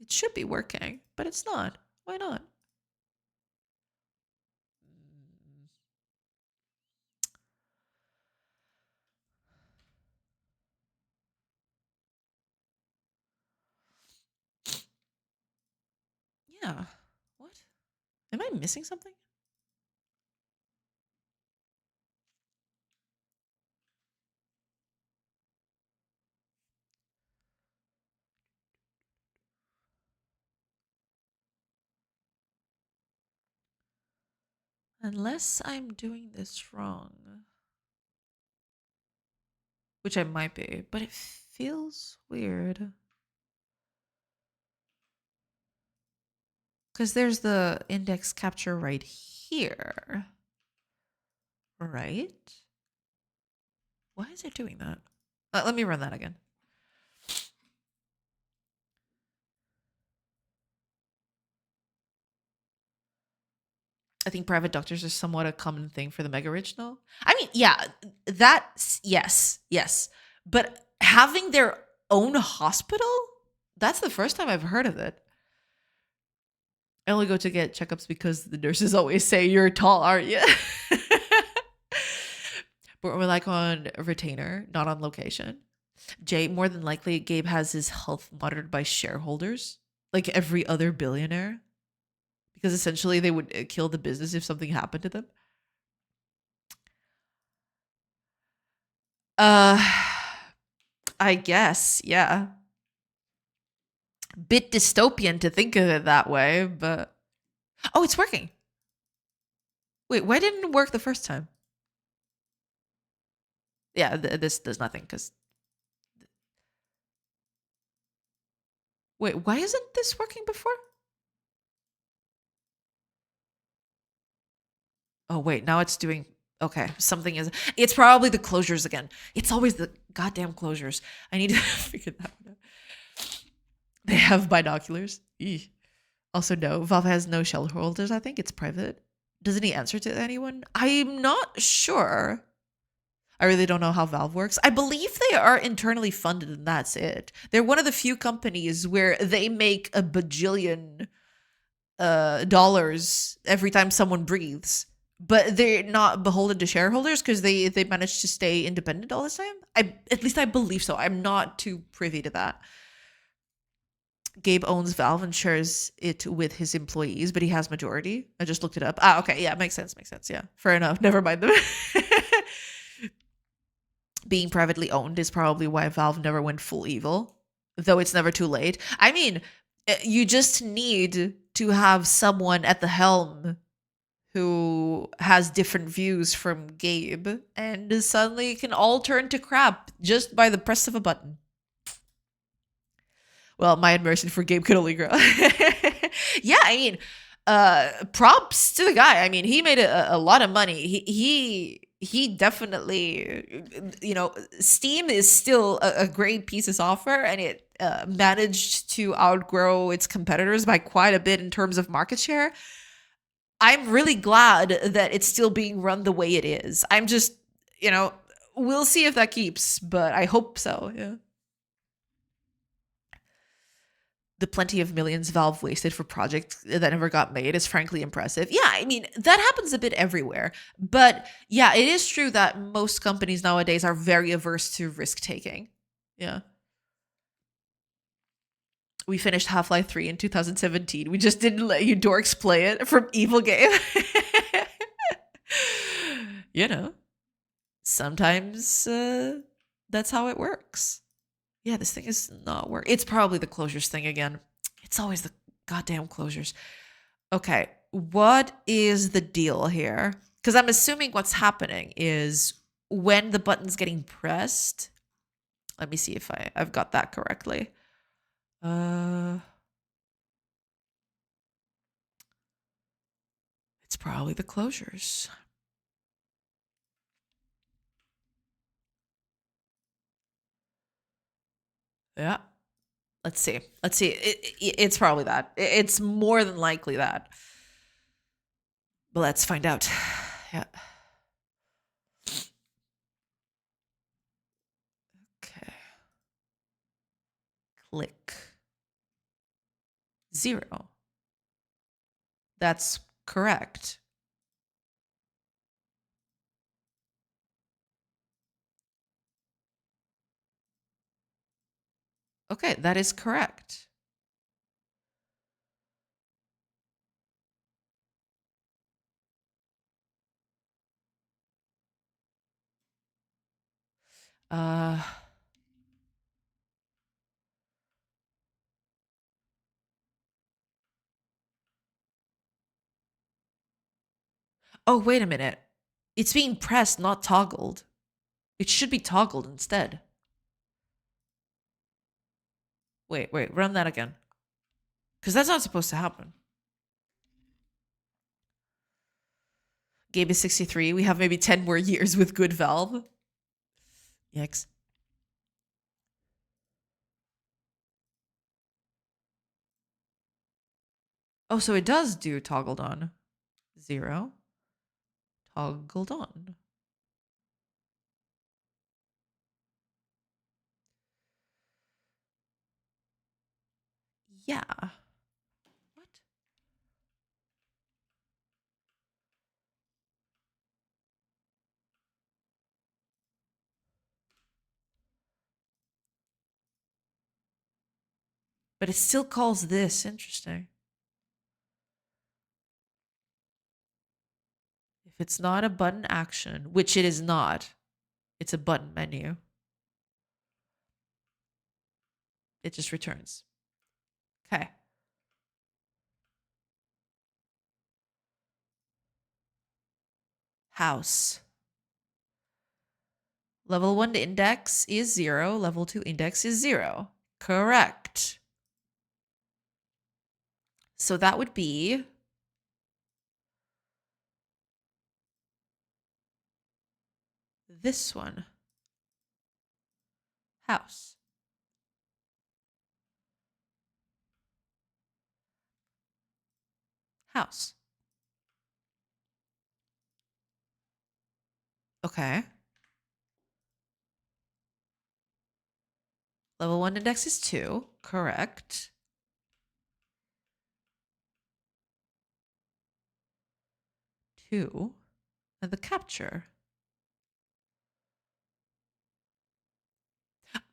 S1: It should be working, but it's not. Why not? Yeah. What? Am I missing something? Unless I'm doing this wrong. which I might be, but it feels weird. Because there's the index capture right here. Right? Why is it doing that? Let me run that again. I think private doctors are somewhat a common thing for the mega rich now. I mean, yeah, that's yes. But having their own hospital? That's the first time I've heard of it. I only go to get checkups because the nurses always say you're tall, aren't you? But we're like on a retainer, not on location. Jay, more than likely, Gabe has his health monitored by shareholders, like every other billionaire, because essentially they would kill the business if something happened to them. Uh, I guess, yeah. Bit dystopian to think of it that way, but oh, it's working. Wait, why didn't it work the first time? Yeah, this does nothing because. Wait, why isn't this working before? Oh wait, now it's doing okay. Something is. It's probably the closures again. It's always the goddamn closures. I need to figure that one out. They have binoculars. Eeh. Also, no. Valve has no shareholders. I think it's private. Doesn't he answer to anyone? I'm not sure. I really don't know how Valve works. I believe they are internally funded, and that's it. They're one of the few companies where they make a bajillion dollars every time someone breathes, but they're not beholden to shareholders because they manage to stay independent all the time. At least I believe so. I'm not too privy to that. Gabe owns Valve and shares it with his employees, but he has majority. I just looked it up. Ah, okay, yeah, makes sense. Yeah, fair enough. Never mind them. Being privately owned is probably why Valve never went full evil, though it's never too late. I mean, you just need to have someone at the helm who has different views from Gabe, and suddenly it can all turn to crap just by the press of a button. Well, my admiration for Gabe could only grow. Yeah, I mean, props to the guy. I mean, he made a lot of money. He definitely, Steam is still a great piece of software, and it managed to outgrow its competitors by quite a bit in terms of market share. I'm really glad that it's still being run the way it is. I'm just, we'll see if that keeps, but I hope so. Yeah. The plenty of millions Valve wasted for projects that never got made is frankly impressive. Yeah, I mean, that happens a bit everywhere. But yeah, it is true that most companies nowadays are very averse to risk taking. Yeah. We finished Half-Life 3 in 2017. We just didn't let you dorks play it from Evil Game. Sometimes that's how it works. Yeah, this thing is not working. It's probably the closures thing again. It's always the goddamn closures. Okay, what is the deal here? Because I'm assuming what's happening is when the button's getting pressed. Let me see if I've got that correctly. It's probably the closures. Yeah. Let's see. It's probably that. It's more than likely that. But let's find out. Yeah. Okay. Click. 0. That's correct. Okay, that is correct. Uh Oh, wait a minute. It's being pressed, not toggled. It should be toggled instead. Wait, run that again. Because that's not supposed to happen. Game is 63. We have maybe 10 more years with good Valve. Yikes. Oh, so it does do toggled on. 0. Toggled on. Yeah. What? But it still calls this. Interesting. If it's not a button action, which it is not, it's a button menu. It just returns. Okay. House. Level 1 index is 0. Level 2 index is 0. Correct. So that would be this one. House. House. Okay. Level 1 index is 2. Correct. 2. And the capture.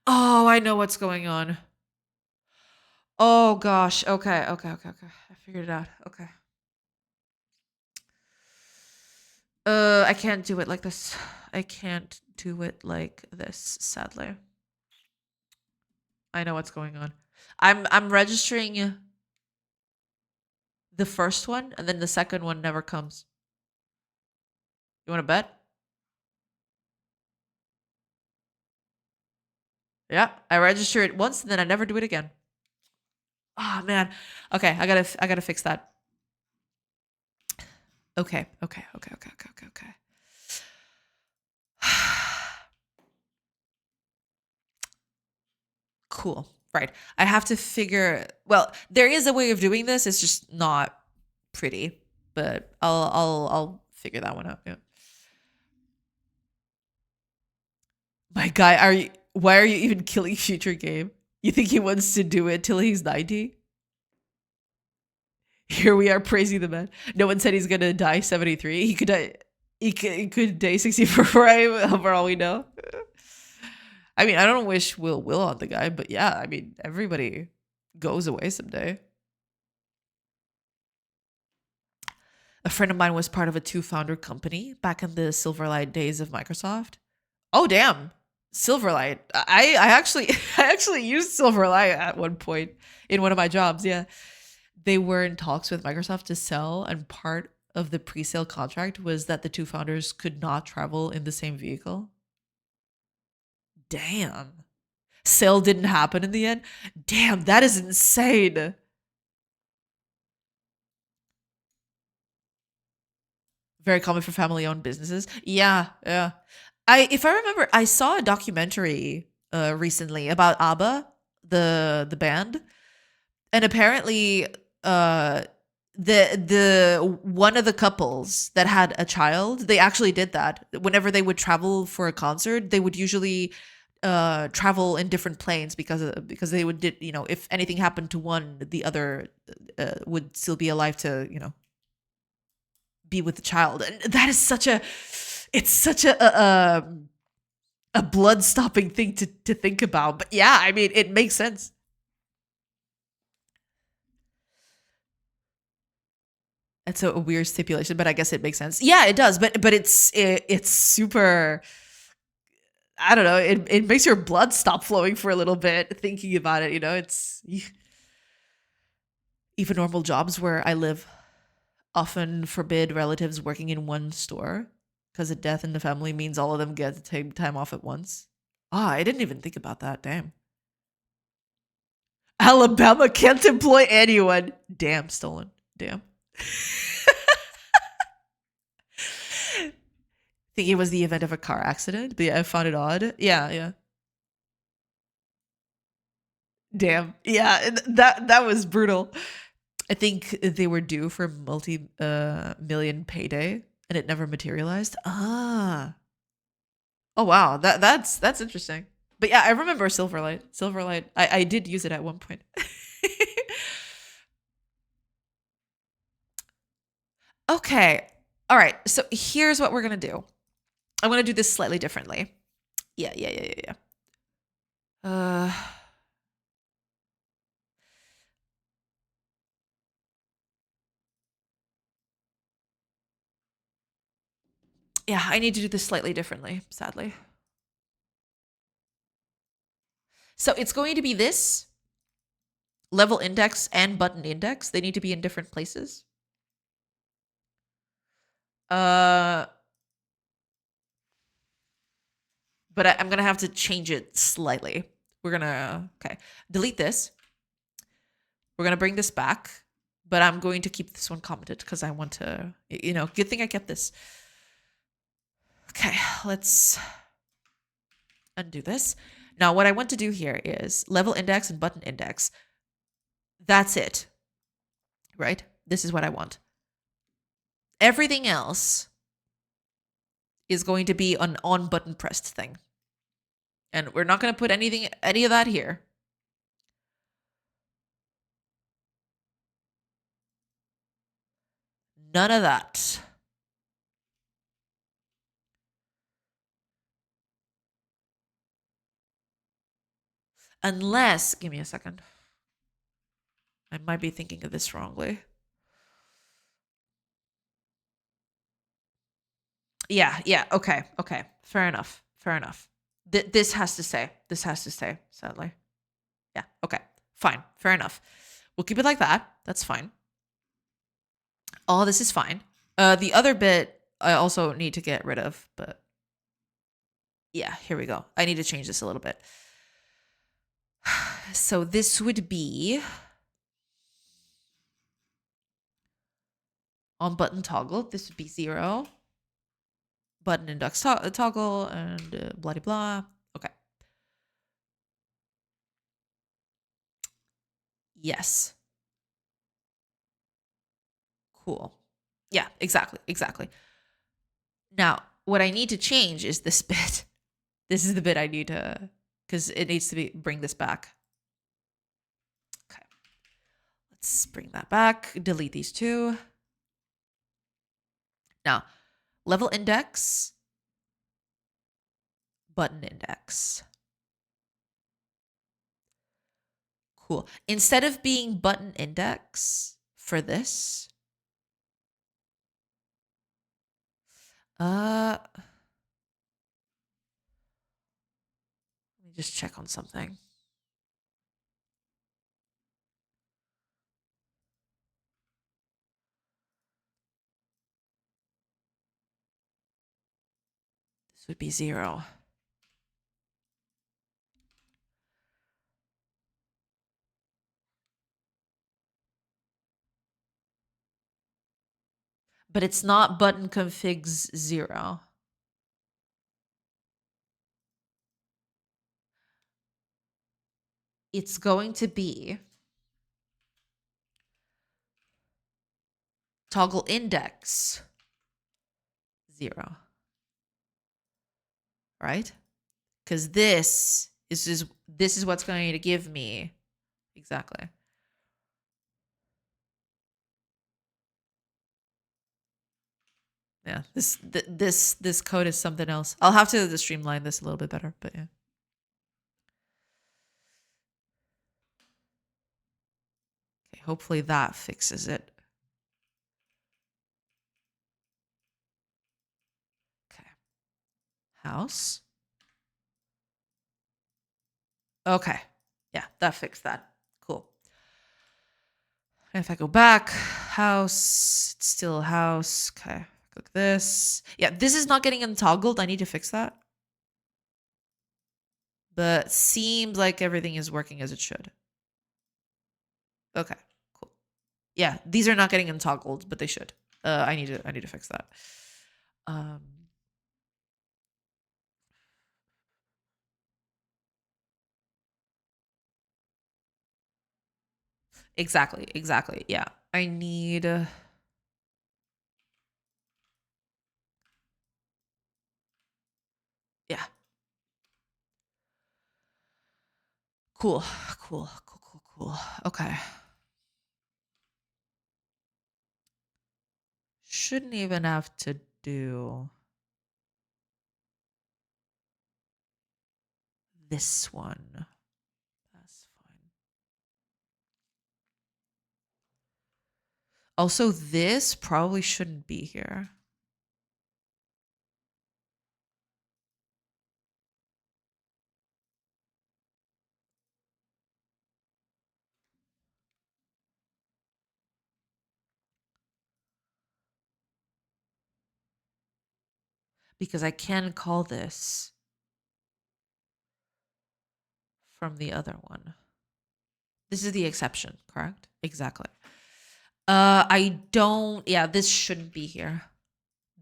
S1: Oh, I know what's going on. Oh gosh. Okay. I figured it out. Okay. I can't do it like this. I can't do it like this, sadly. I know what's going on. I'm registering the first one and then the second one never comes. You want to bet? Yeah, I register it once and then I never do it again. Oh man. Okay, I gotta fix that. Okay. Cool. Right. I have to figure. Well, there is a way of doing this. It's just not pretty, but I'll figure that one out. Yeah. My guy, are you? Why are you even killing future game? You think he wants to do it till he's 90? Here we are praising the man. No one said he's gonna die 73. He could die. He could die 64 for all we know. I mean, I don't wish will on the guy, but yeah, I mean, everybody goes away someday. A friend of mine was part of a two-founder company back in the Silverlight days of Microsoft. Oh damn, Silverlight! I actually I actually used Silverlight at one point in one of my jobs. Yeah, they were in talks with Microsoft to sell, and part of the pre-sale contract was that the two founders could not travel in the same vehicle. Damn. Sale didn't happen in the end. Damn, that is insane. Very common for family-owned businesses. Yeah, yeah. If I remember, I saw a documentary recently about ABBA, the band, and apparently the one of the couples that had a child, they actually did that. Whenever they would travel for a concert, they would usually travel in different planes because they would did, if anything happened to one, the other would still be alive to be with the child. And that is it's such a blood stopping thing to think about. But yeah, I mean, it makes sense. It's a weird stipulation, but I guess it makes sense. Yeah, it does. But it's super. I don't know. It makes your blood stop flowing for a little bit thinking about it. It's even normal jobs where I live often forbid relatives working in one store. because a death in the family means all of them get to take time off at once. Ah, I didn't even think about that. Damn. Alabama can't employ anyone. Damn, stolen. Damn. Think it was the event of a car accident, but yeah, I found it odd. Yeah, yeah. Damn. Yeah, that was brutal. I think they were due for multi-million payday and it never materialized. Ah. Oh wow, that's interesting. But yeah, I remember Silverlight. Silverlight. I did use it at one point. Okay. All right. So here's what we're gonna do. I'm gonna do this slightly differently. Yeah. Uh, yeah, I need to do this slightly differently, sadly. So it's going to be this level index and button index. They need to be in different places. But I'm gonna have to change it slightly. We're gonna delete this. We're gonna bring this back, but I'm going to keep this one commented because I want to, good thing I kept this. Okay, let's undo this. Now, what I want to do here is level index and button index. That's it, right? This is what I want. Everything else is going to be an on button pressed thing. And we're not going to put any of that here. None of that. Unless, give me a second. I might be thinking of this wrongly. Yeah, okay. Fair enough. This has to stay. Sadly. Yeah, okay. Fine. Fair enough. We'll keep it like that. That's fine. All this is fine. The other bit I also need to get rid of, but yeah, here we go. I need to change this a little bit. So this would be on button toggle. This would be 0. Button index toggle and blah blah. Okay. Yes. Cool. Yeah, exactly. Now, what I need to change is this bit. This is the bit I need to, because it needs to bring this back. Okay. Let's bring that back. Delete these two. Now, level index, button index. Cool. Instead of being button index for this, let me just check on something. This would be 0. But it's not button configs 0. It's going to be toggle index 0. Right? Because this is what's going to give me exactly. Yeah, this code is something else. I'll have to streamline this a little bit better, but yeah. Okay, hopefully that fixes it. Okay. House. Okay. Yeah, that fixed that. Cool. And if I go back, house, it's still a house. Okay. click this. Yeah, this is not getting untoggled. I need to fix that. But seems like everything is working as it should. Okay, cool. Yeah, these are not getting untoggled, but they should. I need to fix that. Um, exactly. Yeah, I need. Yeah. Cool. Okay. Shouldn't even have to do this one. That's fine. Also, this probably shouldn't be here. Because I can call this from the other one. This is the exception, correct? Exactly. I don't, yeah, this shouldn't be here.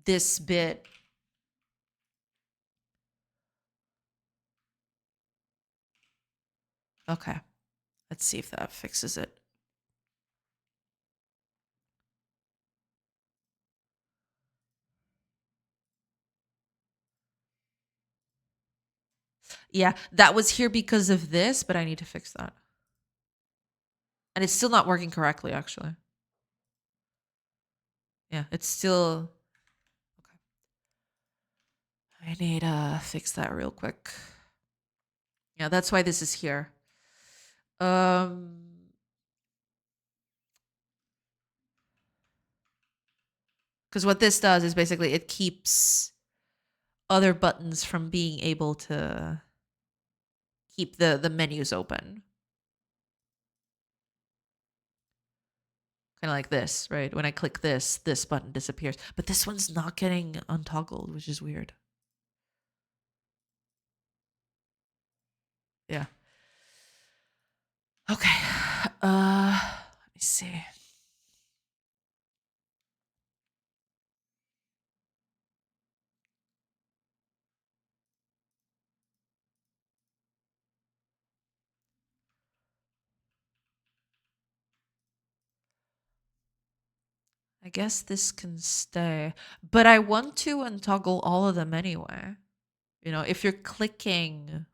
S1: This bit. Okay. Let's see if that fixes it. Yeah, that was here because of this, but I need to fix that. And it's still not working correctly, actually. Yeah, it's still. Okay. I need to fix that real quick. Yeah, that's why this is here. Because what this does is basically it keeps other buttons from being able to keep the menus open. Kind of like this, right? When I click this, this button disappears. But this one's not getting untoggled, which is weird. Yeah. Okay. Let me see. I guess this can stay. But I want to untoggle all of them anyway. You know, if you're clicking.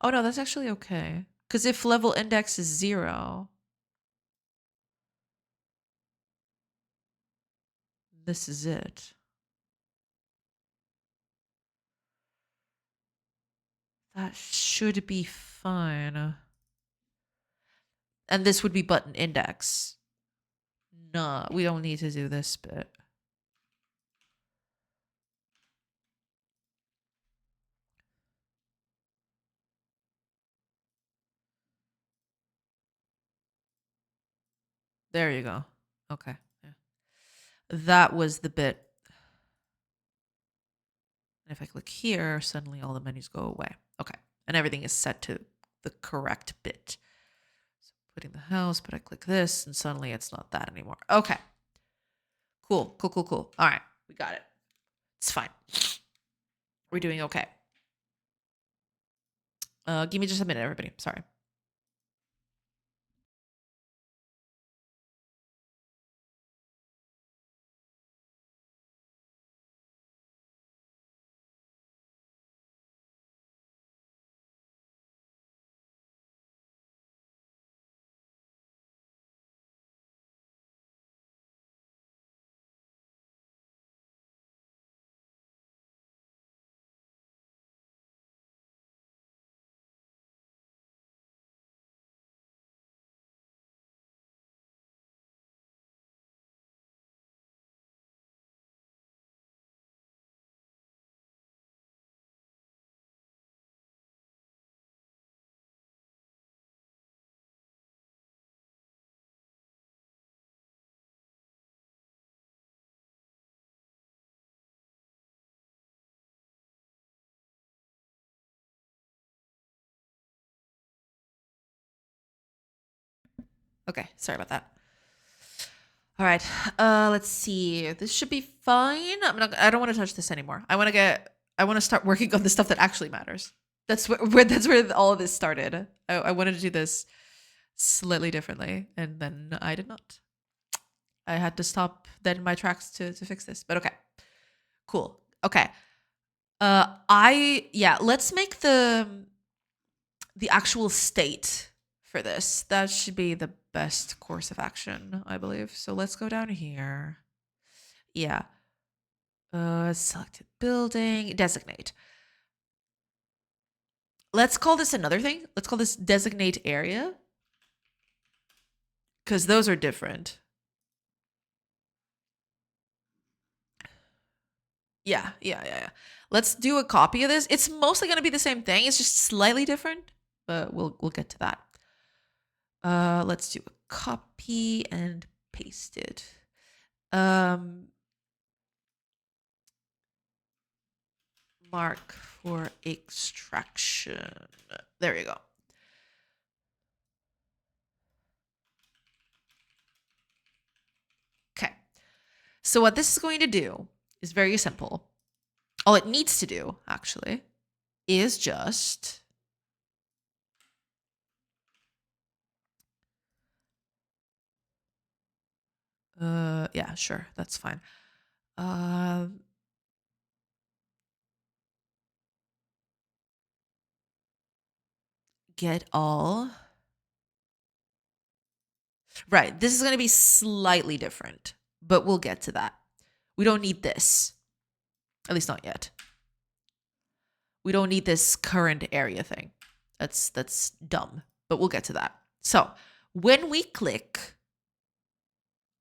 S1: Oh no, that's actually okay. Because if level index is 0, this is it. That should be fine. And this would be button index. No, we don't need to do this bit. There you go. Okay. Yeah. That was the bit. And if I click here, suddenly all the menus go away. Okay. And everything is set to the correct bit. So putting the house, but I click this and suddenly it's not that anymore. Okay. Cool. All right. We got it. It's fine. We're doing okay. Give me just a minute, everybody. Sorry. Okay, sorry about that. All right, let's see. This should be fine. I don't want to touch this anymore. I want to start working on the stuff that actually matters. That's where all of this started. I wanted to do this slightly differently, and then I did not. I had to stop dead in my tracks to fix this. But okay, cool. Okay, let's make the actual state for this. That should be the best course of action, I believe. So let's go down here. Yeah. Selected building, designate. Let's call this another thing. Let's call this designate area. Because those are different. Yeah. Let's do a copy of this. It's mostly going to be the same thing. It's just slightly different, but we'll get to that. Let's do a copy and paste it. Mark for extraction. There you go. Okay. So what this is going to do is very simple. All it needs to do, actually, is just yeah, sure, that's fine. Get all. Right, this is going to be slightly different, but we'll get to that. We don't need this. At least not yet. We don't need this current area thing. That's dumb, but we'll get to that. So, when we click,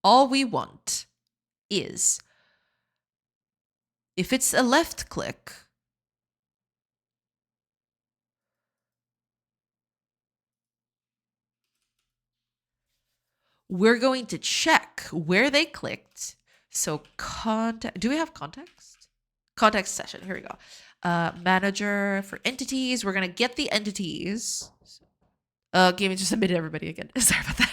S1: all we want is, if it's a left click, we're going to check where they clicked. So do we have context? Context session, here we go. Manager for entities, we're gonna get the entities. Gaming just submitted everybody again. Sorry about that.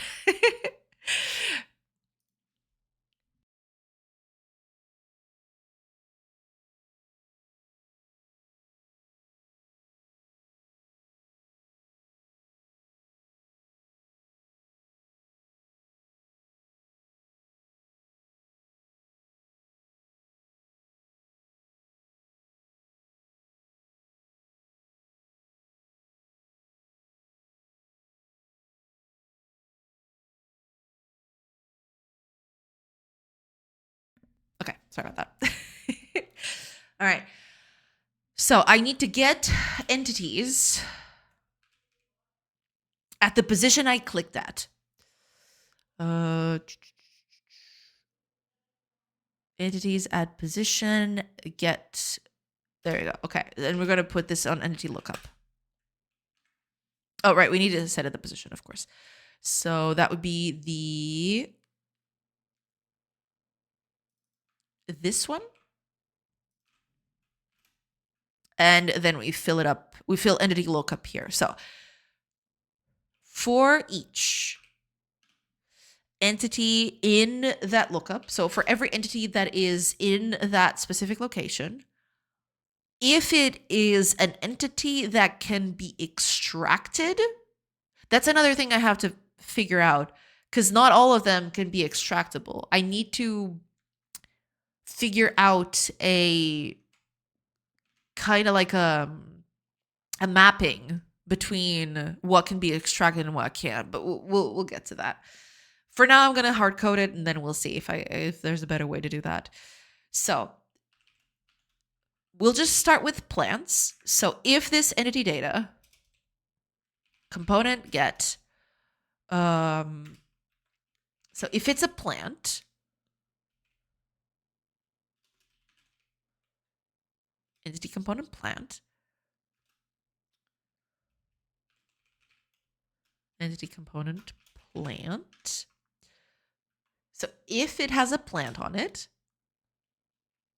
S1: Okay, sorry about that. All right. So I need to get entities at the position I clicked at. Entities at position, get, there you go. Okay, then we're going to put this on entity lookup. Oh, right, we need to set it the position, of course. So that would be this one. And then we fill it up. We fill entity lookup here. So for each entity in that lookup, so for every entity that is in that specific location, if it is an entity that can be extracted, that's another thing I have to figure out, because not all of them can be extractable. I need to figure out a kind of like a mapping between what can be extracted and what can't, but we'll get to that. For now, I'm gonna hard code it, and then we'll see if there's a better way to do that. So we'll just start with plants. So if this entity data component get, so if it's a plant, entity component plant, entity component plant. So if it has a plant on it,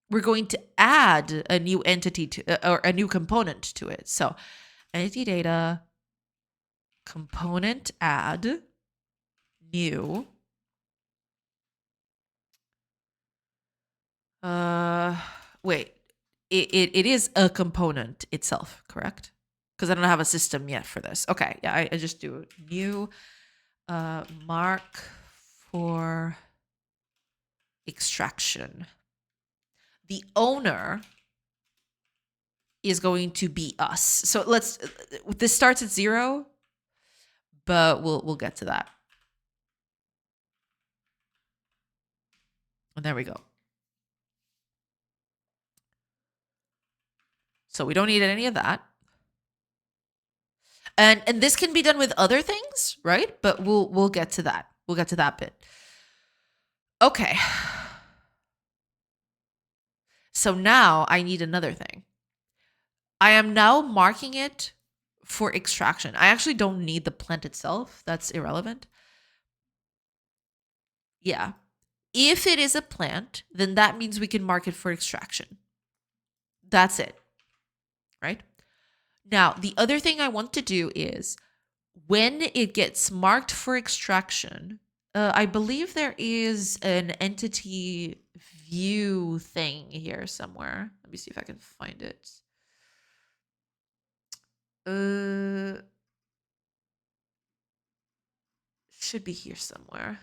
S1: we're going to add a new entity to, or a new component to it. So entity data component add new. Wait, it is a component itself, correct? Because I don't have a system yet for this. Okay, yeah, I just do new mark for extraction. The owner is going to be us. So let's, this starts at 0, but we'll get to that. And there we go. So we don't need any of that. And this can be done with other things, right? But we'll get to that. We'll get to that bit. Okay. So now I need another thing. I am now marking it for extraction. I actually don't need the plant itself. That's irrelevant. Yeah. If it is a plant, then that means we can mark it for extraction. That's it. Right? Now, the other thing I want to do is when it gets marked for extraction, I believe there is an entity view thing here somewhere. Let me see if I can find it. Should be here somewhere.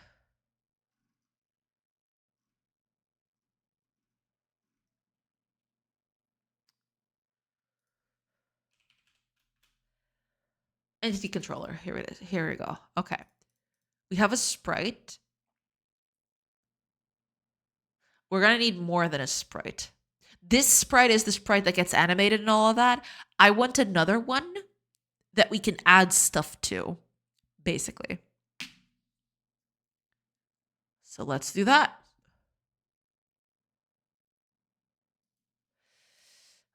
S1: Entity controller. Here it is. Here we go. Okay. We have a sprite. We're going to need more than a sprite. This sprite is the sprite that gets animated and all of that. I want another one that we can add stuff to, basically. So let's do that.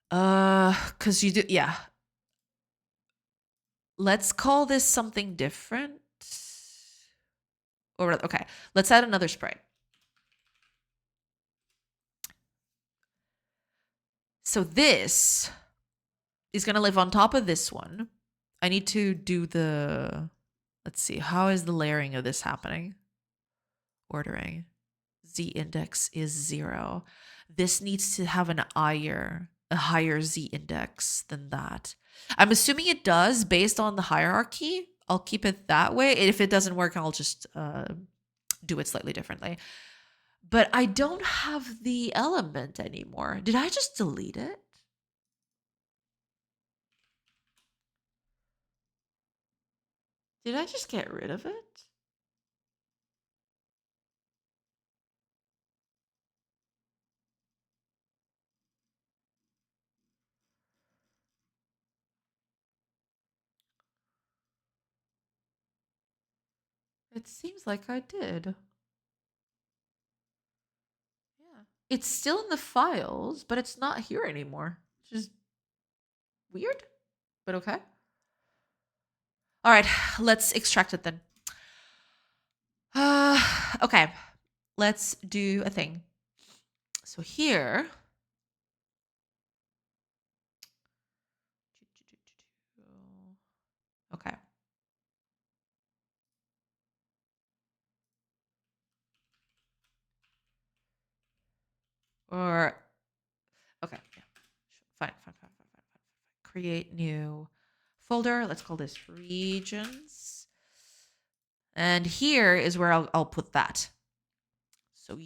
S1: Because you do, yeah. Let's call this something different. Or, okay, let's add another sprite. So this is going to live on top of this one. I need to do the, let's see, how is the layering of this happening? Ordering. Z index is 0. This needs to have a higher Z index than that. I'm assuming it does based on the hierarchy. I'll keep it that way. If it doesn't work, I'll just do it slightly differently. But I don't have the element anymore. Did I just delete it? Did I just get rid of it? It seems like I did. Yeah. It's still in the files, but it's not here anymore. Which is weird, but okay. All right, let's extract it then. Okay, let's do a thing. So here, okay. Or, okay, yeah. Fine. Create new folder. Let's call this regions. And here is where I'll put that. So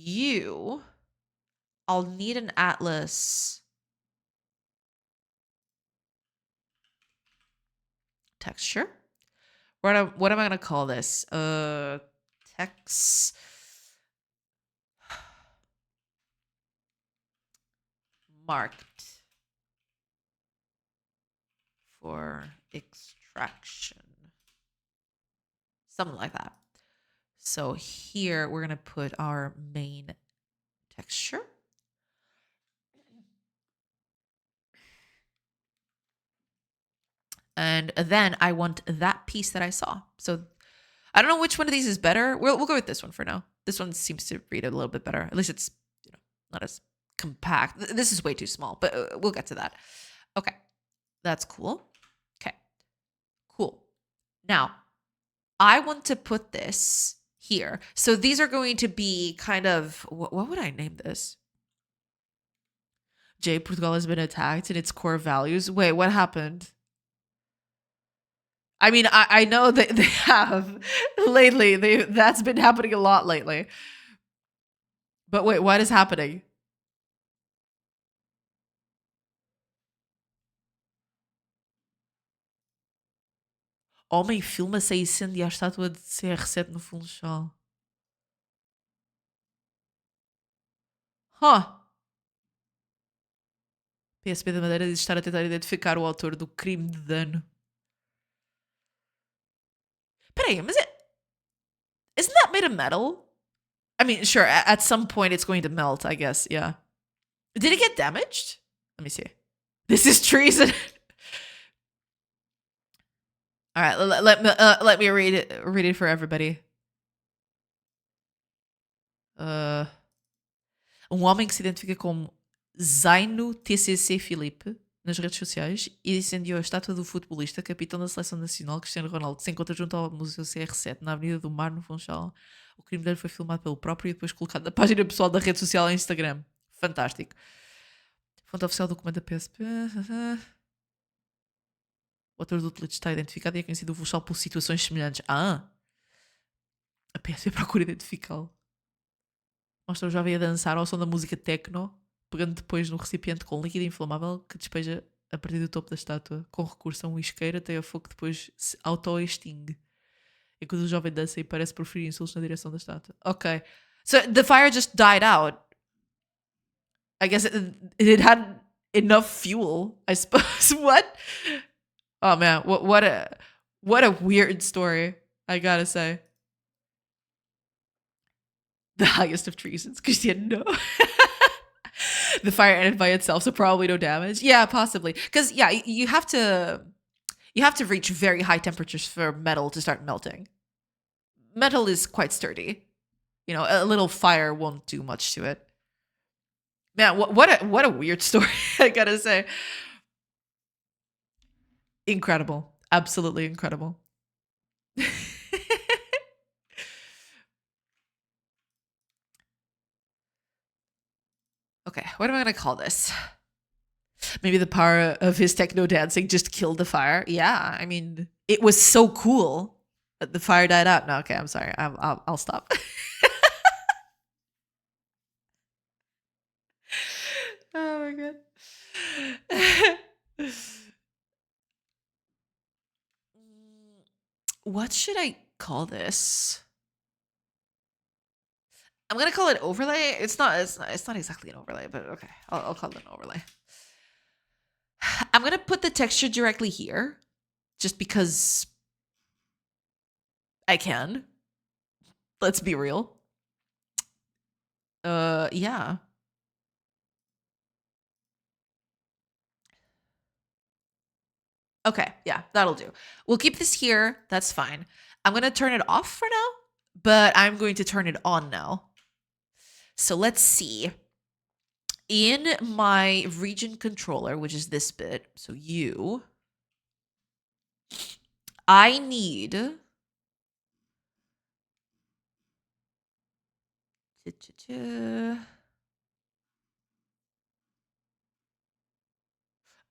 S1: I'll need an atlas texture. What am I going to call this? Text marked for extraction. Something like that. So here we're going to put our main texture. And then I want that piece that I saw. So I don't know which one of these is better. We'll go with this one for now. This one seems to read a little bit better. At least it's not as compact. This is way too small, but we'll get to that. Okay, that's cool. Okay, cool. Now, I want to put this here. So these are going to be kind of, what would I name this? Portugal has been attacked in its core values. Wait, what happened? I mean, I know that they have lately. That's been happening a lot lately. But wait, what is happening? Homem filma-se a incendiar a estátua de CR7 no Funchal. Huh. PSP da Madeira diz estar a tentar identificar o autor do crime de dano. Peraí, mas isn't that made of metal? I mean, sure, at some point it's going to melt, I guess, yeah. Did it get damaged? Let me see. This is treason. All right, let me read it for everybody. Homem que se identifica como Zaino TCC Filipe nas redes sociais e incendiou a estátua do futebolista, capitão da seleção nacional, Cristiano Ronaldo, que se encontra junto ao Museu CR7, na Avenida do Mar, no Funchal. O crime dele foi filmado pelo próprio e depois colocado na página pessoal da rede social ao Instagram. Fantástico. Fonte oficial do comando da PSP. O autor do tweet está identificado e é conhecido o Funchal por situações semelhantes. A PSP procura identificá-lo. Mostra o jovem a dançar ao som da música techno, pegando depois no recipiente com líquido inflamável que despeja a partir do topo da estátua, com recurso a um isqueiro até a fogo que depois se auto-extingue. Enquanto o jovem dança e parece proferir insultos na direção da estátua. Ok. So the fire just died out. I guess it had enough fuel, I suppose. What? Oh man, what a weird story, I gotta say. The highest of treasons, Christian, no. The fire ended by itself, so probably no damage. Yeah, possibly. Because yeah, you have to reach very high temperatures for metal to start melting. Metal is quite sturdy. You know, a little fire won't do much to it. Man, what a weird story, I gotta say. Incredible. Absolutely incredible. Okay, what am I gonna call this? Maybe the power of his techno dancing just killed the fire. Yeah, I mean, it was so cool that the fire died out. No, okay, I'm sorry. I'll stop. Oh my god. What should I call this? I'm gonna call it overlay. It's not exactly an overlay, but okay. I'll call it an overlay. I'm gonna put the texture directly here, just because I can. Let's be real. Yeah. Okay, yeah, that'll do. We'll keep this here. That's fine. I'm gonna turn it off for now, but I'm going to turn it on now. So let's see. In my region controller, which is this bit, so I need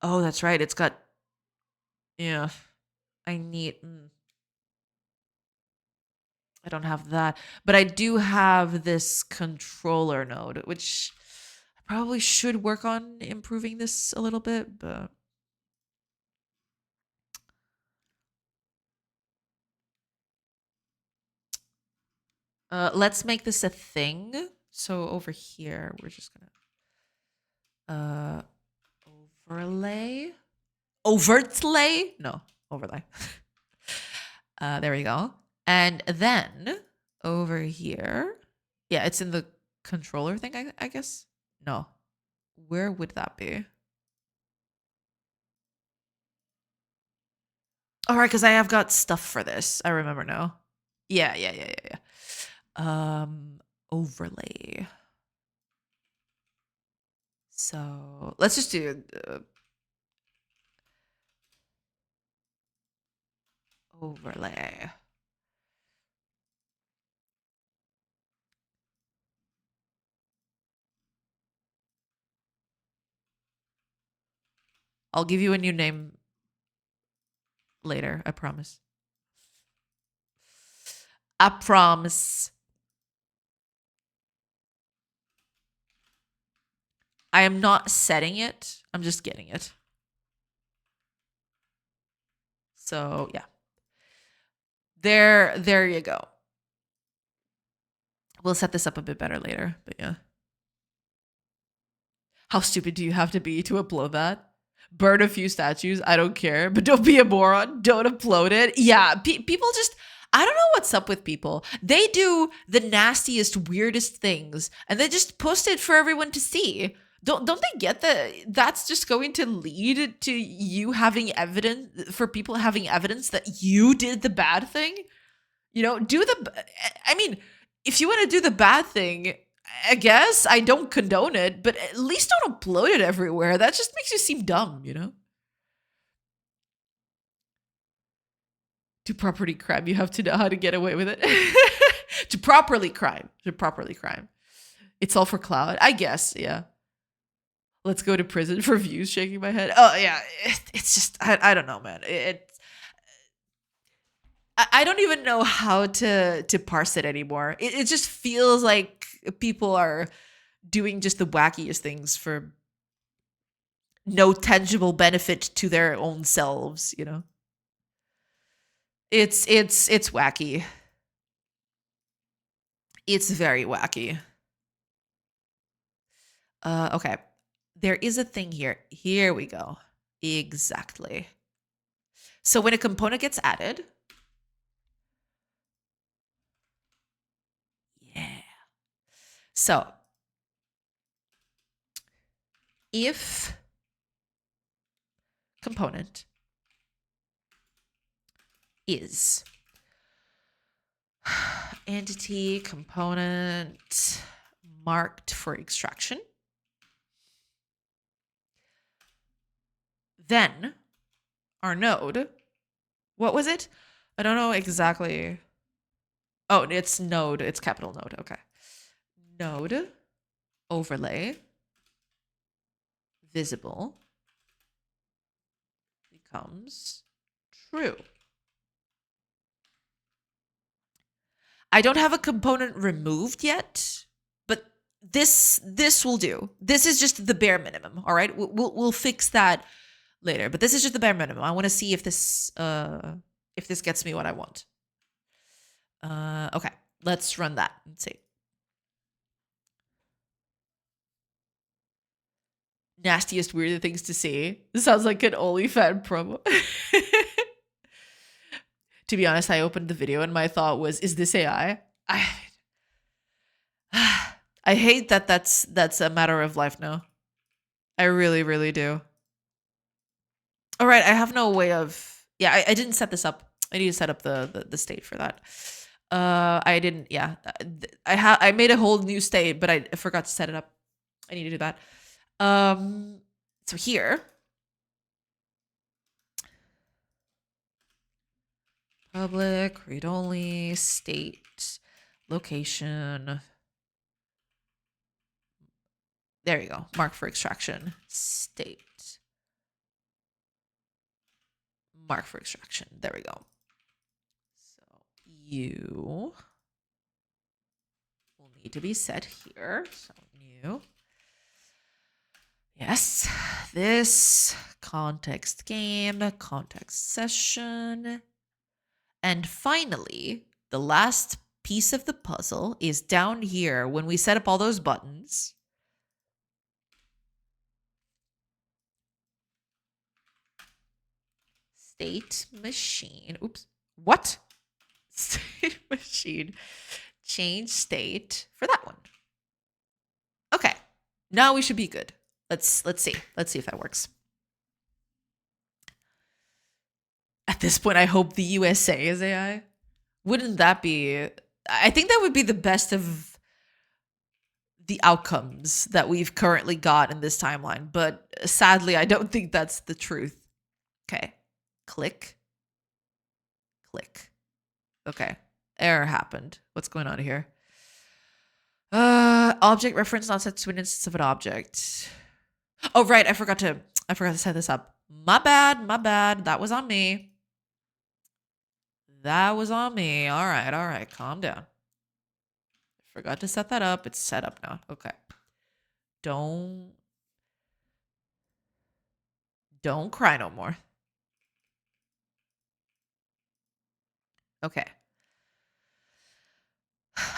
S1: oh, that's right. It's got, yeah, I need, I don't have that, but I do have this controller node, which I probably should work on improving this a little bit, but let's make this a thing. So over here, we're just gonna overlay. Overtlay? No, overlay. There we go. And then over here, yeah, it's in the controller thing, I guess. No, where would that be? All right, because I have got stuff for this. I remember now. Yeah. Overlay. So let's just do overlay. I'll give you a new name later. I promise. I promise. I am not setting it. I'm just getting it. So yeah. There you go. We'll set this up a bit better later, but yeah. How stupid do you have to be to upload that? Burn a few statues. I don't care, but don't be a moron. Don't upload it. Yeah, people just, I don't know what's up with people. They do the nastiest, weirdest things, and they just post it for everyone to see. Don't they get that that's just going to lead to you having evidence, for people having evidence that you did the bad thing? You know, I mean, if you want to do the bad thing, I guess I don't condone it, but at least don't upload it everywhere. That just makes you seem dumb, you know? To properly crime, you have to know how to get away with it. To properly crime. It's all for clout, I guess, yeah. Let's go to prison for views, shaking my head. Oh, yeah, it's just, I don't know, man. I don't even know how to parse it anymore. It just feels like people are doing just the wackiest things for no tangible benefit to their own selves, you know? It's wacky. It's very wacky. Okay. There is a thing here. Here we go. Exactly. So when a component gets added, yeah. So if component is entity component marked for extraction, then our node, what was it? I don't know exactly. Oh, it's node. It's capital node. Okay. Node overlay visible becomes true. I don't have a component removed yet, but this will do. This is just the bare minimum. All right, we'll fix that later, but this is just the bare minimum. I want to see if this gets me what I want. Okay, let's run that and see. Nastiest, weird things to see. This sounds like an OnlyFans promo. To be honest, I opened the video and my thought was, is this AI? I hate that that's a matter of life now. I really, really do. All right, I have no way of, yeah, I didn't set this up. I need to set up the state for that. I didn't, yeah. I made a whole new state, but I forgot to set it up. I need to do that. So here, public, read only, state, location. There you go. Mark for extraction, state. Mark for extraction. There we go. So you will need to be set here. So new. Yes, this context game, context session. And finally, the last piece of the puzzle is down here when we set up all those buttons. State machine. Oops. What? State machine. Change state for that one. Okay. Now we should be good. Let's see. Let's see if that works. At this point, I hope the USA is AI. Wouldn't that be... I think that would be the best of the outcomes that we've currently got in this timeline. But sadly, I don't think that's the truth. Okay. Click. Click. Okay. Error happened. What's going on here? Object reference not set to an instance of an object. Oh, right. I forgot to set this up. My bad, my bad. That was on me. That was on me. All right, calm down. Forgot to set that up. It's set up now. Okay. Don't cry no more. Okay.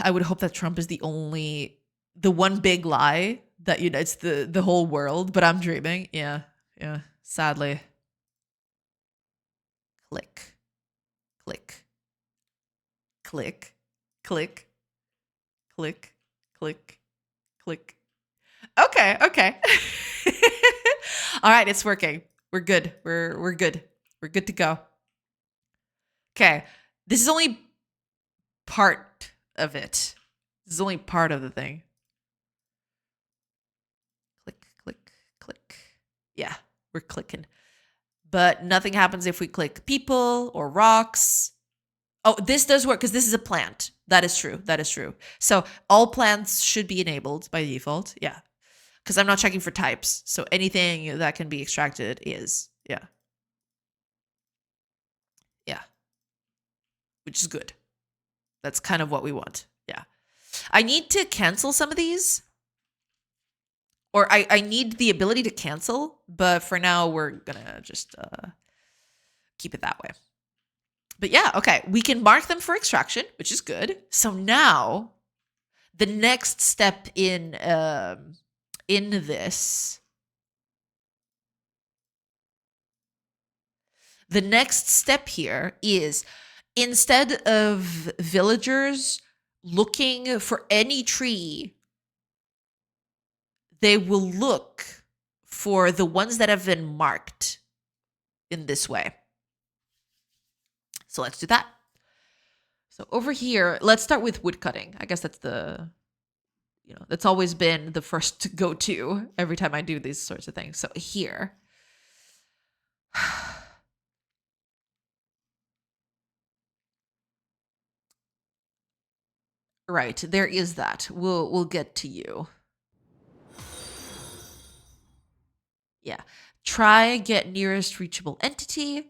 S1: I would hope that Trump is the one big lie that unites the whole world, but I'm dreaming. Yeah. Yeah. Sadly. Click. Click. Click. Click. Click. Click. Click. Okay, okay. All right, it's working. We're good. We're good. We're good to go. Okay. This is only part of it. This is only part of the thing. Click, click, click. Yeah, we're clicking. But nothing happens if we click people or rocks. Oh, this does work because this is a plant. That is true. That is true. So all plants should be enabled by default. Yeah. Because I'm not checking for types. So anything that can be extracted is. Yeah. Yeah. Which is good. That's kind of what we want. Yeah. I need to cancel some of these. Or I need the ability to cancel. But for now, we're going to just keep it that way. But yeah, okay. We can mark them for extraction, which is good. So now the next step in this, the next step here is instead of villagers looking for any tree, they will look for the ones that have been marked in this way. So let's do that. So over here, let's start with wood cutting. I guess that's that's always been the first to go to every time I do these sorts of things. So here. Right, there is that. We'll get to you. Yeah. Try get nearest reachable entity.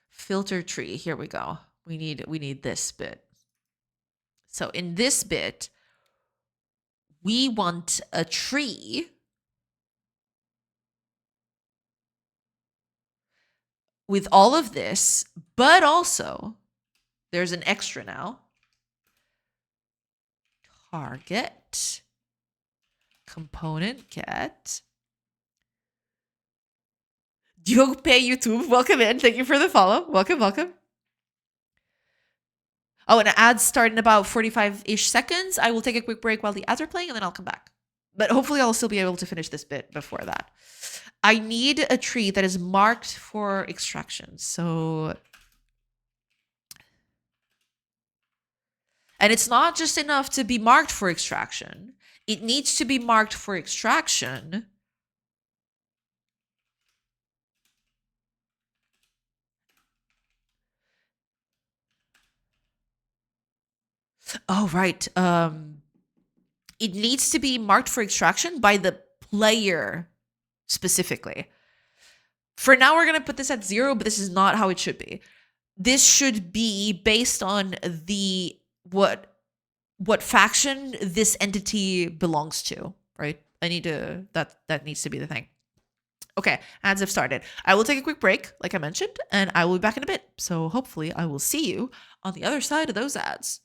S1: Filter tree. Here we go. We need this bit. So in this bit, we want a tree with all of this, but also there's an extra now. Target component get. Diogo Pay YouTube, welcome in. Thank you for the follow. Welcome, welcome. Oh, and ads start in about 45-ish seconds. I will take a quick break while the ads are playing, and then I'll come back. But hopefully I'll still be able to finish this bit before that. I need a tree that is marked for extraction. So... And it's not just enough to be marked for extraction. It needs to be marked for extraction. Oh, right. It needs to be marked for extraction by the player specifically. For now, we're going to put this at 0, but this is not how it should be. This should be based on the what faction this entity belongs to, right? I need to that needs to be the thing. Okay, ads have started. I will take a quick break, like I mentioned, and I will be back in a bit. So hopefully I will see you on the other side of those ads.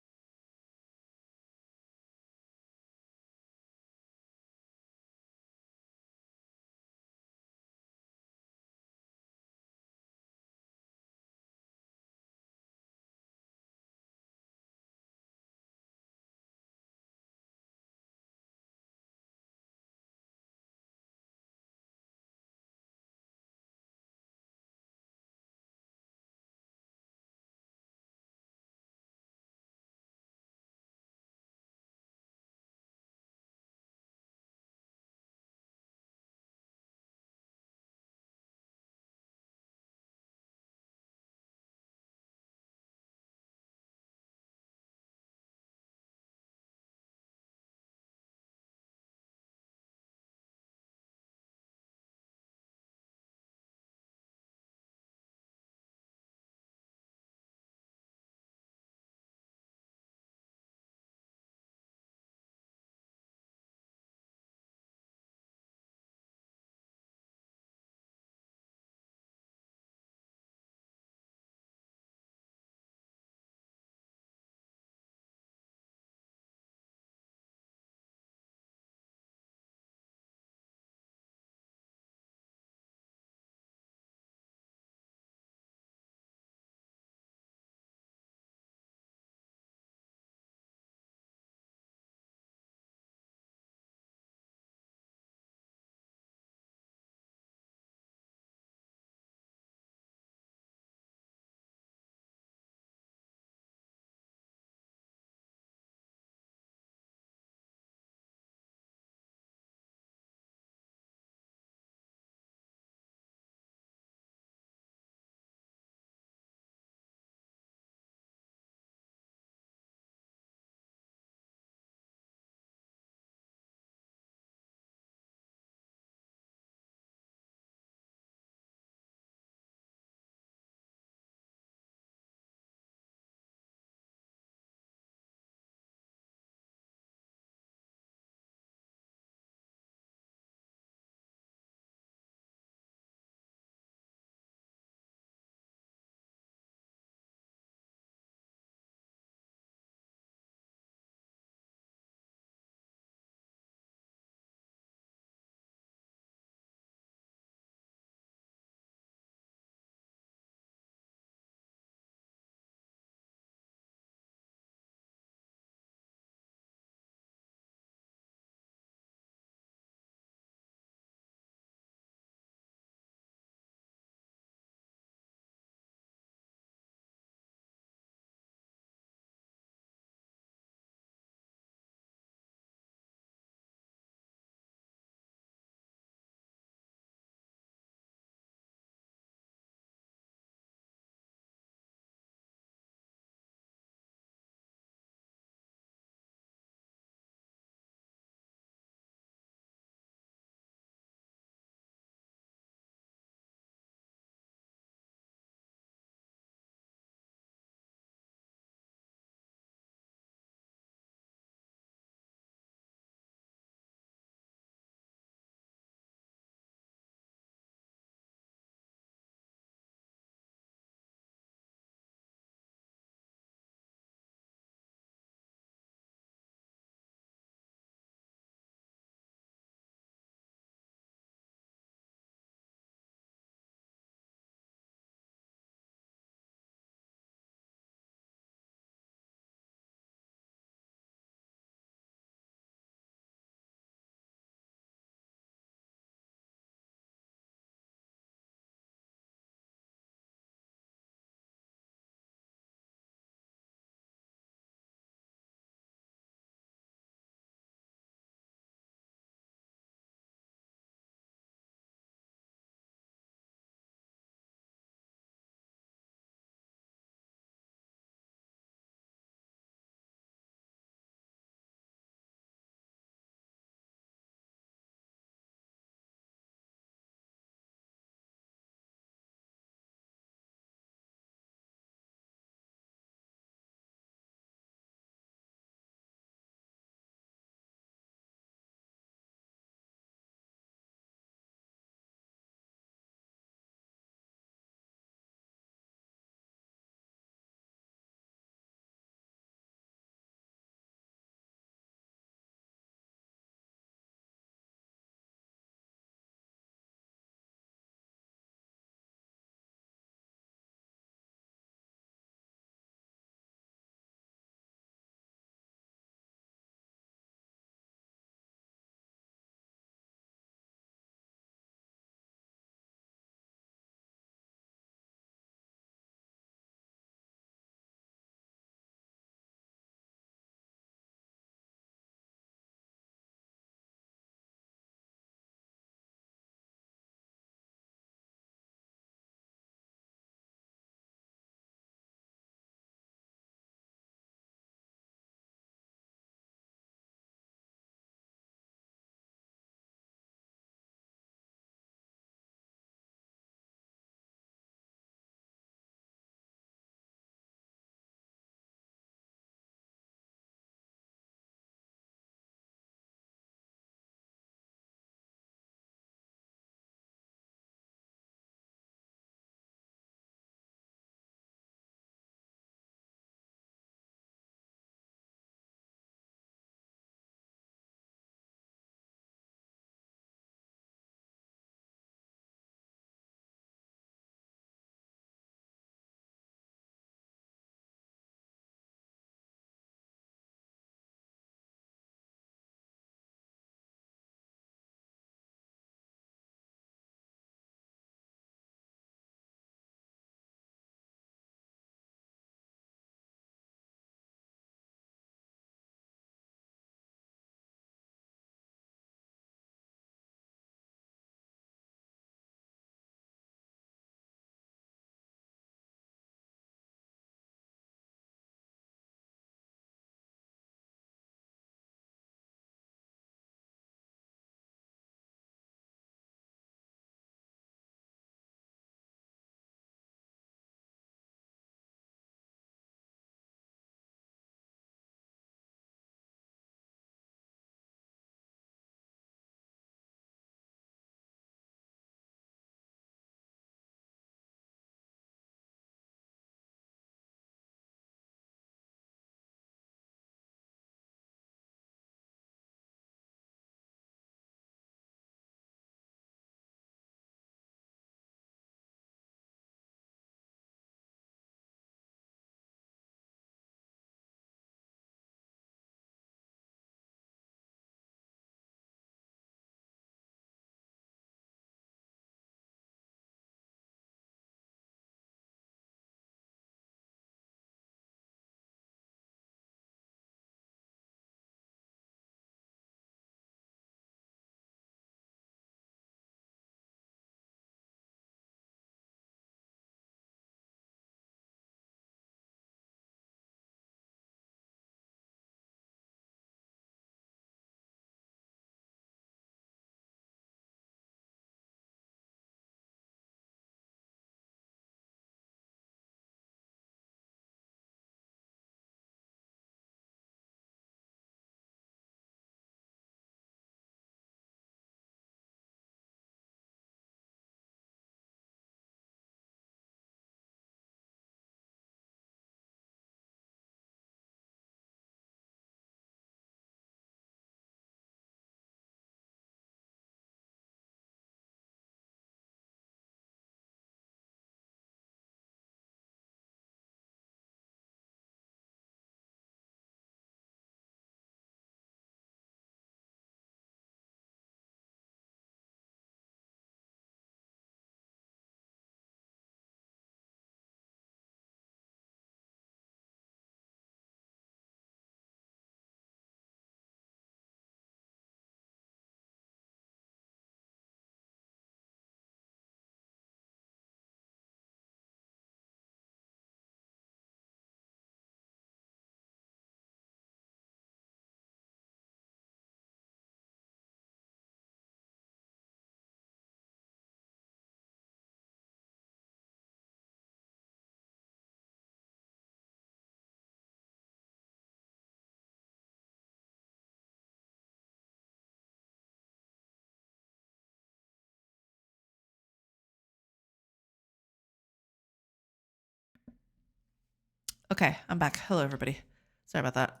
S1: Okay, I'm back. Hello, everybody. Sorry about that.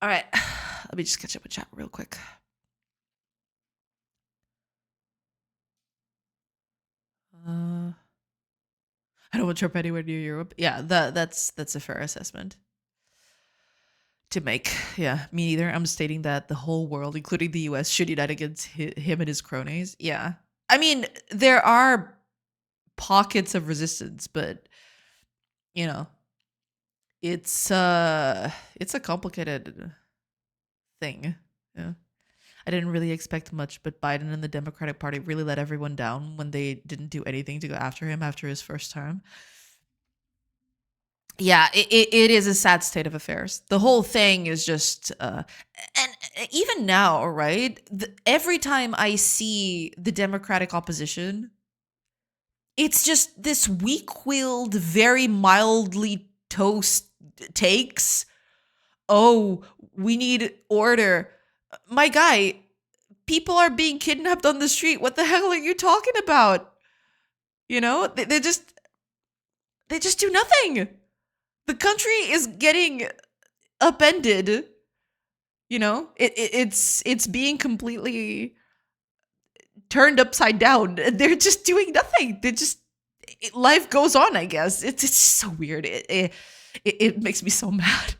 S1: All right, let me just catch up with chat real quick. I don't want Trump anywhere near Europe. Yeah, that's a fair assessment to make. Yeah, me neither. I'm stating that the whole world, including the U.S., should unite against him and his cronies. Yeah, I mean there are pockets of resistance, but you know, it's a complicated thing. Yeah. I didn't really expect much, but Biden and the Democratic Party really let everyone down when they didn't do anything to go after him after his first term. Yeah, it is a sad state of affairs. The whole thing is just, and even now, right? Every time I see the Democratic opposition, it's just this weak-willed, very mildly toast takes. Oh, we need order. My guy, people are being kidnapped on the street. What the hell are you talking about? You know, they just do nothing. The country is getting upended. You know, it's being completely turned upside down. They're just doing nothing. Life goes on. I guess it's so weird. It makes me so mad.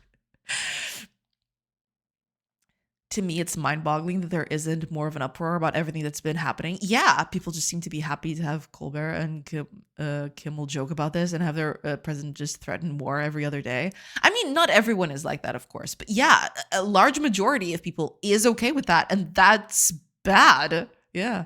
S1: To me, it's mind-boggling that there isn't more of an uproar about everything that's been happening. Yeah, people just seem to be happy to have Colbert and Kimmel joke about this and have their president just threaten war every other day. I mean, not everyone is like that, of course, but yeah, a large majority of people is okay with that, and that's bad. Yeah.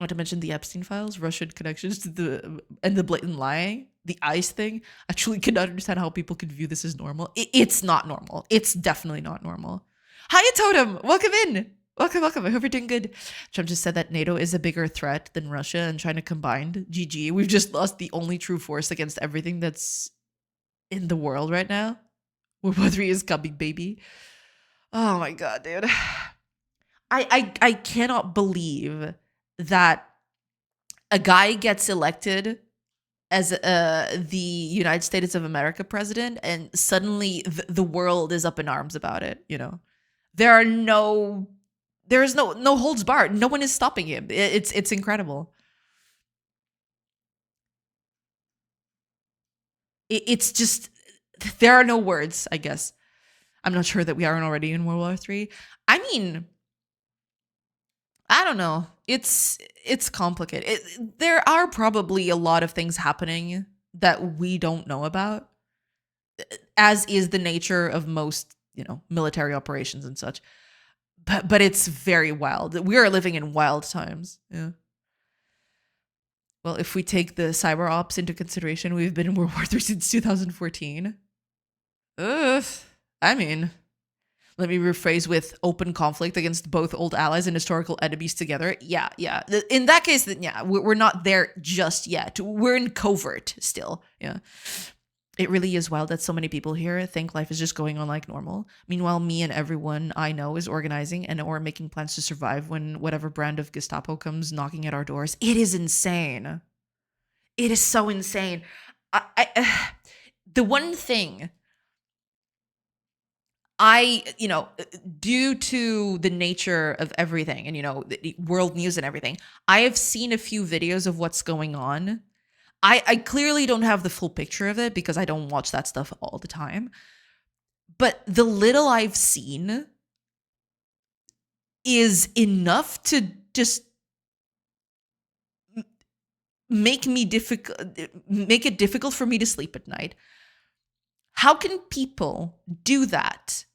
S1: Not to mention the Epstein files, Russian connections to the blatant lying, the ICE thing. I truly cannot understand how people could view this as normal. It's not normal. It's definitely not normal. Hiya, Totem. Welcome in. Welcome, welcome. I hope you're doing good. Trump just said that NATO is a bigger threat than Russia and China combined. GG. We've just lost the only true force against everything that's in the world right now. World War III is coming, baby. Oh my god, dude. I cannot believe that a guy gets elected as the United States of America president and suddenly the world is up in arms about it, you know. There is no holds barred. No one is stopping him. It's incredible. It's just there are no words, I guess. I'm not sure that we aren't already in World War III. I mean, I don't know. It's complicated. There are probably a lot of things happening that we don't know about, as is the nature of most, you know, military operations and such. But it's very wild. We are living in wild times. Yeah. Well, if we take the cyber ops into consideration, we've been in World War III since 2014. Ugh. I mean, let me rephrase with open conflict against both old allies and historical enemies together. Yeah, yeah. In that case, then yeah, we're not there just yet. We're in covert still. Yeah. It really is wild that so many people here think life is just going on like normal. Meanwhile, me and everyone I know is organizing and or making plans to survive when whatever brand of Gestapo comes knocking at our doors. It is insane. It is so insane. The one thing you know, due to the nature of everything and, you know, the world news and everything, I have seen a few videos of what's going on. I clearly don't have the full picture of it because I don't watch that stuff all the time. But the little I've seen is enough to just make it difficult for me to sleep at night. How can people do that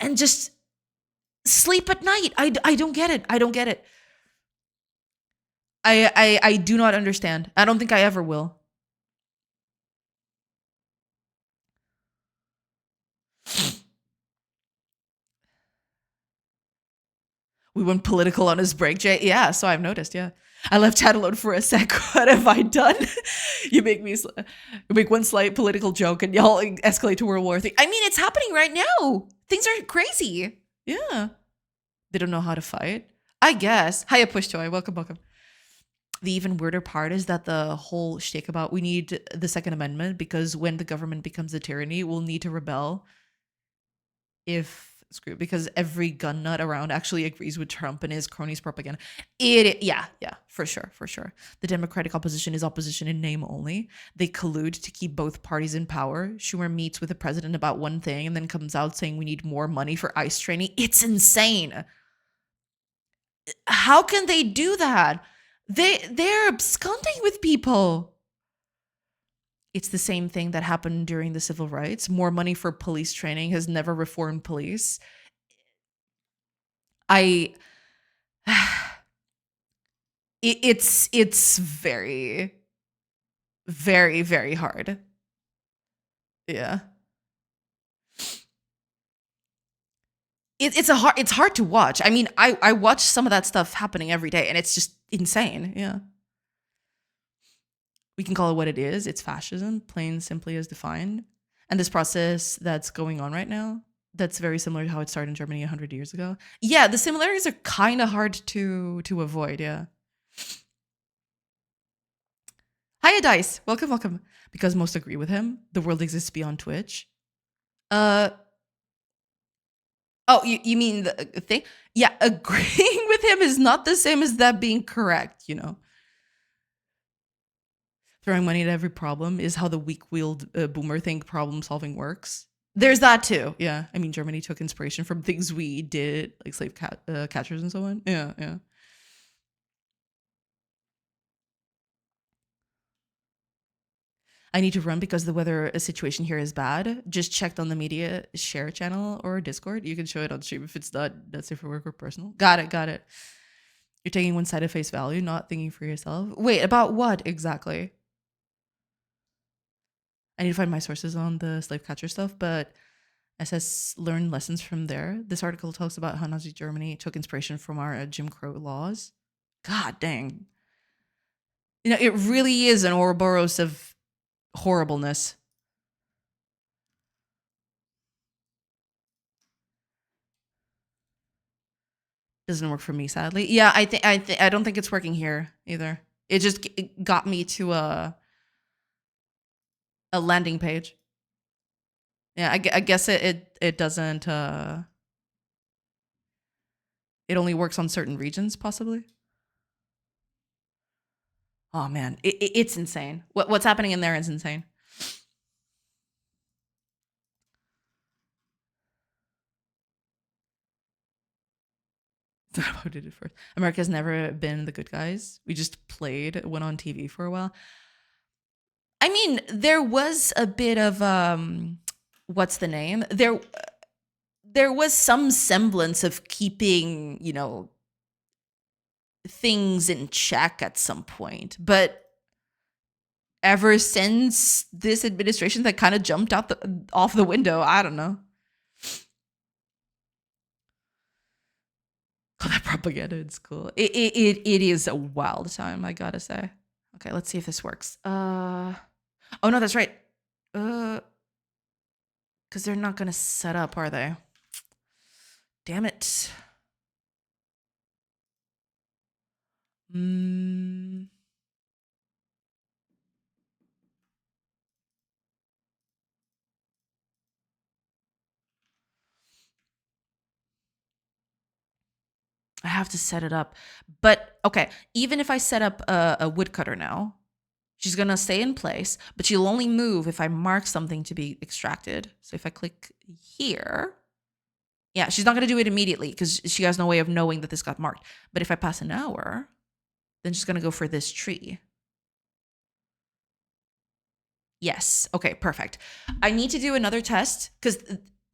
S1: and just sleep at night? I don't get it. I don't get it. I do not understand. I don't think I ever will. We went political on his break, Jay. Yeah, so I've noticed. Yeah, I left chat alone for a sec. What have I done? You make one slight political joke and y'all escalate to World War III. I mean, it's happening right now. Things are crazy. Yeah, they don't know how to fight. I guess. Hiya, Push Toy. Welcome, welcome. the even weirder part is that the whole shtick about we need the Second Amendment because when the government becomes a tyranny, we'll need to rebel if screw because every gun nut around actually agrees with Trump and his cronies propaganda. Yeah, for sure, for sure. The Democratic opposition is opposition in name only. They collude to keep both parties in power. Schumer meets with the president about one thing and then comes out saying we need more money for ICE training. It's insane. How can they do that? They're absconding with people. It's the same thing that happened during the civil rights. More money for police training has never reformed police. I it's very very very hard. Yeah. It's hard to watch. I mean, I watch some of that stuff happening every day and it's just insane. Yeah. We can call it what it is. It's fascism, plain simply as defined. And this process that's going on right now, that's very similar to how it started in Germany 100 years ago. Yeah, the similarities are kind of hard to avoid, yeah. Hiya, Dice. Welcome, welcome. Because most agree with him, the world exists beyond Twitch. Uh, oh, you mean the thing? Yeah, agreeing with him is not the same as that being correct, you know. Throwing money at every problem is how the weak-willed boomer think problem solving works. There's that too. Yeah, I mean, Germany took inspiration from things we did, like slave catchers and so on. Yeah, yeah. I need to run because the weather situation here is bad. Just checked on the media share channel or Discord. You can show it on stream if it's not that's it for work or personal. Got it, got it. You're taking one side at face value, not thinking for yourself. Wait, about what exactly? I need to find my sources on the slave catcher stuff, but SS learned lessons from there. This article talks about how Nazi Germany took inspiration from our Jim Crow laws. God dang. You know, it really is an Ouroboros of horribleness. Doesn't work for me, sadly. Yeah, I don't think it's working here either. It just got me to a landing page. Yeah, I guess it doesn't. It only works on certain regions, possibly. Oh man, it's insane. What's happening in there is insane. Who did it first? America's never been the good guys. We just played, went on TV for a while. I mean, there was a bit of what's the name? There was some semblance of keeping, you know, things in check at some point, but ever since this administration, that kind of jumped out off the window. I don't know. Oh, that propaganda in school. It is a wild time, I gotta say. Okay, let's see if this works. Oh no, that's right. Because they're not gonna set up, are they? Damn it. I have to set it up. But okay, even if I set up a woodcutter now, she's gonna stay in place, but she'll only move if I mark something to be extracted. So if I click here, yeah, she's not gonna do it immediately because she has no way of knowing that this got marked. But if I pass an hour, then she's gonna go for this tree. Yes. Okay, perfect. I need to do another test because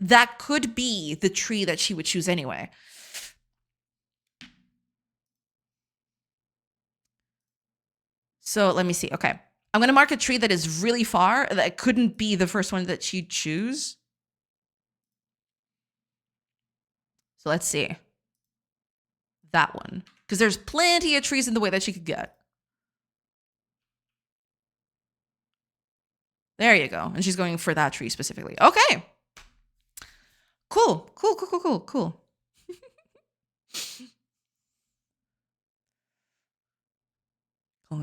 S1: that could be the tree that she would choose anyway. So let me see. Okay. I'm going to mark a tree that is really far. That couldn't be the first one that she'd choose. So let's see. That one. Because there's plenty of trees in the way that she could get. There you go. And she's going for that tree specifically. Okay. Cool. Cool, cool, cool, cool, cool.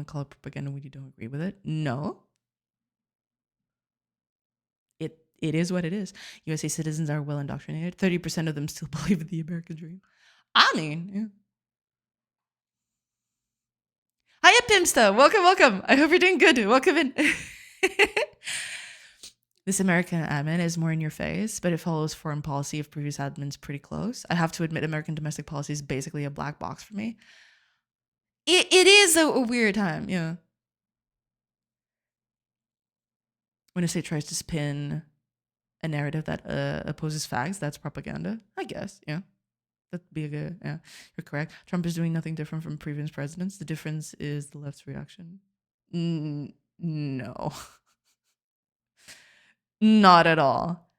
S1: Call it propaganda when you don't agree with it. No. It is what it is. USA citizens are well indoctrinated. 30% of them still believe in the American dream. I mean, yeah. Hiya, Pimsta. Welcome. I hope you're doing good. Welcome in. This American admin is more in your face, but it follows foreign policy of previous admins pretty close. I have to admit, American domestic policy is basically a black box for me. It is a weird time, yeah. When a state tries to spin a narrative that opposes facts, that's propaganda, I guess, yeah. That'd be a good, yeah. You're correct. Trump is doing nothing different from previous presidents. The difference is the left's reaction. No. Not at all.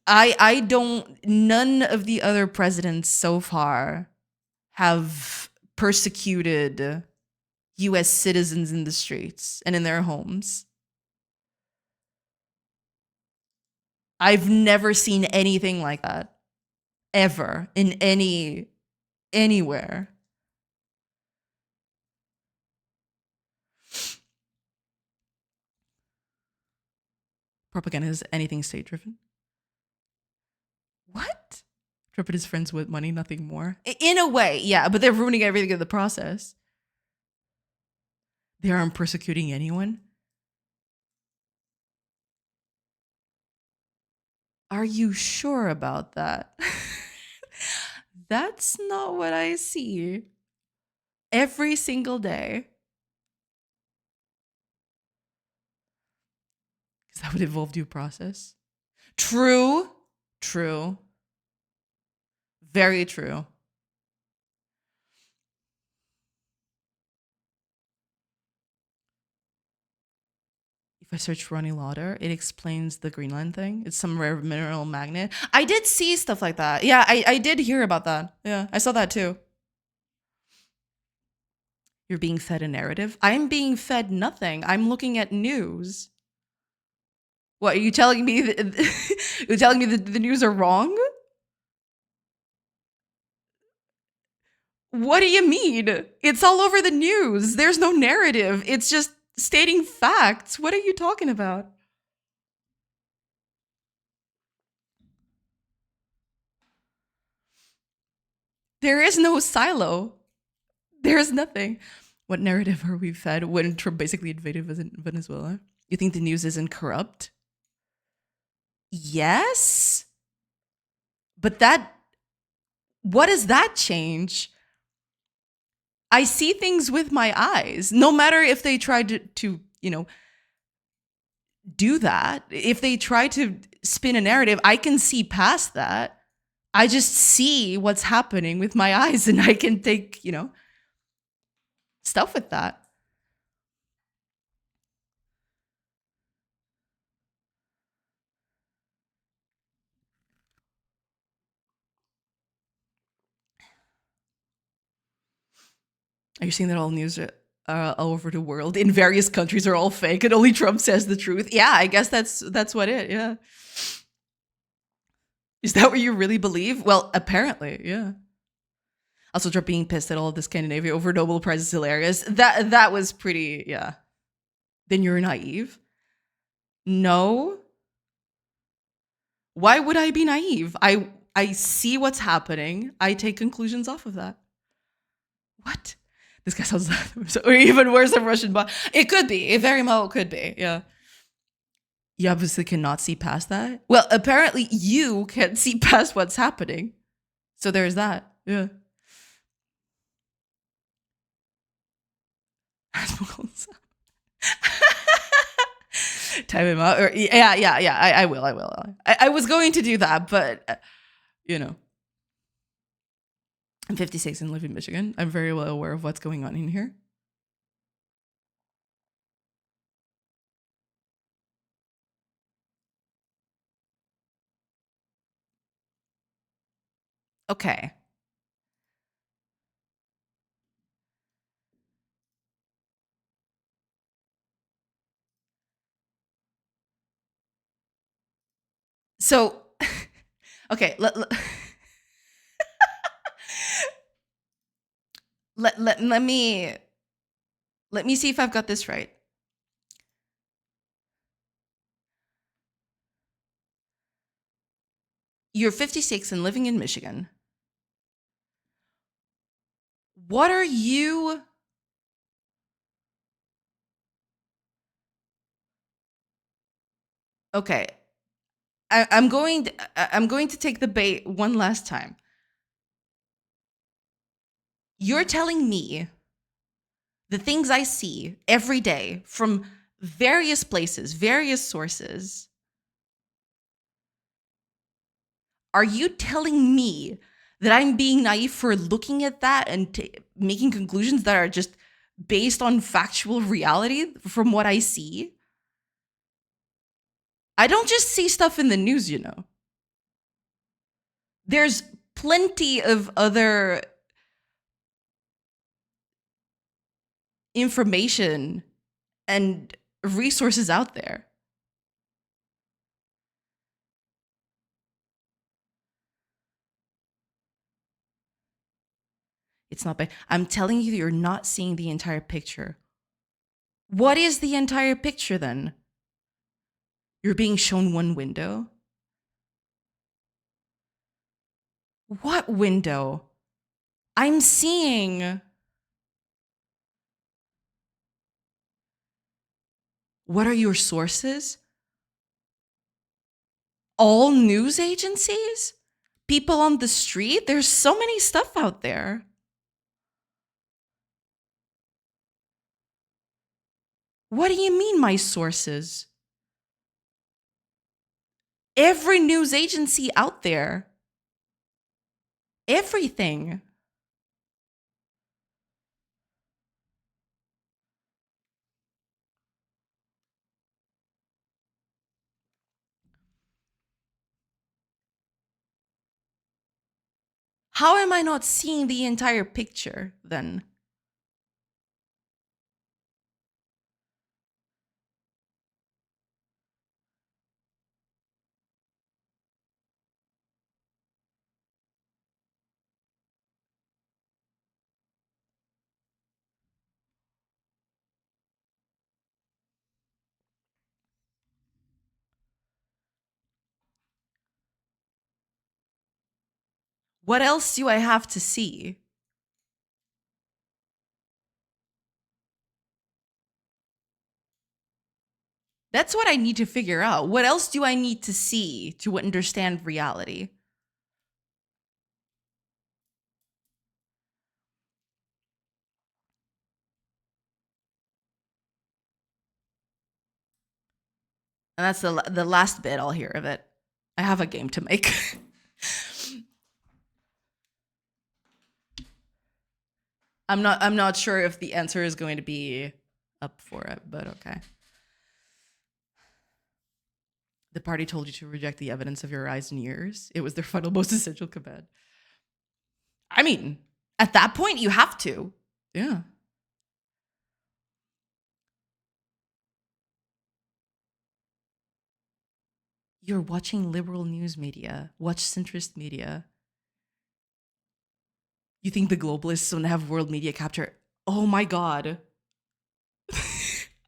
S1: I don't, none of the other presidents so far have persecuted US citizens in the streets and in their homes. I've never seen anything like that ever in anywhere. Propaganda is anything state driven. What? Trump and his friends with money, nothing more. In a way, yeah, but they're ruining everything in the process. They aren't persecuting anyone. Are you sure about that? That's not what I see every single day. Because that would involve due process. True. Very true. If I search Ronnie Lauder, it explains the Greenland thing. It's some rare mineral magnet. I did see stuff like that. Yeah, I did hear about that. Yeah, I saw that too. You're being fed a narrative? I'm being fed nothing. I'm looking at news. What, are you telling me you're telling me that the news are wrong? What do you mean? It's all over the news. There's no narrative. It's just stating facts. What are you talking about? There is no silo. There is nothing. What narrative are we fed when Trump basically invaded Venezuela? You think the news isn't corrupt? Yes. But what does that change? I see things with my eyes. No matter if they tried to do that, if they try to spin a narrative, I can see past that. I just see what's happening with my eyes and I can take, stuff with that. Are you seeing that all news all over the world in various countries are all fake and only Trump says the truth? Yeah, I guess that's what it, yeah. Is that what you really believe? Well, apparently, yeah. Also, Trump being pissed at all of the Scandinavia over Nobel Prize is hilarious. That was pretty, yeah. Then you're naive? No. Why would I be naive? I see what's happening. I take conclusions off of that. What? This guy sounds or even worse than Russian bot. It could be. It very well could be. Yeah. You obviously cannot see past that. Well, apparently you can't see past what's happening. So there's that. Yeah. Time him out. Or, yeah. I will. I was going to do that, but I'm 56 and live in Michigan. I'm very well aware of what's going on in here. Okay. So, okay. let me see if I've got this right. You're 56 and living in Michigan. What are you? Okay, I'm going to take the bait one last time. You're telling me the things I see every day from various places, various sources. Are you telling me that I'm being naive for looking at that and making conclusions that are just based on factual reality from what I see? I don't just see stuff in the news, you know. There's plenty of other information and resources out there. It's not bad. I'm telling you, you're not seeing the entire picture. What is the entire picture then? You're being shown one window? What window? I'm seeing. What are your sources? All news agencies? People on the street? There's so many stuff out there. What do you mean, my sources? Every news agency out there. Everything. How am I not seeing the entire picture then? What else do I have to see? That's what I need to figure out. What else do I need to see to understand reality? And that's the last bit I'll hear of it. I have a game to make. I'm not sure if the answer is going to be up for it, but okay. The party told you to reject the evidence of your eyes and ears. It was their final most essential command. I mean, at that point you have to. Yeah. You're watching liberal news media. Watch centrist media. You think the globalists don't have world media capture? Oh my god.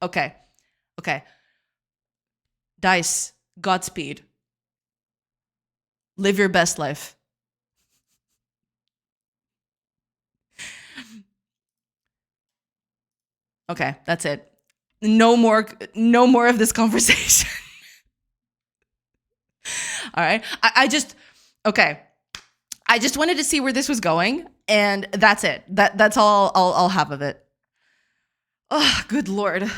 S1: Okay. Okay. Dice, Godspeed. Live your best life. Okay, that's it. No more of this conversation. All right. I just okay. I just wanted to see where this was going, and that's it. That's all I'll have of it. Oh, good lord.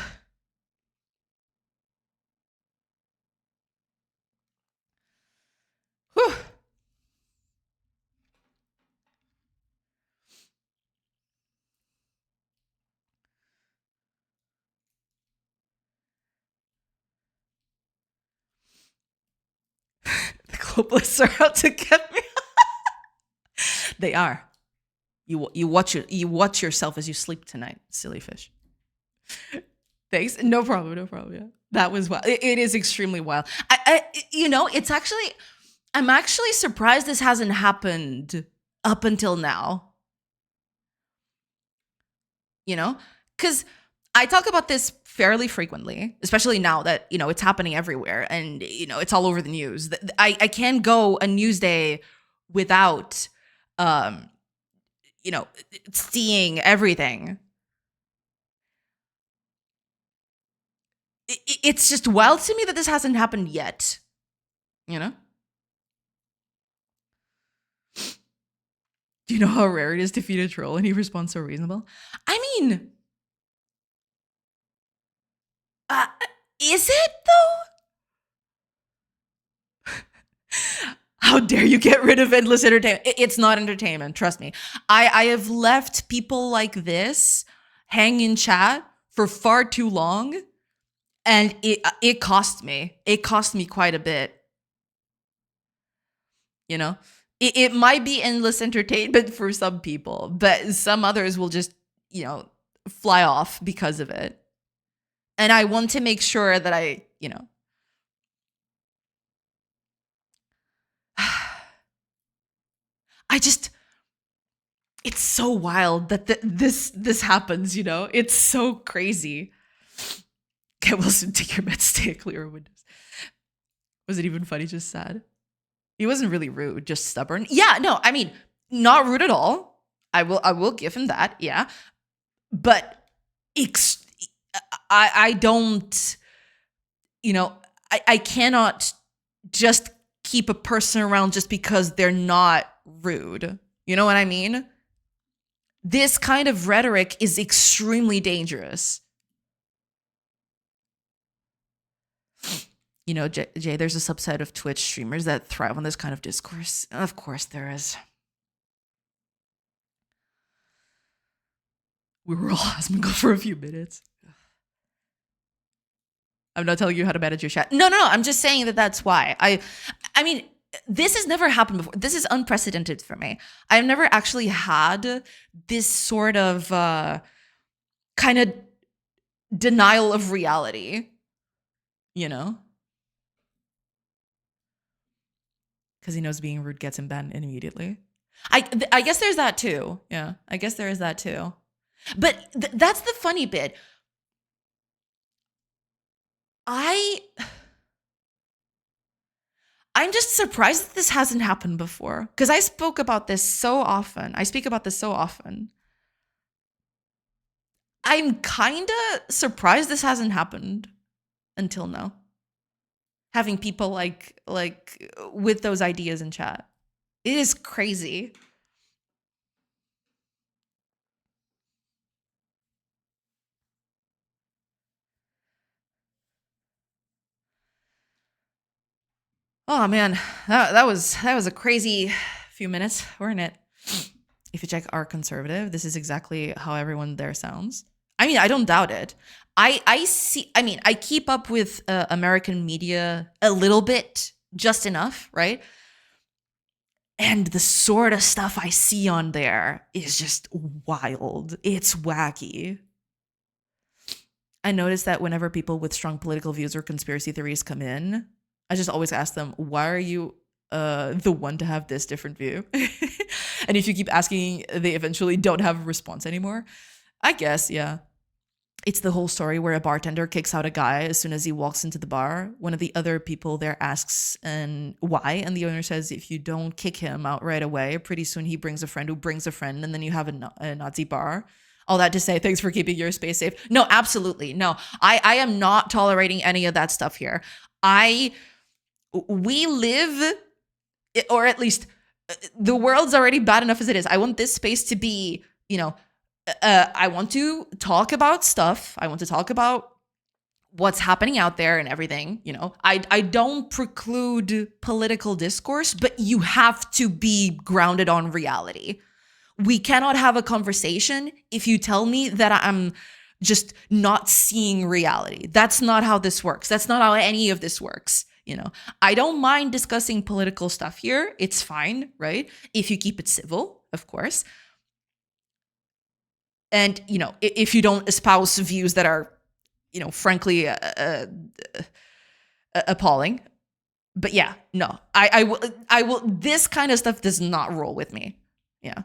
S1: Whew. The globalists are out to get me. They are. You watch yourself as you sleep tonight, silly fish. Thanks. No problem. No problem. Yeah, that was wild. It is extremely wild. It's actually. I'm actually surprised this hasn't happened up until now. you know? Because I talk about this fairly frequently, especially now that, it's happening everywhere and, it's all over the news. I can't go a news day without, um, seeing everything. It's just wild to me that this hasn't happened yet, you know? Do you know how rare it is to feed a troll and he responds so reasonable? I mean, uh, is it though? How dare you get rid of endless entertainment? It's not entertainment, trust me. I have left people like this hang in chat for far too long, and it cost me. It cost me quite a bit. You know, it might be endless entertainment for some people, but some others will just, fly off because of it. And I want to make sure that I just, it's so wild that this happens, It's so crazy. Get Wilson, take your meds, stay clear of windows. Was it even funny? Just sad. He wasn't really rude, just stubborn. Yeah, no, I mean, not rude at all. I will give him that. Yeah, but I don't. I cannot just keep a person around just because they're not rude. You know what I mean? This kind of rhetoric is extremely dangerous. Jay, there's a subset of Twitch streamers that thrive on this kind of discourse. Of course there is. We were all Asmongold for a few minutes. I'm not telling you how to manage your chat. No. I'm just saying that's why. I mean, this has never happened before. This is unprecedented for me. I've never actually had this sort of kind of denial of reality, Because he knows being rude gets him banned immediately. I guess there's that too. Yeah, I guess there is that too. But that's the funny bit. I'm just surprised that this hasn't happened before, because I speak about this so often. I'm kind of surprised this hasn't happened until now. Having people like with those ideas in chat. It is crazy. Oh man, that was a crazy few minutes, weren't it? If you check our conservative, this is exactly how everyone there sounds. I mean, I don't doubt it. I see. I mean, I keep up with American media a little bit, just enough, right? And the sort of stuff I see on there is just wild. It's wacky. I noticed that whenever people with strong political views or conspiracy theories come in, I just always ask them, why are you the one to have this different view? And if you keep asking, they eventually don't have a response anymore. I guess, yeah. It's the whole story where a bartender kicks out a guy as soon as he walks into the bar. One of the other people there asks and why, and the owner says, if you don't kick him out right away, pretty soon he brings a friend who brings a friend, and then you have a Nazi bar. All that to say, thanks for keeping your space safe. No, absolutely. No, I am not tolerating any of that stuff here. We live, or at least the world's already bad enough as it is. I want this space to be, I want to talk about stuff. I want to talk about what's happening out there and everything. I don't preclude political discourse, but you have to be grounded on reality. We cannot have a conversation if you tell me that I'm just not seeing reality. That's not how this works. That's not how any of this works. I don't mind discussing political stuff here. It's fine, right? If you keep it civil, of course. And, if you don't espouse views that are, frankly, appalling. But yeah, no, I will, this kind of stuff does not roll with me. Yeah.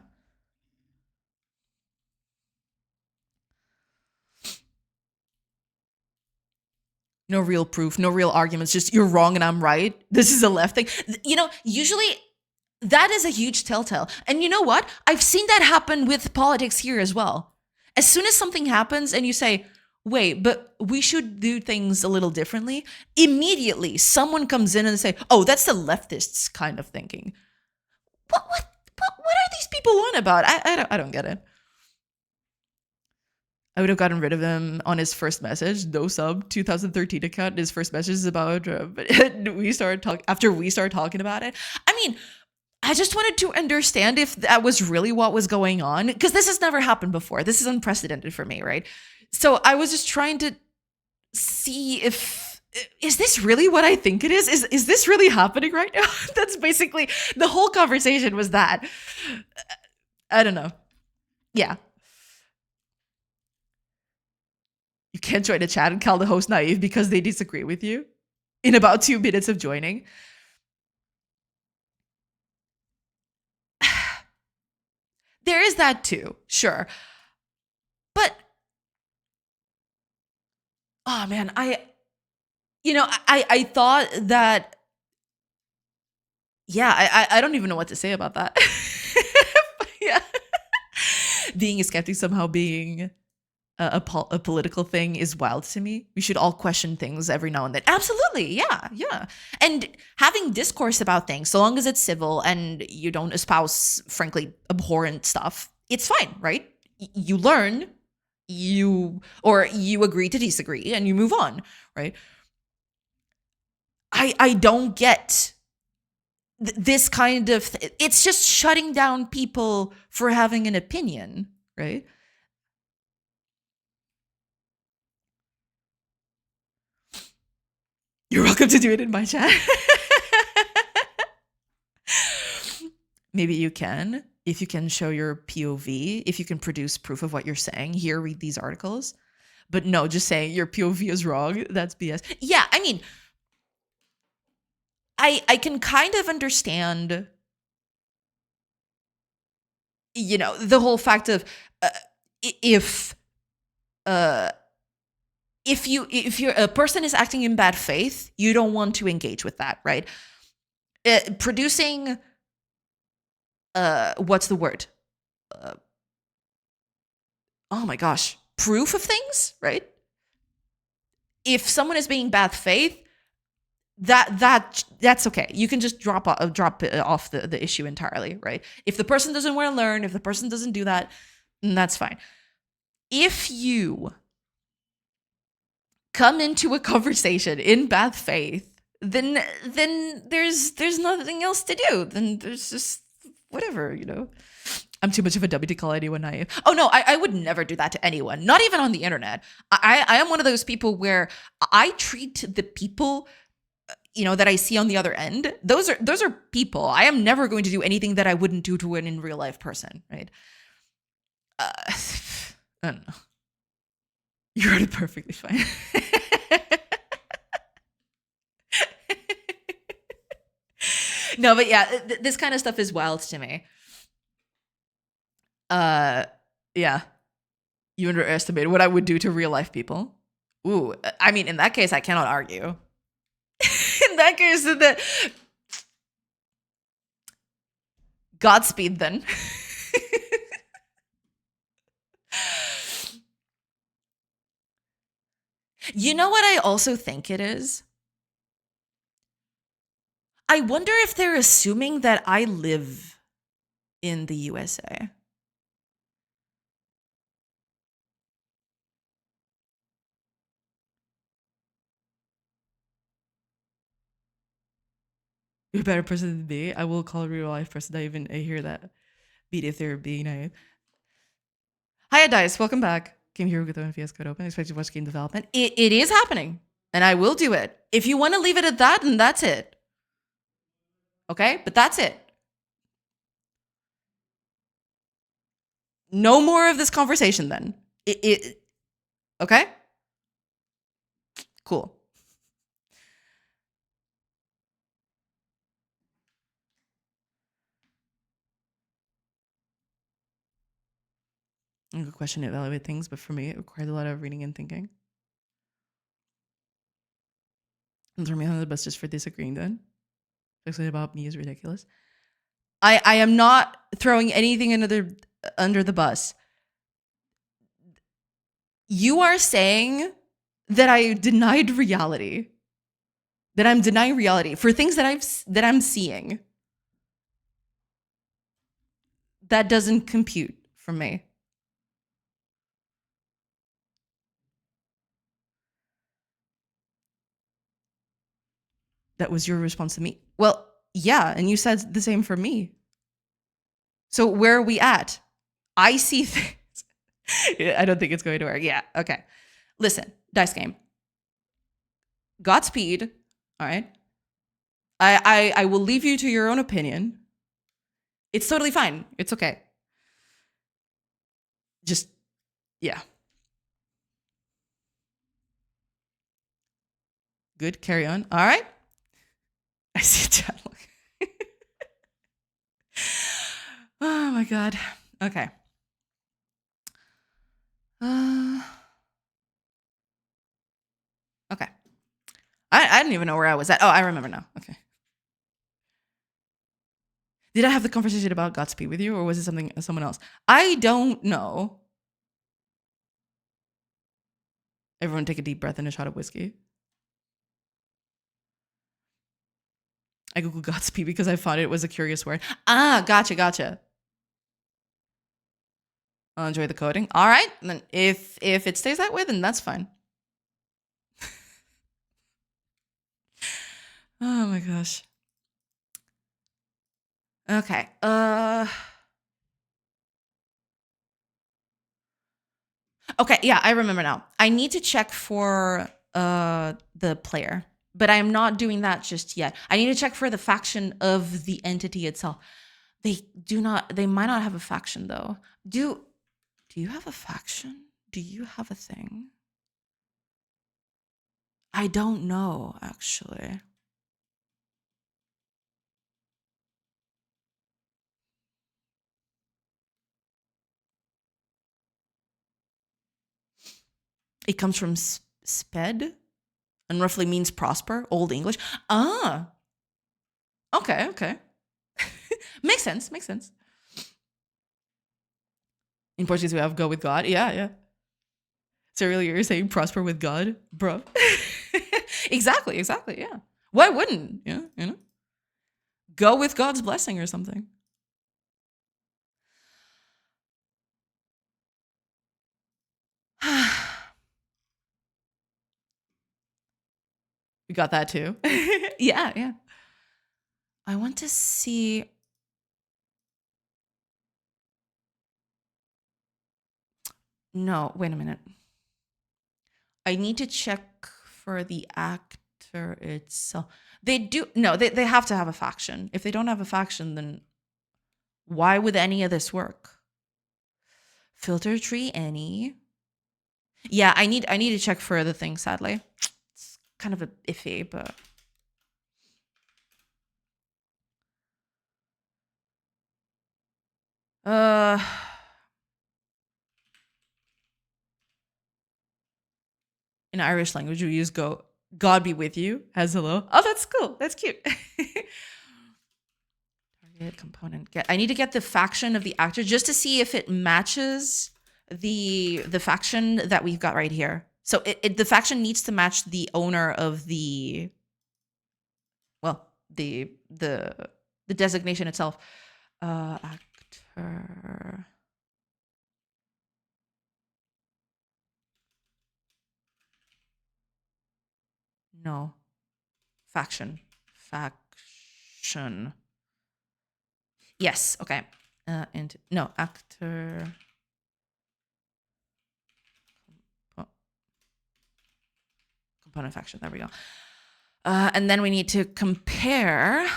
S1: No real proof, no real arguments, just you're wrong and I'm right. This is a left thing. Usually that is a huge telltale. And you know what? I've seen that happen with politics here as well. As soon as something happens and you say, wait, but we should do things a little differently, immediately someone comes in and say, oh, that's the leftists kind of thinking. What are these people on about? I don't get it. I would have gotten rid of him on his first message. No sub, 2013 account. His first message is about after we started talking about it. I mean, I just wanted to understand if that was really what was going on, because this has never happened before. This is unprecedented for me, right? So I was just trying to see if is this really what I think it is? Is this really happening right now? That's basically the whole conversation was that. I don't know. Yeah. You can't join a chat and call the host naive because they disagree with you in about 2 minutes of joining. There is that too, sure. But, oh man, I thought that, yeah, I don't even know what to say about that. Yeah. Being a skeptic somehow being a political thing is wild to me. We should all question things every now and then. Absolutely, yeah. And having discourse about things, so long as it's civil and you don't espouse, frankly, abhorrent stuff, it's fine, right? You learn, you agree to disagree, and you move on, right? I don't get this kind of. It's just shutting down people for having an opinion, right? You're welcome to do it in my chat. Maybe you can, if you can show your POV, if you can produce proof of what you're saying. Here, read these articles. But no, just saying your POV is wrong. That's BS. Yeah, I mean, I can kind of understand, the whole fact of if you're a person is acting in bad faith, you don't want to engage with that, right? Producing what's the word? Oh my gosh, proof of things, right? If someone is being bad faith, that's okay. You can just drop it off the issue entirely, right? If the person doesn't want to learn, if the person doesn't do that, that's fine. If you come into a conversation in bad faith, then there's nothing else to do. Then there's just whatever, I'm too much of a dummy to call anyone naive. Oh no, I would never do that to anyone, not even on the internet. I am one of those people where I treat the people, that I see on the other end. Those are people. I am never going to do anything that I wouldn't do to an in real life person, right? I don't know. You're perfectly fine. No, but yeah, this kind of stuff is wild to me. Yeah. You underestimated what I would do to real life people. Ooh, I mean, in that case, I cannot argue. In that case, Godspeed then. You know what I also think it is? I wonder if they're assuming that I live in the USA. You're a better person than me. I will call a real life person. I hear that. Beat if they're being naive. Hi, Dice. Welcome back. Came here with the VS Code open. Expect to watch game development. It is happening, and I will do it. If you want to leave it at that, then that's it. Okay, but that's it. No more of this conversation then. Okay? Cool. A good question to evaluate things, but for me, it requires a lot of reading and thinking. Don't throw me under the bus just for disagreeing then. Especially about me is ridiculous. I am not throwing anything under the bus. You are saying that I denied reality. That I'm denying reality for things that I'm seeing. That doesn't compute for me. That was your response to me. Well, yeah, and you said the same for me. So where are we at? I see things. I don't think it's going to work. Yeah, okay. Listen, dice game. Godspeed. All right. I will leave you to your own opinion. It's totally fine. It's okay. Just, yeah. Good. Carry on. All right. I see a chat. Oh my God. Okay. Okay. I didn't even know where I was at. Oh, I remember now. Okay. Did I have the conversation about Godspeed with you, or was it someone else? I don't know. Everyone take a deep breath and a shot of whiskey. I googled Godspeed because I thought it was a curious word. Ah, gotcha. I'll enjoy the coding. All right. Then if it stays that way, then that's fine. Oh my gosh. Okay. Okay, yeah, I remember now. I need to check for the player, but I am not doing that just yet. I need to check for the faction of the entity itself. They might not have a faction though. Do you have a faction? Do you have a thing? I don't know, actually. It comes from sped and roughly means prosper, Old English. Ah. Okay. Makes sense. In Portuguese, we have go with God. Yeah. So really, you're saying prosper with God, bro? Exactly. Yeah. Why wouldn't you know? Go with God's blessing or something. We got that too. Yeah. I want to see. No, wait a minute. I need to check for the actor itself. They have to have a faction. If they don't have a faction, then why would any of this work? Filter tree, any? Yeah, I need to check for the thing, sadly. It's kind of a iffy, but in Irish language we use go God be with you as hello. Oh, that's cool. That's cute. Target component. I need to get the faction of the actor just to see if it matches the faction that we've got right here. So the faction needs to match the owner of the designation itself. Actor. No. Faction. Yes. Okay. And no actor. Component faction. There we go. And then we need to compare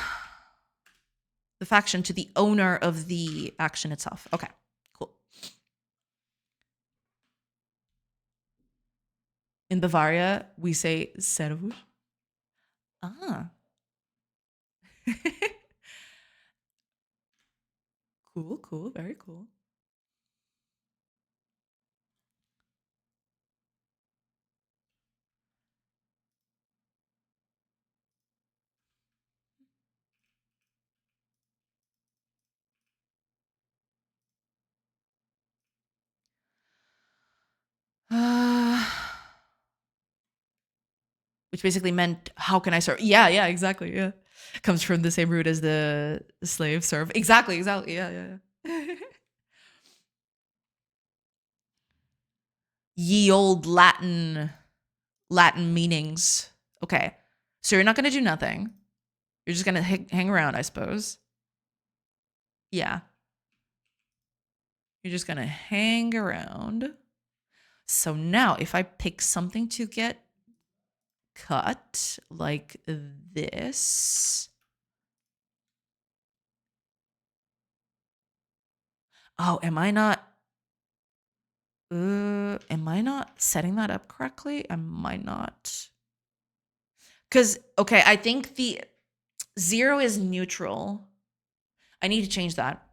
S1: the faction to the owner of the action itself. Okay. Cool. In Bavaria, we say Servus. Ah. Cool. Very cool. which basically meant how can I serve? Yeah, yeah, exactly. Yeah. Comes from the same root as the slave serve. Exactly, exactly. Yeah, yeah, yeah. Ye old Latin meanings. Okay. So you're not going to do nothing. You're just going to hang around, I suppose. Yeah. You're just going to hang around. So now if I pick something to get cut like this. Oh, am I not setting that up correctly? I might not. Cuz okay, I think the 0 is neutral. I need to change that.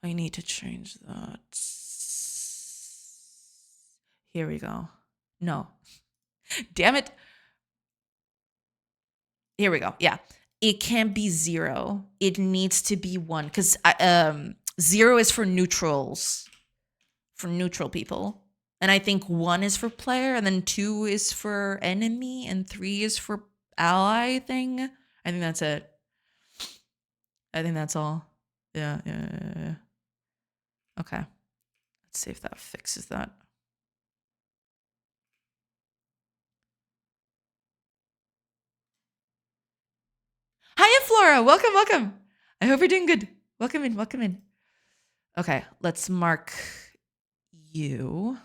S1: I need to change that. Here we go. No. Damn it. Here we go. Yeah. It can't be 0. It needs to be 1 cuz 0 is for neutrals. For neutral people. And I think 1 is for player and then 2 is for enemy and 3 is for ally thing. I think that's it. I think that's all. Yeah, yeah, yeah, yeah. Okay. Let's see if that fixes that. Hiya, Flora. Welcome, welcome. I hope you're doing good. Welcome in, welcome in. Okay, let's mark you.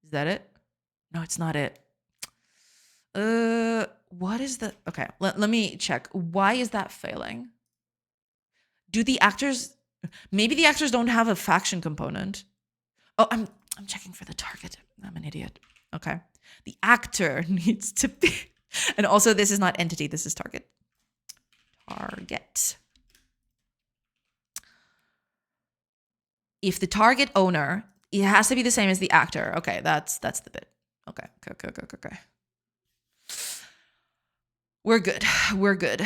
S1: Is that it? No, it's not it. What is the... Okay, let me check. Why is that failing? Do the actors... Maybe the actors don't have a faction component. Oh, I'm checking for the target. I'm an idiot. Okay. The actor needs to be... And also, this is not entity. This is target. Target. If the target owner, it has to be the same as the actor. Okay, that's the bit. Okay, okay. We're good. We're good.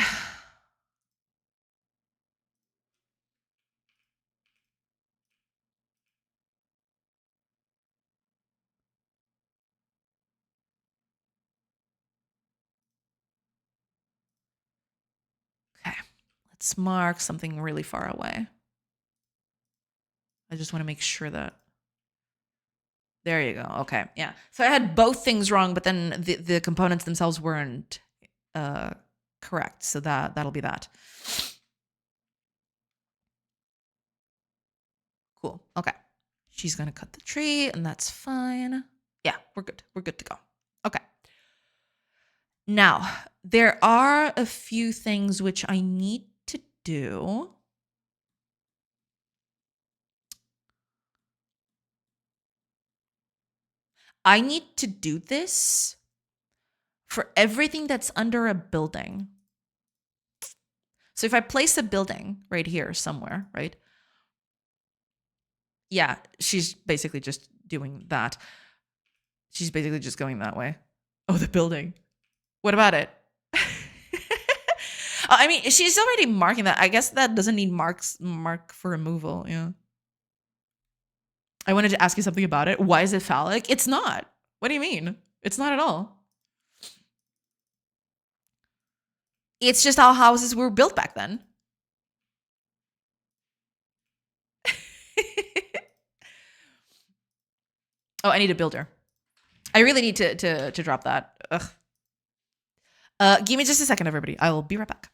S1: Okay, let's mark something really far away. I just want to make sure that... There you go. Okay, yeah. So I had both things wrong, but then the components themselves weren't correct. So that'll be that. Cool. Okay. She's going to cut the tree, and that's fine. Yeah, we're good. We're good to go. Okay. Now, there are a few things which I need to do. I need to do this for everything that's under a building. So if I place a building right here somewhere, right? Yeah, she's basically just doing that. She's basically just going that way. Oh, the building. What about it? I mean, she's already marking that. I guess that doesn't need mark for removal. Yeah. I wanted to ask you something about it. Why is it phallic? It's not. What do you mean? It's not at all. It's just how houses were built back then. Oh, I need a builder. I really need to drop that. Ugh. Give me just a second, everybody. I will be right back.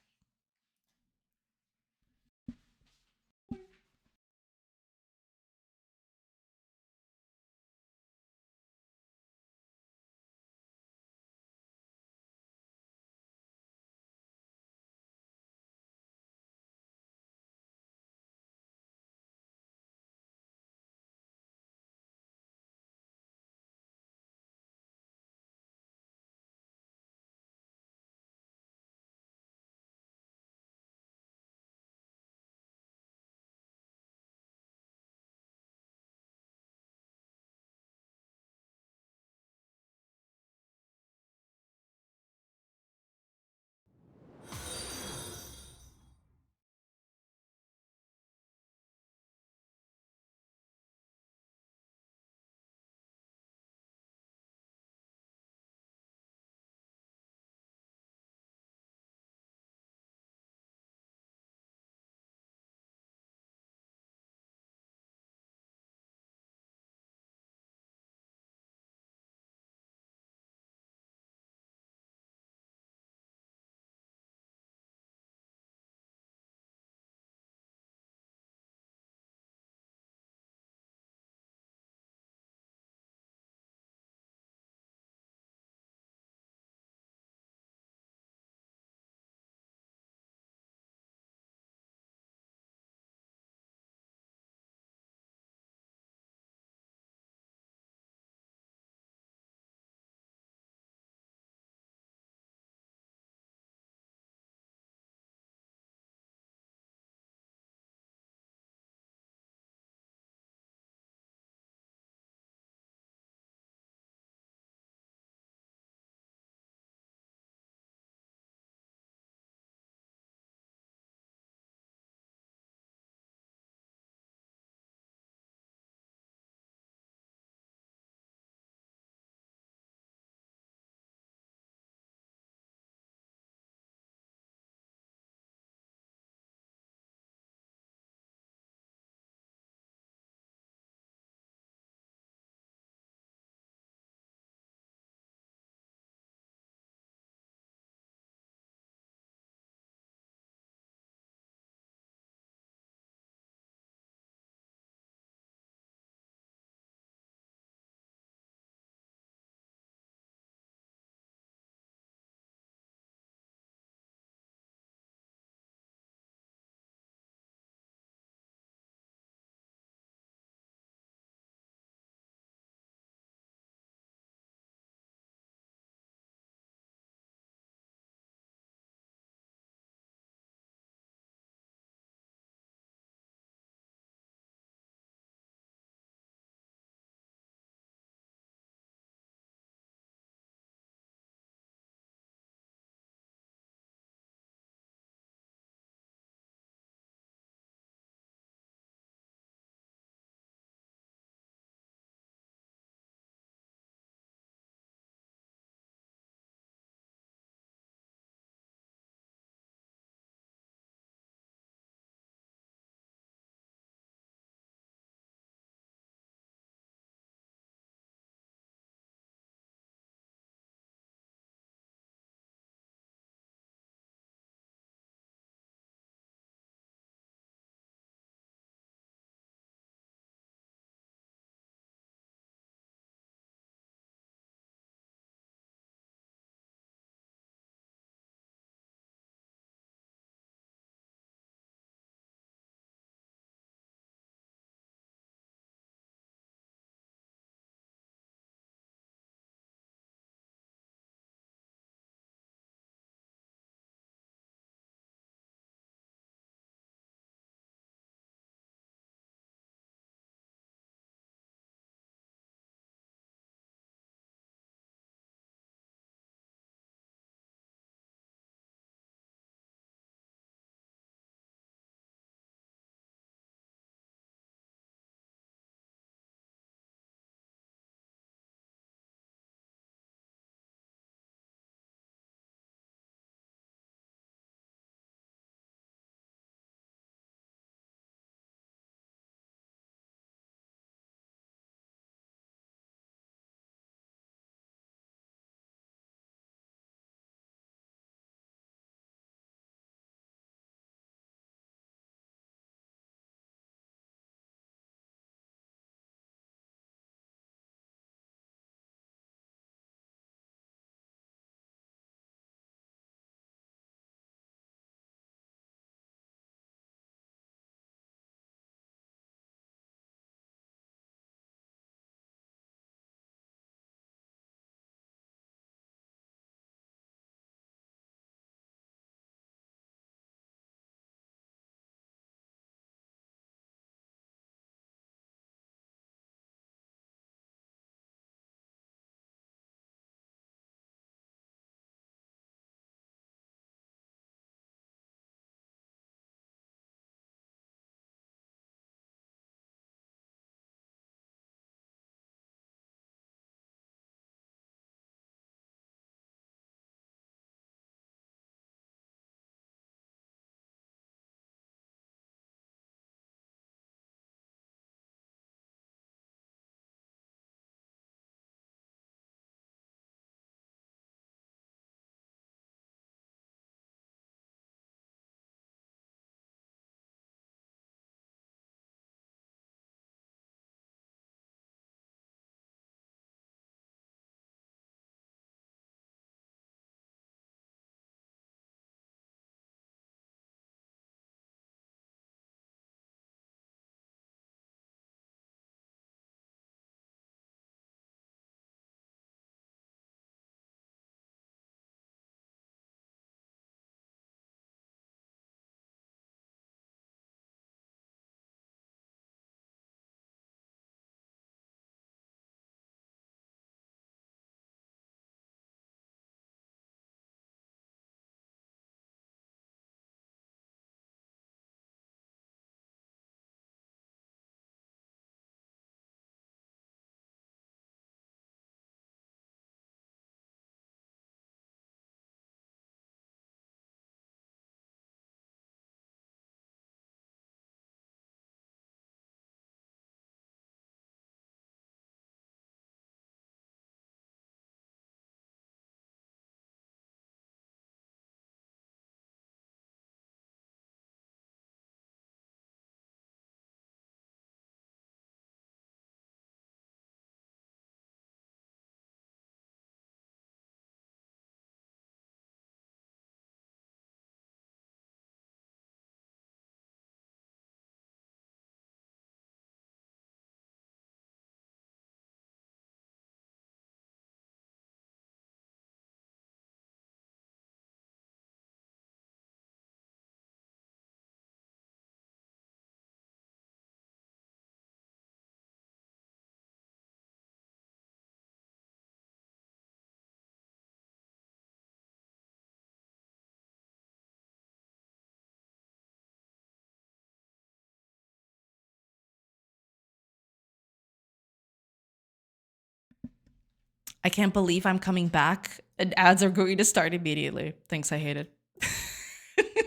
S1: I can't believe I'm coming back and ads are going to start immediately. Thanks, I hate it.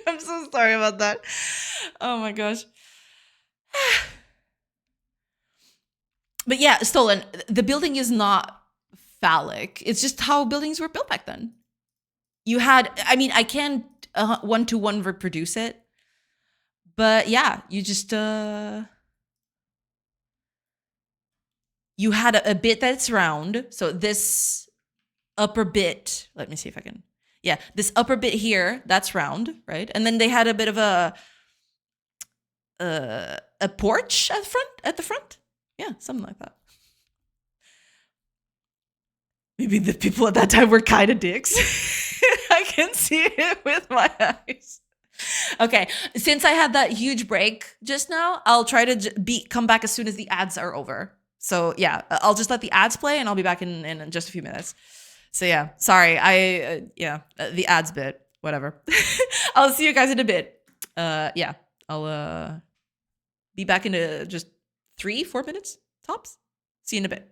S1: I'm so sorry about that. Oh my gosh. But yeah, stolen. The building is not phallic. It's just how buildings were built back then. You had, I mean, I can't one-to-one reproduce it, but yeah, you just you had a bit that's round. So this upper bit, let me see if I can. Yeah, this upper bit here, that's round, right? And then they had a bit of a porch at the front. Yeah, something like that. Maybe the people at that time were kind of dicks. I can see it with my eyes. Okay, since I had that huge break just now, I'll try to come back as soon as the ads are over. So yeah, I'll just let the ads play, and I'll be back in just a few minutes. So yeah, sorry, the ads bit, whatever. I'll see you guys in a bit. Yeah, I'll be back in just 3-4 minutes tops. See you in a bit.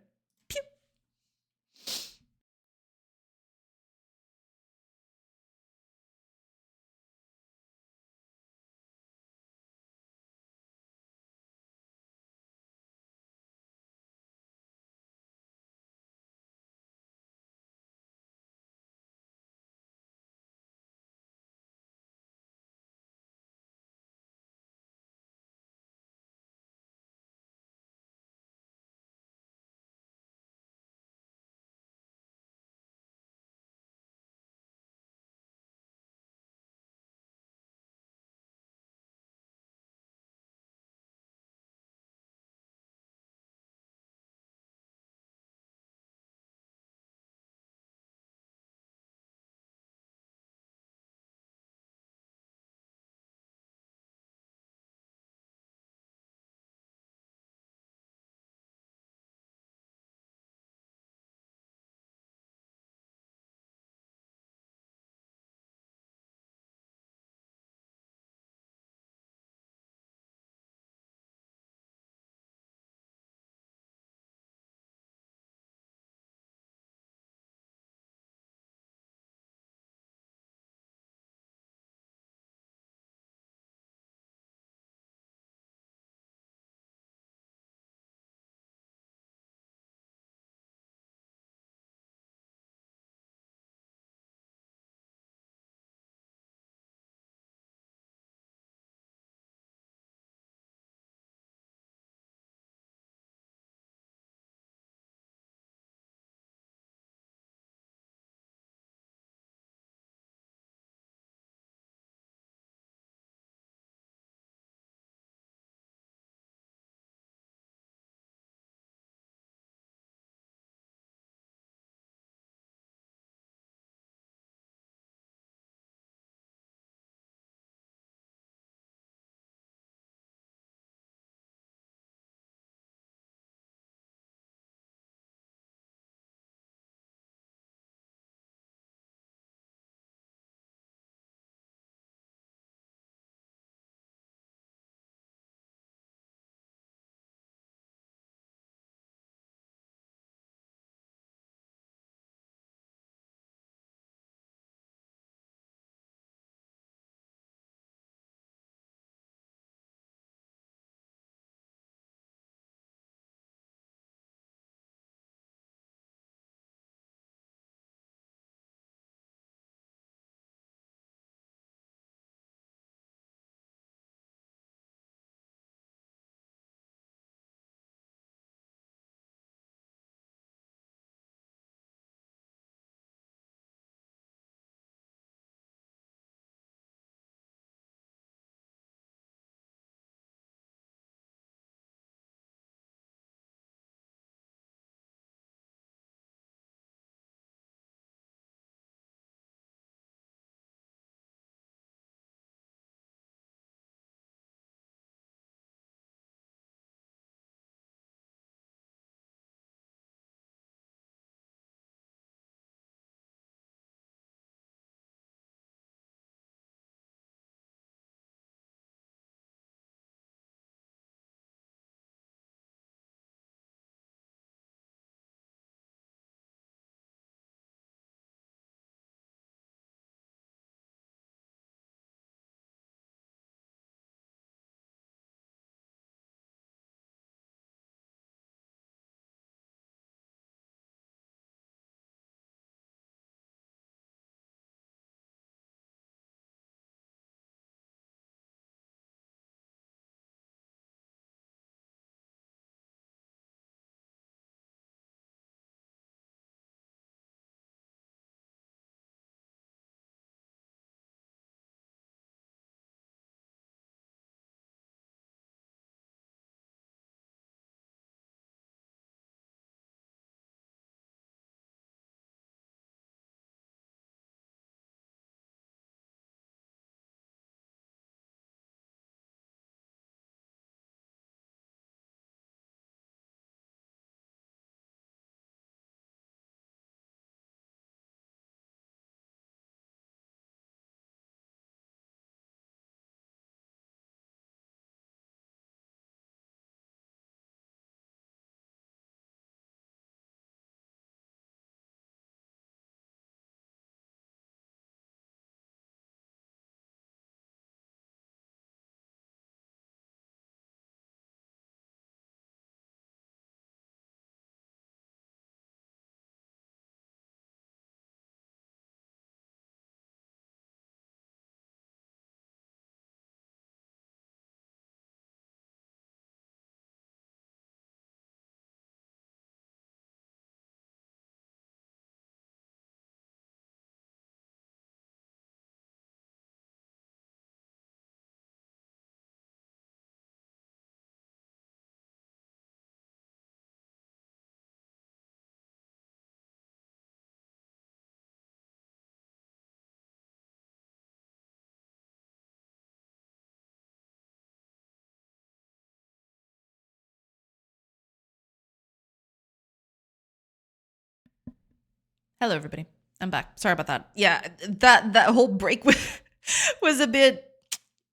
S1: Hello, everybody. I'm back. Sorry about that. Yeah, that whole break was a bit,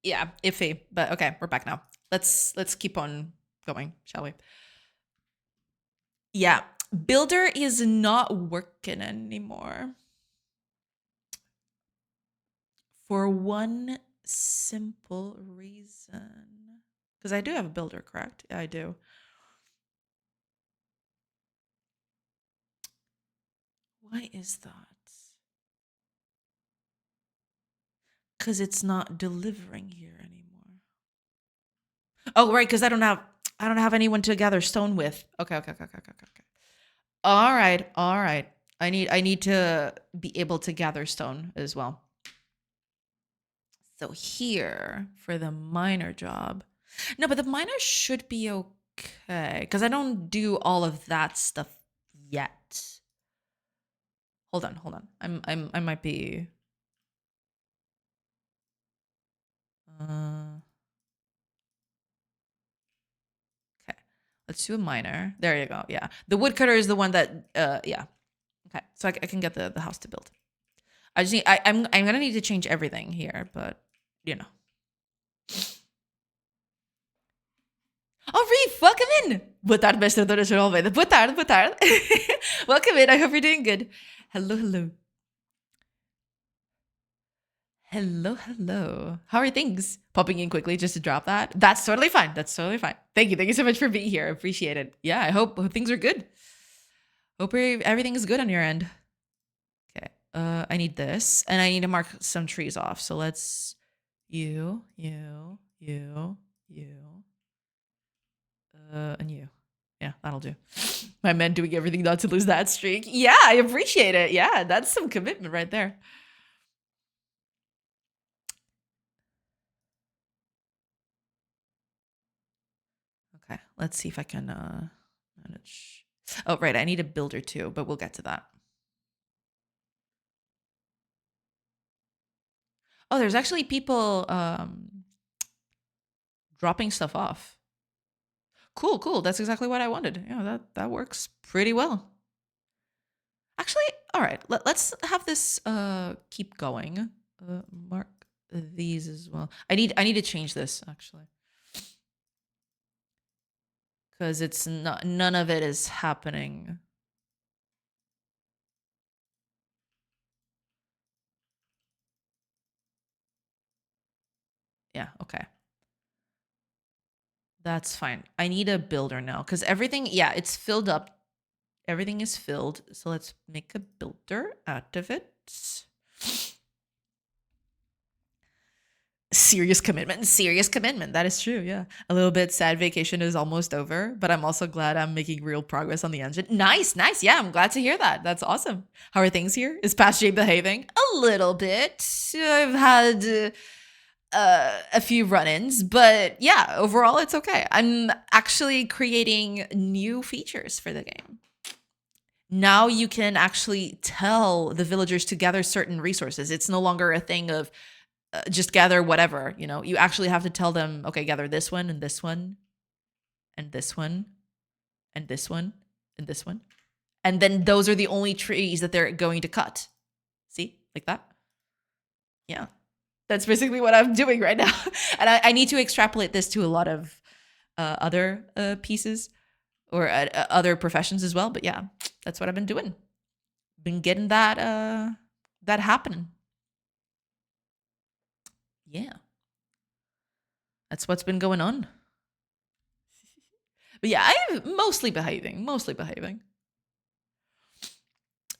S1: yeah, iffy. But okay, we're back now. Let's keep on going, shall we? Yeah, Builder is not working anymore for one simple reason. Because I do have a Builder, correct? Yeah, I do. Why is that? Because it's not delivering here anymore. Oh, right, because I don't have anyone to gather stone with. Okay. All right. I need to be able to gather stone as well. So here for the miner job. No, but the miner should be okay because I don't do all of that stuff yet. Hold on. I might be uh okay. Let's do a miner. There you go. Yeah. The woodcutter is the one that yeah. Okay. So I can get the house to build. I just need I'm gonna need to change everything here, but you know. Oh, Reef, welcome in. Boa tarde, mestre Dona João Almeida. Boa tarde, boa tarde. Welcome in. I hope you're doing good. Hello. Hello. How are things? Popping in quickly just to drop that. That's totally fine. Thank you. Thank you so much for being here. I appreciate it. Yeah, I hope things are good. Hope everything is good on your end. Okay. I need this, and I need to mark some trees off. So let's you, and you. Yeah, that'll do. My men doing everything not to lose that streak. Yeah, I appreciate it. Yeah, that's some commitment right there. Okay, let's see if I can manage. Oh, right, I need a builder too, but we'll get to that. Oh, there's actually people dropping stuff off. Cool. That's exactly what I wanted. Yeah, that works pretty well. Actually, all right. Let's have this keep going. Mark these as well. I need to change this actually. Cuz it's not none of it is happening. Yeah, okay. That's fine. I need a builder now cuz everything, yeah, it's filled up. Everything is filled. So let's make a builder out of it. Serious commitment. That is true. Yeah. A little bit sad vacation is almost over, but I'm also glad I'm making real progress on the engine. Nice. Yeah, I'm glad to hear that. That's awesome. How are things here? Is Past J behaving? A little bit. I've had a few run-ins, but yeah, overall it's okay. I'm actually creating new features for the game. Now you can actually tell the villagers to gather certain resources. It's no longer a thing of just gather whatever, you know. You actually have to tell them, okay, gather this one and this one and this one and this one and this one. And then those are the only trees that they're going to cut. See? Like that? Yeah. That's basically what I'm doing right now. And I need to extrapolate this to a lot of other pieces or other professions as well. But yeah, that's what I've been doing. Been getting that happening. Yeah. That's what's been going on. But yeah, I'm mostly behaving.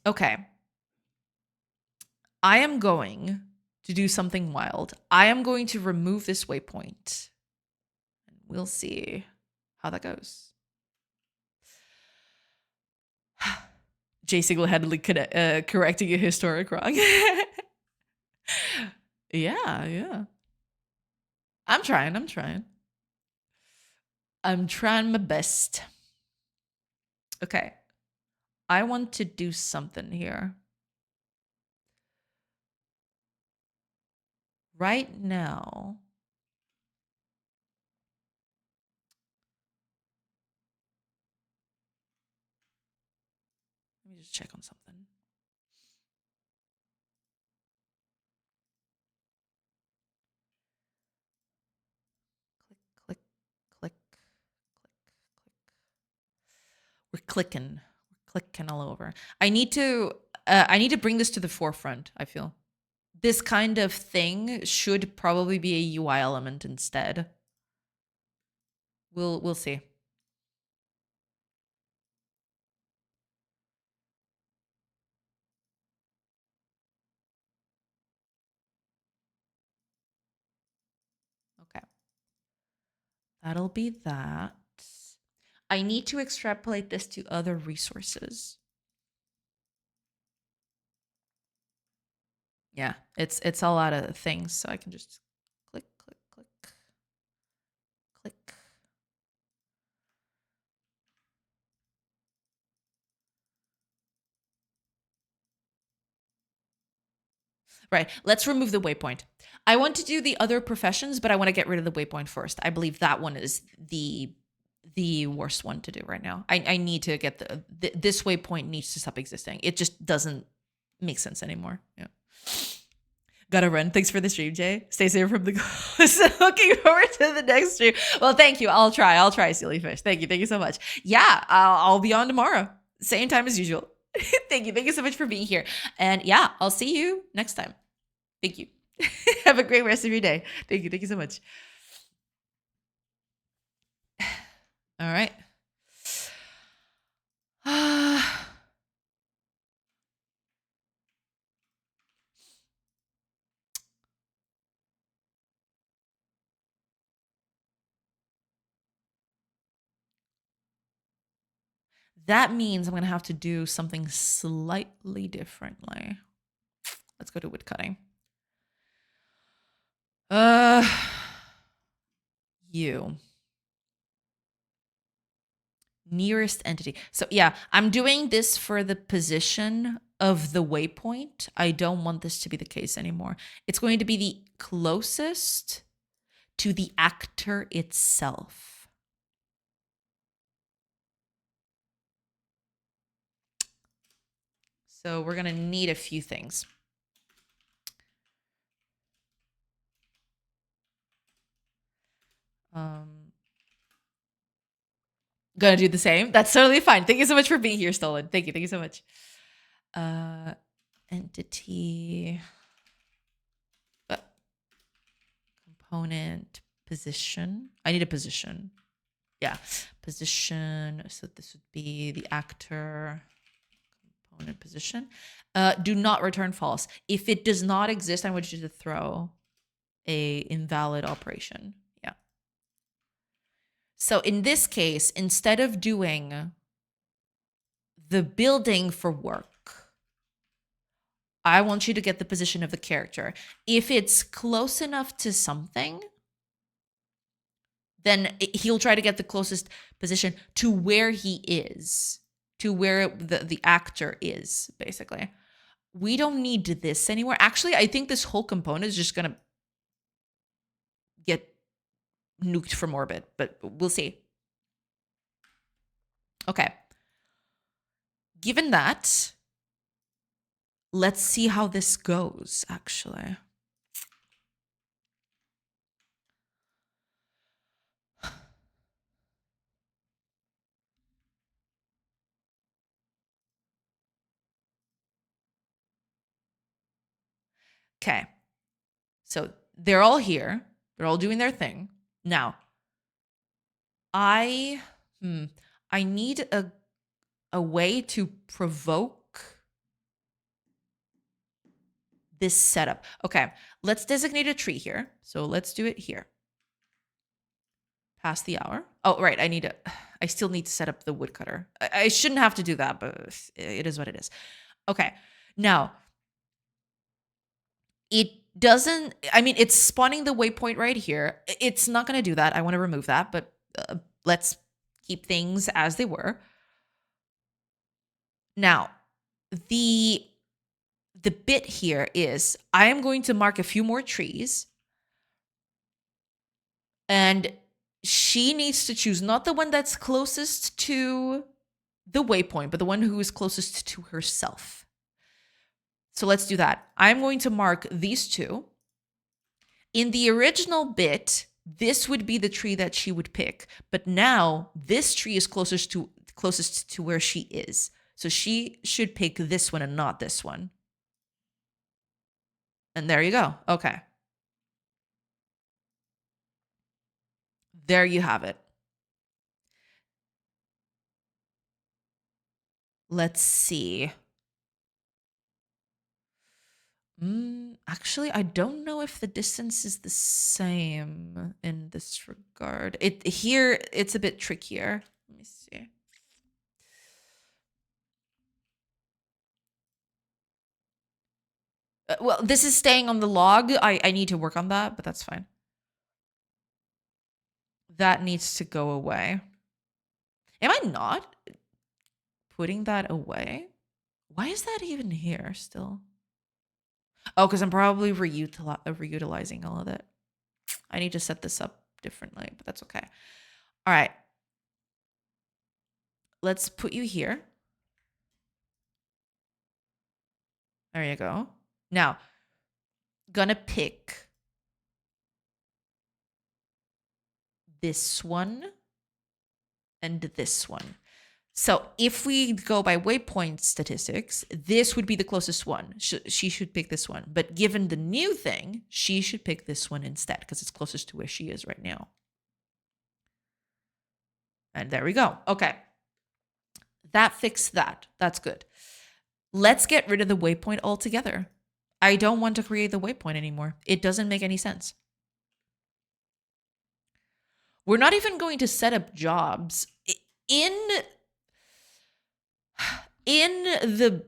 S1: Okay. I am going to do something wild. I am going to remove this waypoint. And we'll see how that goes. Jay single-handedly correcting a historic wrong. Yeah. I'm trying. I'm trying my best. Okay. I want to do something here. Right now. Let me just check on something. We're clicking all over. I need to bring this to the forefront, I feel. This kind of thing should probably be a UI element instead. We'll see. Okay. That'll be that. I need to extrapolate this to other resources. Yeah, it's all out of things, so I can just click, click, click, click. Right, let's remove the waypoint. I want to do the other professions, but I want to get rid of the waypoint first. I believe that one is the worst one to do right now. I need to get this waypoint needs to stop existing. It just doesn't make sense anymore. Yeah. Gotta run. Thanks for the stream, Jay. Stay safe from the ghosts. Looking forward to the next stream. Well, thank you. I'll try, silly fish. Thank you so much. Yeah, I'll be on tomorrow. Same time as usual. Thank you so much for being here. And yeah, I'll see you next time. Thank you. Have a great rest of your day. Thank you so much. All right. That means I'm going to have to do something slightly differently. Let's go to wood cutting. You. Nearest entity. So yeah, I'm doing this for the position of the waypoint. I don't want this to be the case anymore. It's going to be the closest to the actor itself. So we're going to need a few things. Gonna do the same. That's totally fine. Thank you so much for being here, Stolen. Thank you so much. Entity. Component position. I need a position. Yeah, position. So this would be the actor component position. Do not return false. If it does not exist, I want you to throw a invalid operation. Yeah. So in this case, instead of doing the building for work, I want you to get the position of the character. If it's close enough to something, then he'll try to get the closest position to where he is, to where the actor is, basically. We don't need this anymore. Actually, I think this whole component is just going to get nuked from orbit, but we'll see. Okay. Given that, let's see how this goes, actually. Okay. So they're all here. They're all doing their thing. Now, I need a way to provoke this setup. Okay, let's designate a tree here. So let's do it here. Past the hour. Oh, right. I still need to set up the woodcutter. I shouldn't have to do that, but it is what it is. Okay. Now, it doesn't, I mean, it's spawning the waypoint right here. It's not going to do that. I want to remove that, but let's keep things as they were. Now, the bit here is I am going to mark a few more trees, and she needs to choose not the one that's closest to the waypoint, but the one who is closest to herself. So let's do that. I'm going to mark these two. In the original bit, this would be the tree that she would pick, but now this tree is closest closest to where she is. So she should pick this one and not this one. And there you go. Okay. There you have it. Let's see. Actually, I don't know if the distance is the same in this regard. Here it's a bit trickier. Let me see. Well, this is staying on the log. I need to work on that, but that's fine. That needs to go away. Am I not putting that away? Why is that even here still? Oh, because I'm probably reutilizing all of it. I need to set this up differently, but that's okay. All right. Let's put you here. There you go. Now, gonna pick this one and this one. So if we go by waypoint statistics, this would be the closest one. She should pick this one. But given the new thing, she should pick this one instead because it's closest to where she is right now. And there we go. Okay. That fixed that. That's good. Let's get rid of the waypoint altogether. I don't want to create the waypoint anymore. It doesn't make any sense. We're not even going to set up jobs. In the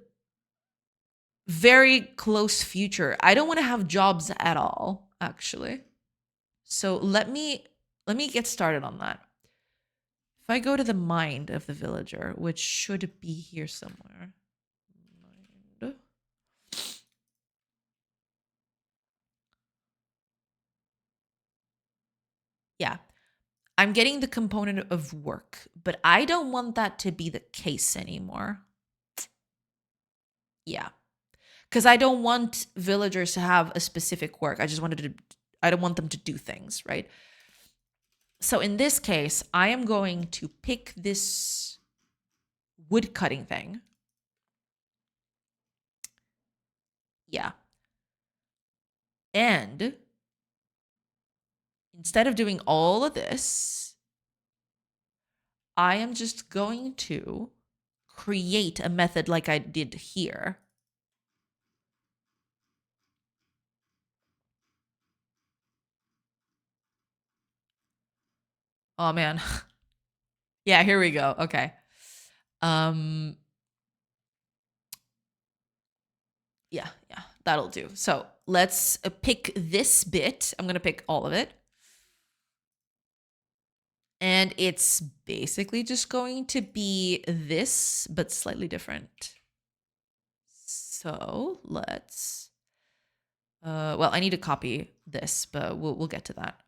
S1: very close future, I don't want to have jobs at all, actually. So let me get started on that. If I go to the mind of the villager, which should be here somewhere. Mind. Yeah. I'm getting the component of work, but I don't want that to be the case anymore. Yeah. Because I don't want villagers to have a specific work. I don't want them to do things, right? So in this case, I am going to pick this wood cutting thing. Yeah. And instead of doing all of this, I am just going to create a method like I did here. Oh man. Yeah, here we go. Okay. Yeah, that'll do. So let's pick this bit. I'm going to pick all of it. And it's basically just going to be this, but slightly different. So let's, well, I need to copy this, but we'll get to that.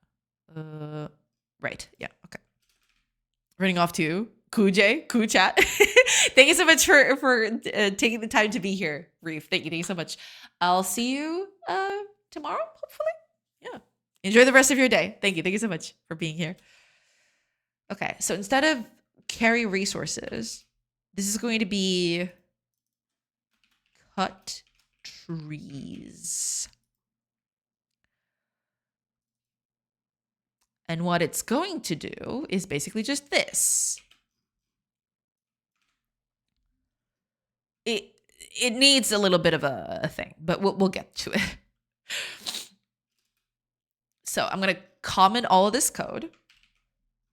S1: Right. Yeah. Okay. Running off to Cool Chat. Thank you so much for taking the time to be here, Reef. Thank you so much. I'll see you tomorrow, hopefully. Yeah. Enjoy the rest of your day. Thank you so much for being here. Okay, so instead of carry resources, this is going to be cut trees. And what it's going to do is basically just this. It needs a little bit of a thing, but we'll get to it. So I'm going to comment all of this code,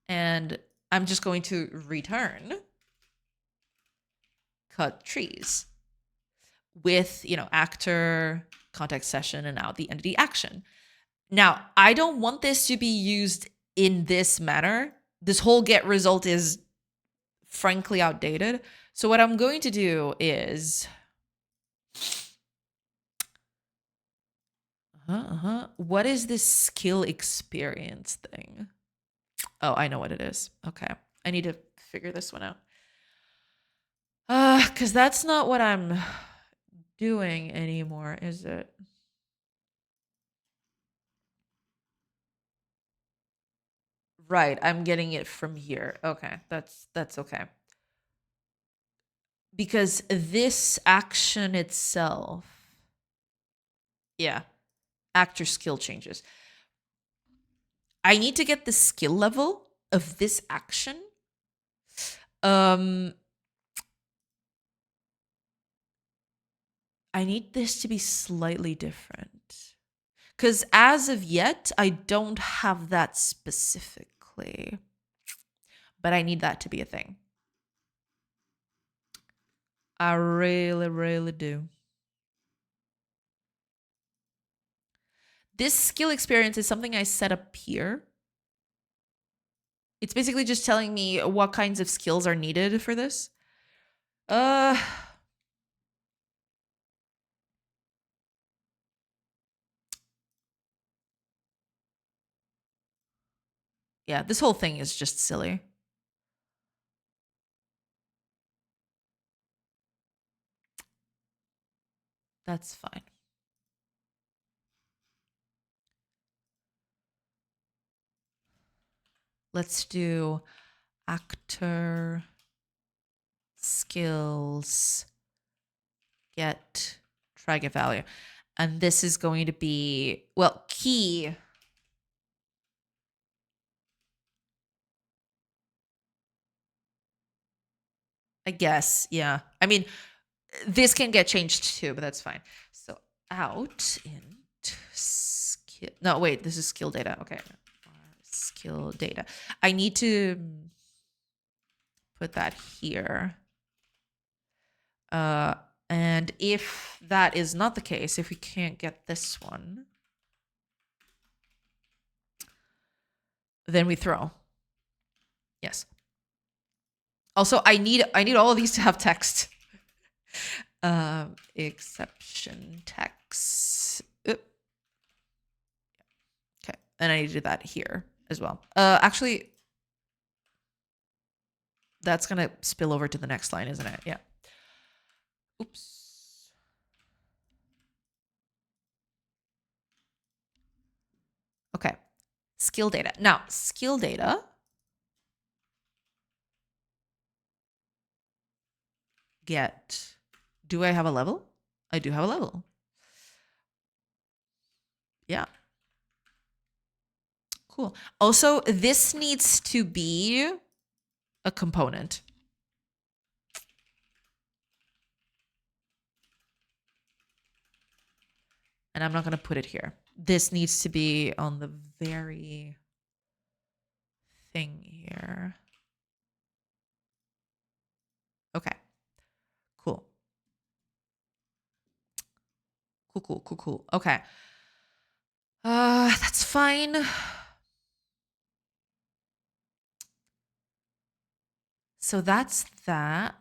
S1: and I'm just going to return cut trees with, actor, context session, and now the entity action. Now, I don't want this to be used in this manner. This whole get result is frankly outdated. So what I'm going to do is what is this skill experience thing? Oh, I know what it is. Okay. I need to figure this one out. Because that's not what I'm doing anymore, is it? Right, I'm getting it from here. Okay, that's okay. because this action itself, yeah, actor skill changes. I need to get the skill level of this action. I need this to be slightly different. Because as of yet, I don't have that specifically. But I need that to be a thing. I really, really do. This skill experience is something I set up here. It's basically just telling me what kinds of skills are needed for this. Yeah, this whole thing is just silly. That's fine. Let's do actor skills try get value. And this is going to be, well, key. I guess, yeah. I mean, this can get changed too, but that's fine. So out int skill. No, wait, this is skill data. Okay. Skill data. I need to put that here. And if that is not the case, if we can't get this one, then we throw. Yes. Also, I need all of these to have text. Exception text. Okay, and I need to do that here as well. Actually, that's gonna spill over to the next line, isn't it? Yeah. Oops. Okay. Skill data. Now, skill data. Get. Do I have a level? I do have a level. Yeah. Cool. Also, this needs to be a component. And I'm not going to put it here. This needs to be on the very thing here. Okay. Cool. Cool. Okay. That's fine. So that's that.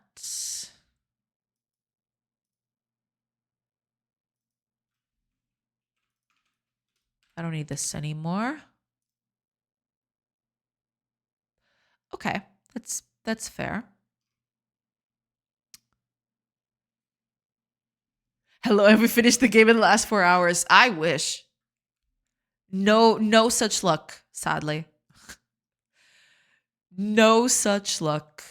S1: I don't need this anymore. Okay, that's fair. Hello, have we finished the game in the last 4 hours? I wish. No such luck, sadly. No such luck.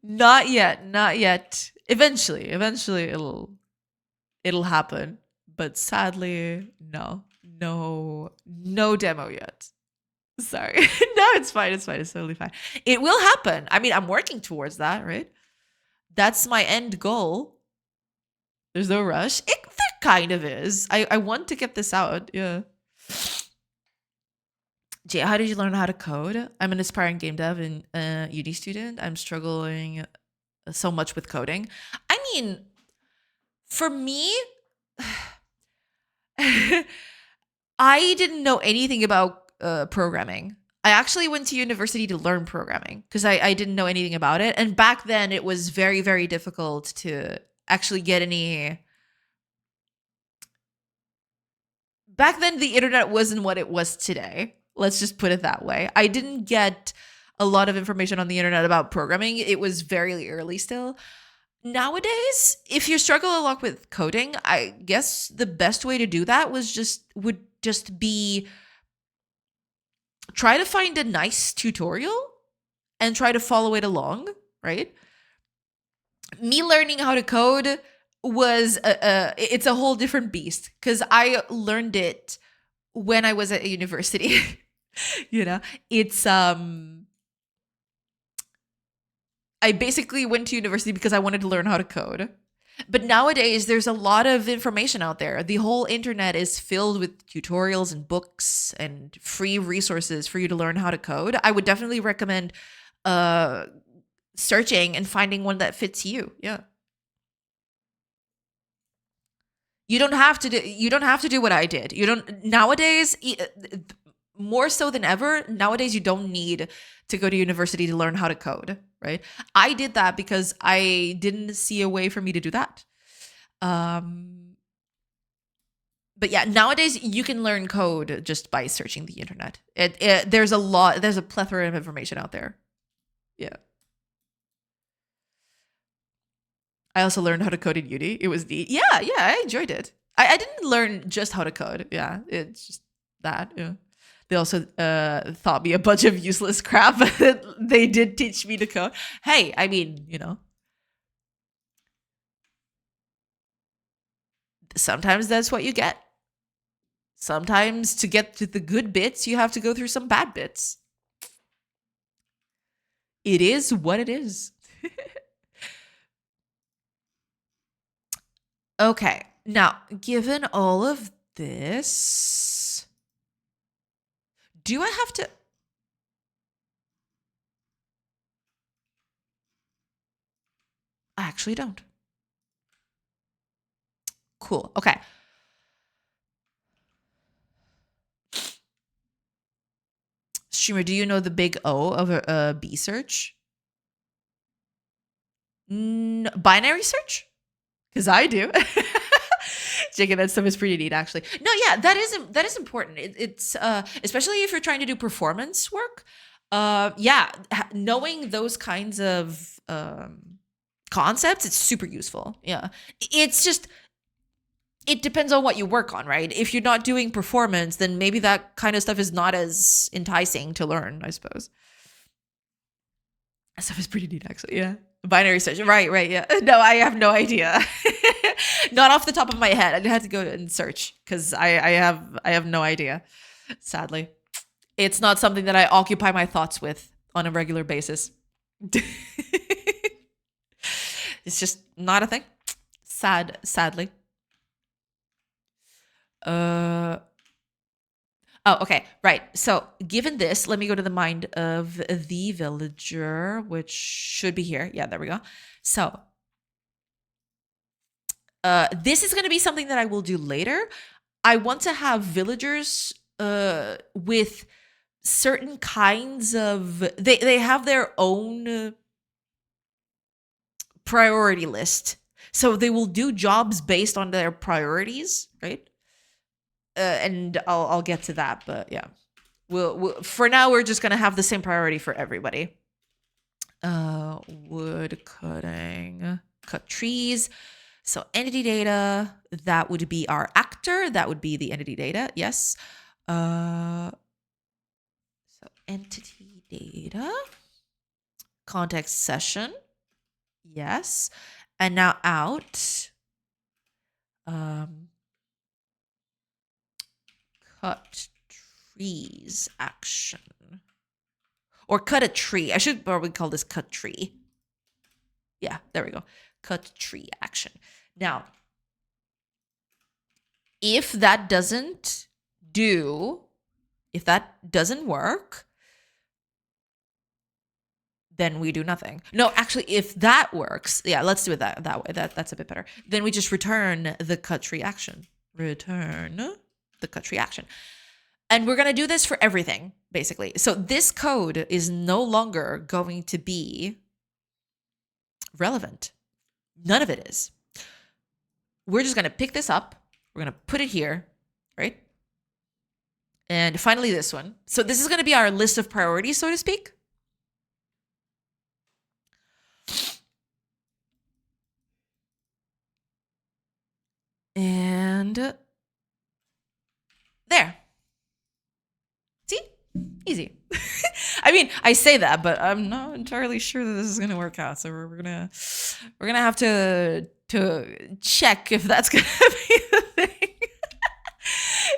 S1: Not yet. Eventually it'll happen. But sadly, no demo yet. Sorry. No, it's fine. It's totally fine. It will happen. I mean, I'm working towards that, right? That's my end goal. There's no rush. There kind of is. I want to get this out. Yeah. Jay, how did you learn how to code? I'm an aspiring game dev and UD student. I'm struggling so much with coding. I mean, for me, I didn't know anything about programming. I actually went to university to learn programming because I didn't know anything about it. And back then, it was very, very difficult to actually get any. Back then, the internet wasn't what it was today. Let's just put it that way. I didn't get a lot of information on the internet about programming. It was very early still. Nowadays, if you struggle a lot with coding, I guess the best way to do that would just be try to find a nice tutorial and try to follow it along, right? Me learning how to code was it's a whole different beast because I learned it when I was at a university. You know, it's I basically went to university because I wanted to learn how to code. But nowadays, there's a lot of information out there. The whole internet is filled with tutorials and books and free resources for you to learn how to code. I would definitely recommend searching and finding one that fits you. Yeah. You don't have to do what I did. You don't nowadays more so than ever, nowadays you don't need to go to university to learn how to code, right? I did that because I didn't see a way for me to do that. But yeah, nowadays you can learn code just by searching the internet. There's a plethora of information out there. Yeah. I also learned how to code in uni. It was neat. Yeah, I enjoyed it. I didn't learn just how to code. Yeah, it's just that. Yeah. They also taught me a bunch of useless crap. They did teach me to code. Hey, I mean, sometimes that's what you get. Sometimes to get to the good bits, you have to go through some bad bits. It is what it is. Okay. Now, given all of this, do I have to... I actually don't. Cool. Okay. Streamer, do you know the big O of a B search? Binary search? Because I do. Jacob, that stuff is pretty neat, actually. No, yeah, that is important. It's especially if you're trying to do performance work. Yeah, knowing those kinds of concepts, it's super useful. Yeah, it's just it depends on what you work on, right? If you're not doing performance, then maybe that kind of stuff is not as enticing to learn, I suppose. That stuff is pretty neat, actually. Yeah. Binary search. Right. Yeah. No, I have no idea. Not off the top of my head. I'd have to go and search because I have no idea. Sadly, it's not something that I occupy my thoughts with on a regular basis. It's just not a thing. Sadly. Oh, okay. Right. So given this, let me go to the mind of the villager, which should be here. Yeah, there we go. So this is going to be something that I will do later. I want to have villagers with certain kinds of... They have their own priority list. So they will do jobs based on their priorities, right? And I'll get to that, but yeah, we'll for now we're just gonna have the same priority for everybody. Wood cutting, cut trees. So entity data, that would be our actor. That would be the entity data. Yes. So entity data, context session. Yes. And now out. Cut trees action. Or cut a tree. I should probably call this cut tree. Yeah, there we go. Cut tree action. Now, if that doesn't work, then we do nothing. No, actually, if that works, yeah, let's do it that way. That's a bit better. Then we just return the cut tree action. Return the cut tree action. And we're going to do this for everything, basically. So this code is no longer going to be relevant. None of it is. We're just going to pick this up. We're going to put it here, right? And finally, this one. So this is going to be our list of priorities, so to speak. And there. See? Easy. I mean, I say that, but I'm not entirely sure that this is gonna work out. So we're gonna have to check if that's gonna be the thing.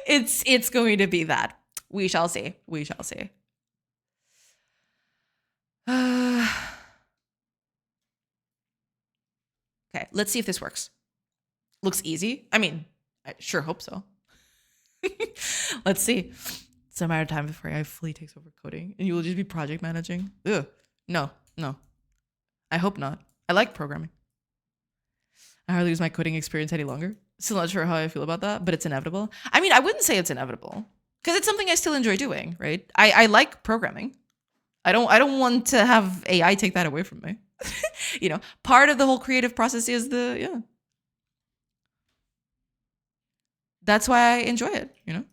S1: It's going to be that. We shall see. We shall see. Okay, let's see if this works. Looks easy. I mean, I sure hope so. Let's see. It's a matter of time before AI fully takes over coding and you will just be project managing. Ugh. No. I hope not. I like programming. I hardly use my coding experience any longer. Still not sure how I feel about that, but it's inevitable. I mean, I wouldn't say it's inevitable because it's something I still enjoy doing, right? I like programming. I don't want to have AI take that away from me. You know, part of the whole creative process is that's why I enjoy it, you know?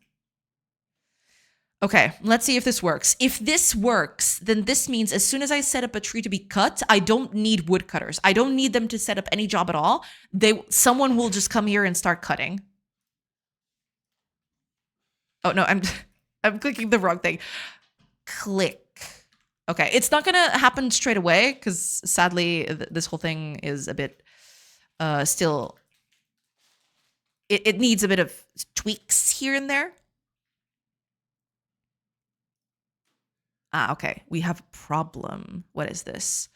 S1: Okay, let's see if this works. If this works, then this means as soon as I set up a tree to be cut, I don't need woodcutters. I don't need them to set up any job at all. Someone will just come here and start cutting. Oh no, I'm clicking the wrong thing. Click. Okay, it's not gonna happen straight away because sadly this whole thing is a bit still. It needs a bit of tweaks here and there. Ah, okay. We have a problem. What is this?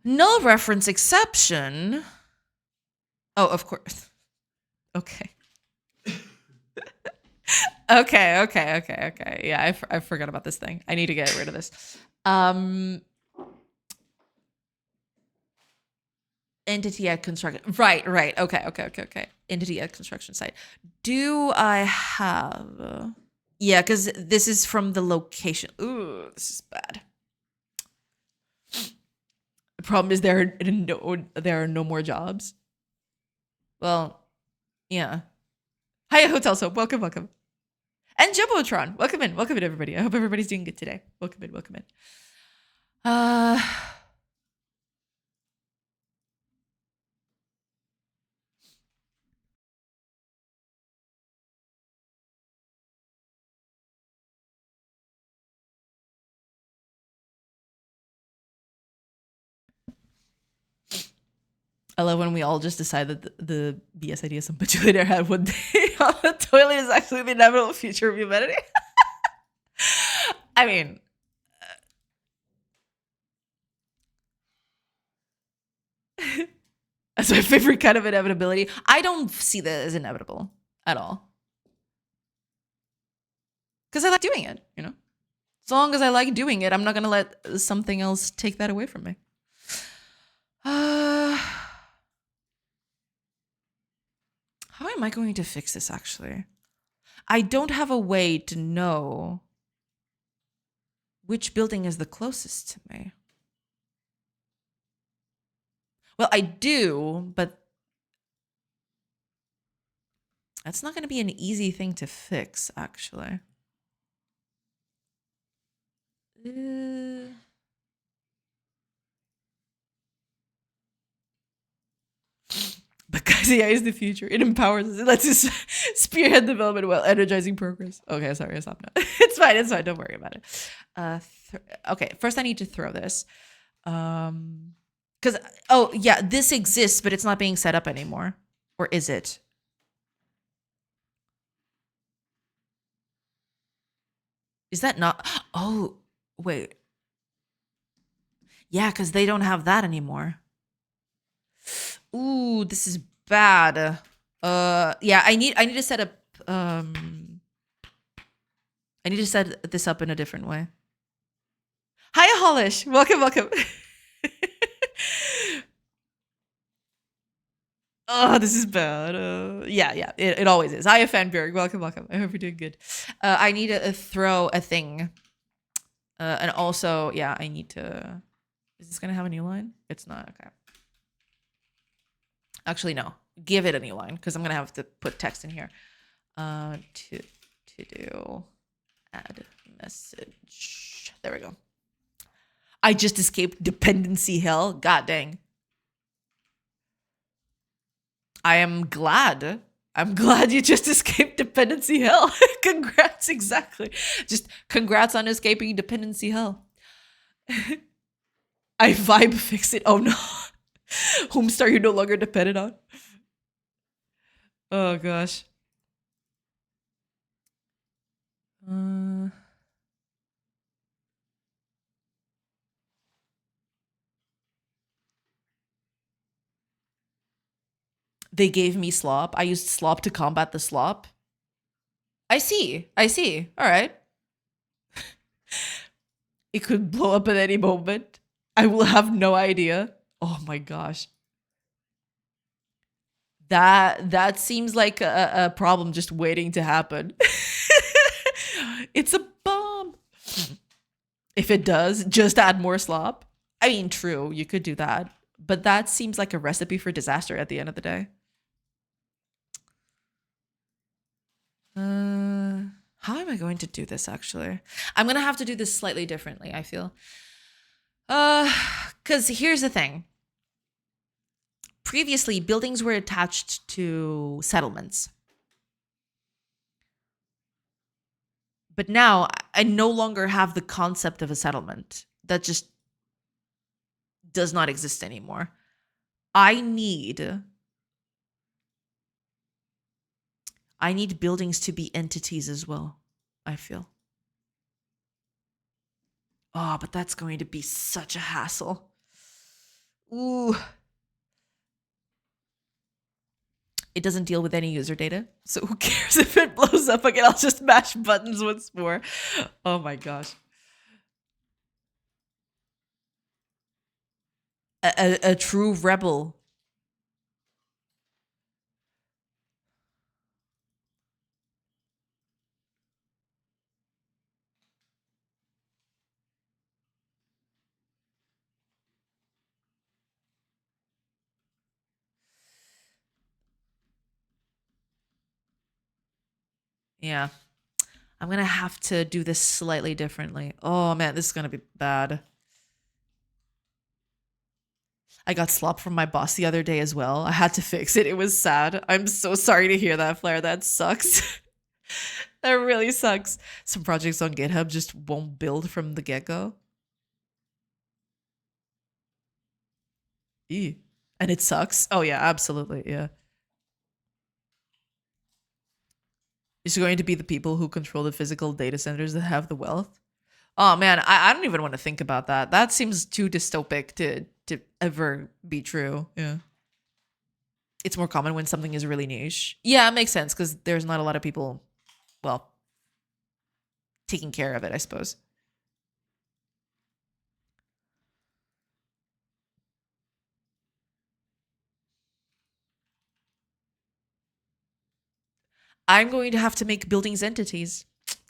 S1: Null reference exception. Oh, of course. Okay. Okay. Yeah, I forgot about this thing. I need to get rid of this. Entity at construction. Right. Okay. Entity at construction site. Do I have... Yeah, because this is from the location. Ooh, this is bad. The problem is there are no more jobs. Well, yeah. Hiya Hotel Soap, welcome. And Jumbotron, welcome in, everybody. I hope everybody's doing good today. Welcome in. I love when we all just decide that the BS idea some bajillionaire had one day on the toilet is actually the inevitable future of humanity. I mean, that's my favorite kind of inevitability. I don't see that as inevitable at all. Because I like doing it, you know? As long as I like doing it, I'm not going to let something else take that away from me. How am I going to fix this, actually? I don't have a way to know which building is the closest to me. Well, I do, but that's not going to be an easy thing to fix, actually. Because AI is the future. It empowers us. It lets us spearhead development while energizing progress. Okay, sorry, I stopped now. It's fine. Don't worry about it. Okay, first I need to throw this. Because, oh, yeah, this exists, but it's not being set up anymore. Or is it? Is that not? Oh, wait. Yeah, because they don't have that anymore. Ooh, this is bad. Yeah, I need to set up I need to set this up in a different way. Hiya Hollish, welcome. Oh, this is bad. Yeah, it always is. Hiya Fanberg, welcome. I hope you're doing good. I need to throw a thing. And also, yeah, I need to... Is this gonna have a new line? It's not, okay. Actually, no. Give it a new line because I'm gonna have to put text in here. To do add message. There we go. I just escaped dependency hell. God dang. I am glad I'm glad you just escaped dependency hell. Congrats, exactly. Just congrats on escaping dependency hell. I vibe fix it. Oh no. Homestar you're no longer dependent on. Oh gosh. Uh, they gave me slop. I used slop to combat the slop. I see. I see. All right. It could blow up at any moment. I will have no idea. Oh my gosh. That seems like a problem just waiting to happen. It's a bomb. If it does, just add more slop. I mean, true, you could do that. But that seems like a recipe for disaster at the end of the day. How am I going to do this actually? I'm gonna have to do this slightly differently, I feel. Because here's the thing. Previously, buildings were attached to settlements. But now I no longer have the concept of a settlement. That just does not exist anymore. I need buildings to be entities as well, I feel. Oh, but that's going to be such a hassle. Ooh. It doesn't deal with any user data, so who cares if it blows up again? I'll just mash buttons once more. Oh my gosh. A true rebel. Yeah. I'm gonna have to do this slightly differently. Oh man, this is gonna be bad. I got slop from my boss the other day as well. I had to fix it. It was sad. I'm so sorry to hear that, Flair. That sucks. That really sucks. Some projects on GitHub just won't build from the get-go. Ew. And it sucks. Oh yeah, absolutely. Yeah. It's going to be the people who control the physical data centers that have the wealth. Oh man, I don't even want to think about that. That seems too dystopic to ever be true. Yeah. It's more common when something is really niche. Yeah, it makes sense because there's not a lot of people, well, taking care of it, I suppose. I'm going to have to make buildings entities,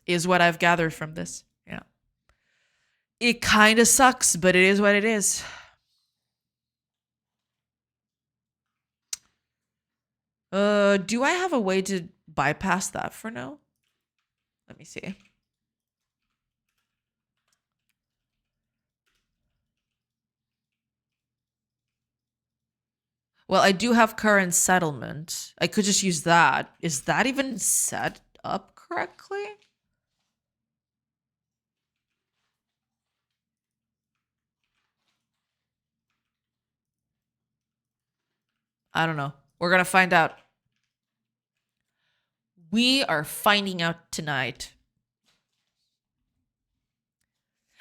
S1: is what I've gathered from this. Yeah. It kind of sucks, but it is what it is. Do I have a way to bypass that for now? Let me see. Well, I do have current settlement. I could just use that. Is that even set up correctly? I don't know. We're going to find out. We are finding out tonight.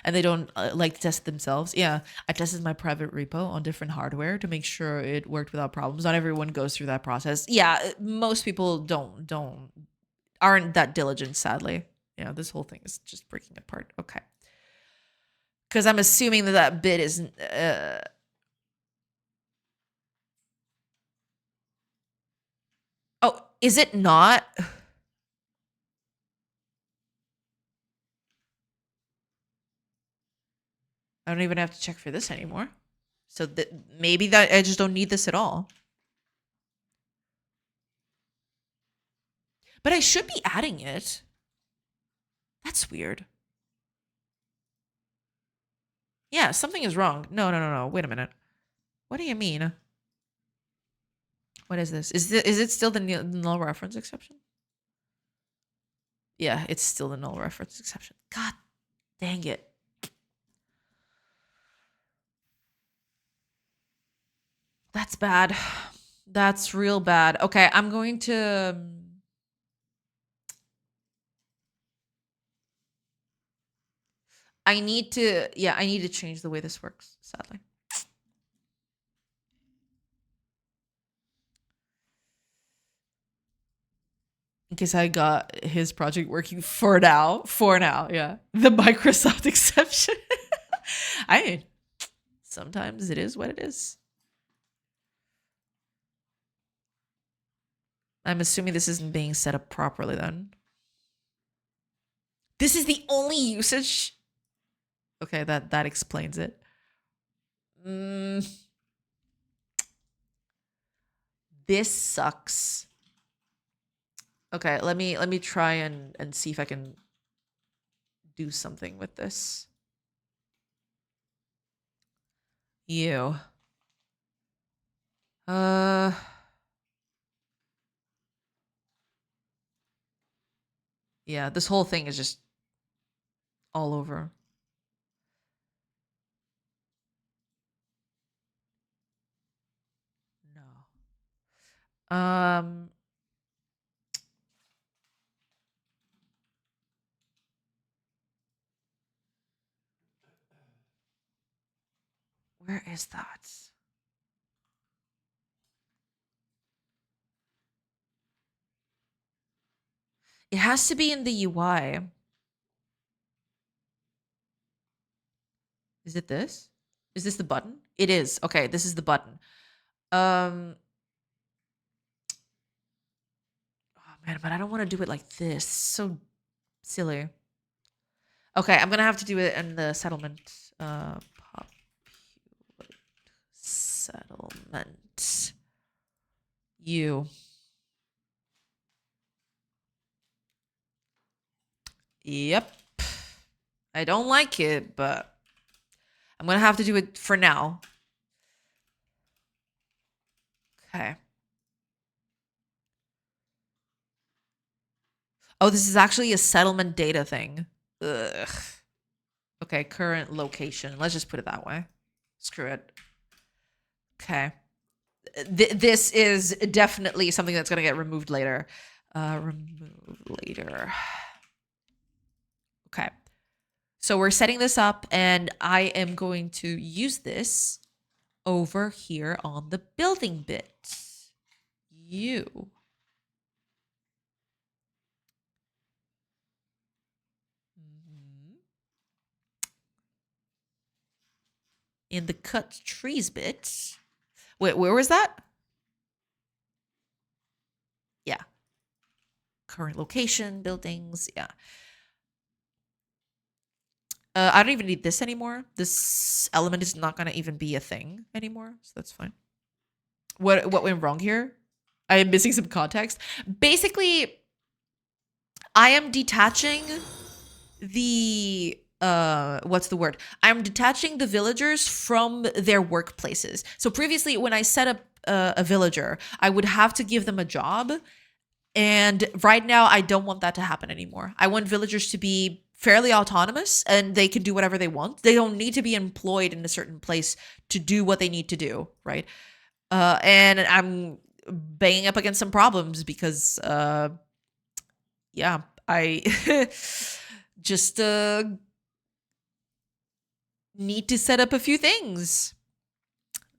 S1: And they don't like to test themselves. Yeah, I tested my private repo on different hardware to make sure it worked without problems. Not everyone goes through that process. Yeah, most people aren't that diligent, sadly. Yeah, this whole thing is just breaking apart. Okay. Because I'm assuming that bit isn't... Oh, is it not? I don't even have to check for this anymore. So maybe that I just don't need this at all. But I should be adding it. That's weird. Yeah, something is wrong. No. Wait a minute. What do you mean? What is this? Is it still the null reference exception? Yeah, it's still the null reference exception. God dang it. That's bad. That's real bad. Okay, I'm going to... I need to change the way this works, sadly. In case I got his project working for now. For now, yeah. The Microsoft exception. I mean, sometimes it is what it is. I'm assuming this isn't being set up properly then. This is the only usage? Okay, that explains it. This sucks. Okay, let me try and see if I can do something with this. You. Yeah, this whole thing is just all over. No. Where is that? It has to be in the UI. Is it this? Is this the button? It is. Okay, this is the button. Oh man, but I don't want to do it like this. So silly. Okay, I'm gonna have to do it in the settlement. Populate settlement. You. Yep. I don't like it, but I'm gonna have to do it for now. Okay. Oh, this is actually a settlement data thing. Ugh. Okay, current location. Let's just put it that way. Screw it. Okay. This is definitely something that's going to get removed later. Remove later. Okay. So we're setting this up, and I am going to use this over here on the building bit. You. In the cut trees bit. Wait, where was that? Yeah. Current location, buildings, yeah. I don't even need this anymore. This element is not going to even be a thing anymore, so that's fine. What went wrong here? I am missing some context. Basically, I am detaching the what's the word? I'm detaching the villagers from their workplaces. So previously, when I set up a villager, I would have to give them a job. And right now, I don't want that to happen anymore. I want villagers to be fairly autonomous and they can do whatever they want. They don't need to be employed in a certain place to do what they need to do, right? And I'm banging up against some problems because, yeah, I just need to set up a few things.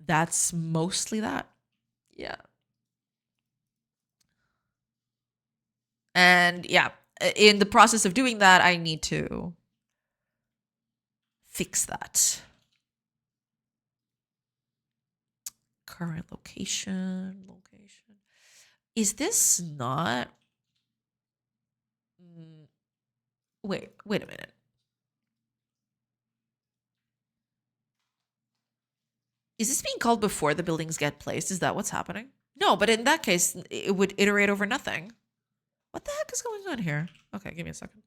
S1: That's mostly that. Yeah. And yeah, in the process of doing that, I need to fix that. Current location. Is this not... Wait a minute. Is this being called before the buildings get placed? Is that what's happening? No, but in that case, it would iterate over nothing. What the heck is going on here? Okay, give me a second.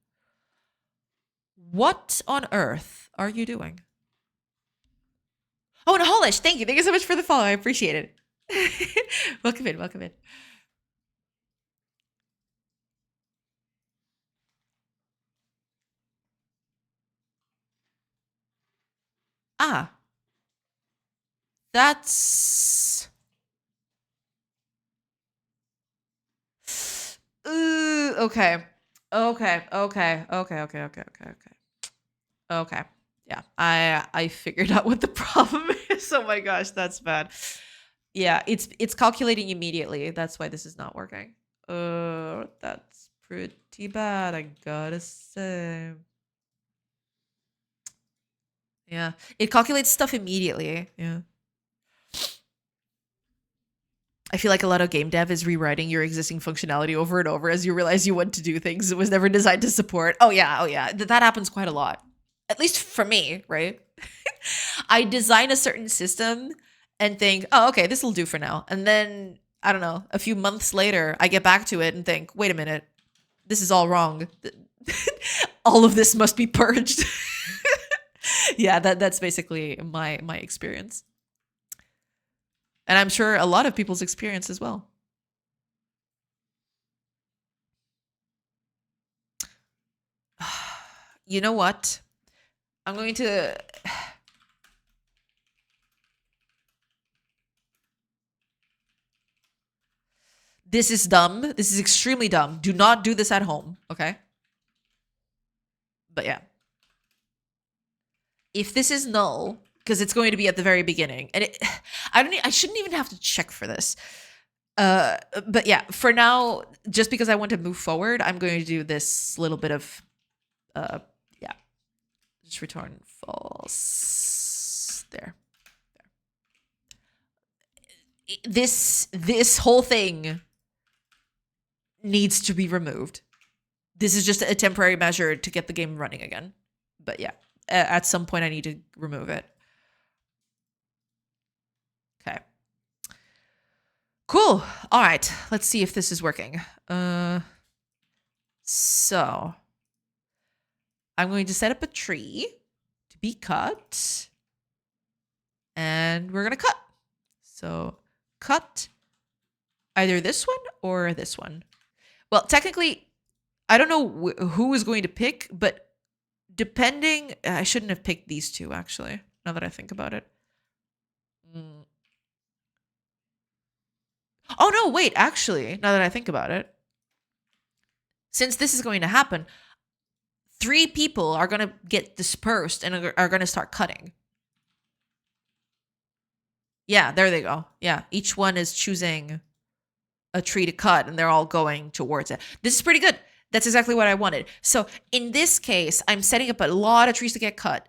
S1: What on earth are you doing? Oh, and Holish, thank you. Thank you so much for the follow. I appreciate it. Welcome in, welcome in. Ah, that's okay. Okay. Yeah. I figured out what the problem is. Oh my gosh, that's bad. Yeah, it's calculating immediately. That's why this is not working. That's pretty bad, I gotta say. Yeah. It calculates stuff immediately. Yeah. I feel like a lot of game dev is rewriting your existing functionality over and over as you realize you want to do things it was never designed to support. Oh yeah, that happens quite a lot. At least for me, right? I design a certain system and think, oh, okay, this will do for now. And then, I don't know, a few months later, I get back to it and think, wait a minute, this is all wrong. All of this must be purged. Yeah, that's basically my experience. And I'm sure a lot of people's experience as well. You know what? I'm going to... This is dumb. This is extremely dumb. Do not do this at home, okay? But yeah. If this is null, because it's going to be at the very beginning, and I shouldn't even have to check for this. But yeah, for now, just because I want to move forward, I'm going to do this little bit of, yeah, just return false. There. This whole thing needs to be removed. This is just a temporary measure to get the game running again. But yeah, at some point I need to remove it. Okay. Cool. All right. Let's see if this is working. So I'm going to set up a tree to be cut. And we're going to cut. So cut either this one or this one. Well, technically, I don't know who is going to pick, but depending, I shouldn't have picked these two, actually, now that I think about it. Oh, no, wait, actually, now that I think about it, since this is going to happen, 3 people are going to get dispersed and are going to start cutting. Yeah, there they go. Yeah, each one is choosing a tree to cut and they're all going towards it. This is pretty good. That's exactly what I wanted. So in this case, I'm setting up a lot of trees to get cut.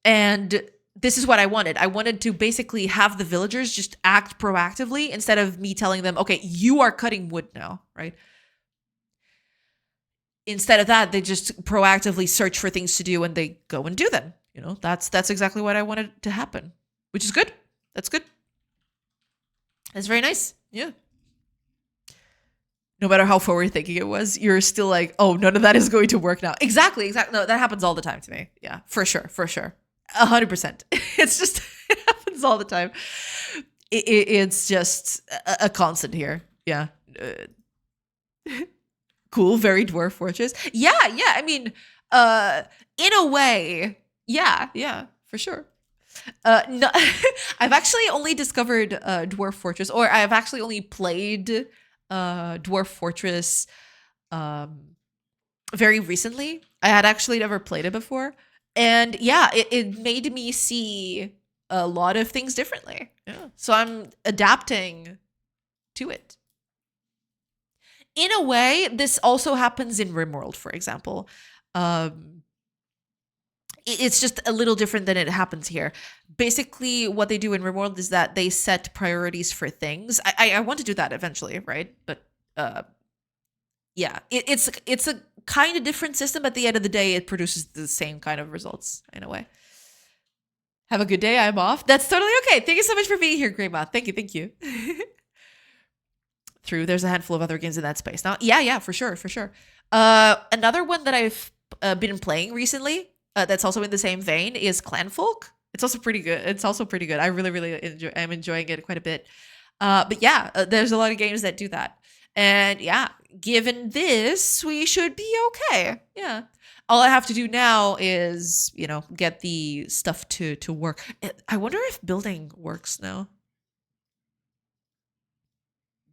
S1: And this is what I wanted. I wanted to basically have the villagers just act proactively instead of me telling them, okay, you are cutting wood now, right? Instead of that, they just proactively search for things to do and they go and do them. You know, that's exactly what I wanted to happen, which is good. That's good. That's very nice. Yeah. No matter how forward thinking it was, you're still like, oh, none of that is going to work now. Exactly. No, that happens all the time to me. Yeah, for sure. 100%. It's just, it happens all the time. It's just a constant here. Yeah. Cool. Very dwarf fortress. Yeah. I mean, in a way, yeah, for sure. No, I've actually only discovered Dwarf Fortress, or I've actually only played Dwarf Fortress very recently. I had actually never played it before. And yeah, it made me see a lot of things differently. Yeah. So I'm adapting to it. In a way, this also happens in RimWorld, for example. It's just a little different than it happens here. Basically, what they do in RimWorld is that they set priorities for things. I want to do that eventually, right? But yeah, it's a kind of different system. At the end of the day, it produces the same kind of results in a way. Have a good day. I'm off. That's totally okay. Thank you so much for being here, Greymoth. Thank you. Through, there's a handful of other games in that space. Now, yeah, for sure. Another one that I've been playing recently, that's also in the same vein, is Clanfolk. It's also pretty good. It's also pretty good. I really, really enjoy. I'm enjoying it quite a bit. But yeah, there's a lot of games that do that. And yeah, given this, we should be okay. Yeah. All I have to do now is, get the stuff to work. I wonder if building works now.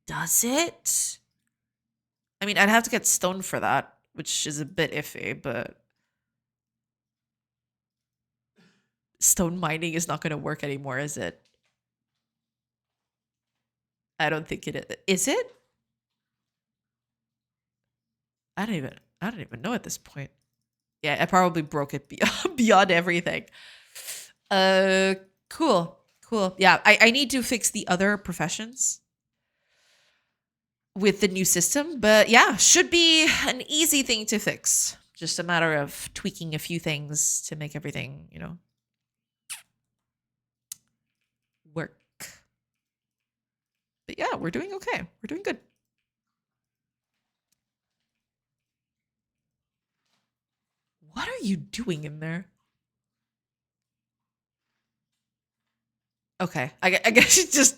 S1: Does it? I mean, I'd have to get stone for that, which is a bit iffy, but stone mining is not going to work anymore, is it? I don't think it is. Is it? I don't even know at this point. Yeah, I probably broke it beyond everything. Uh, cool. Cool. Yeah, I need to fix the other professions with the new system, but yeah, should be an easy thing to fix. Just a matter of tweaking a few things to make everything, work. But yeah, we're doing okay. We're doing good. What are you doing in there? Okay, I guess she's just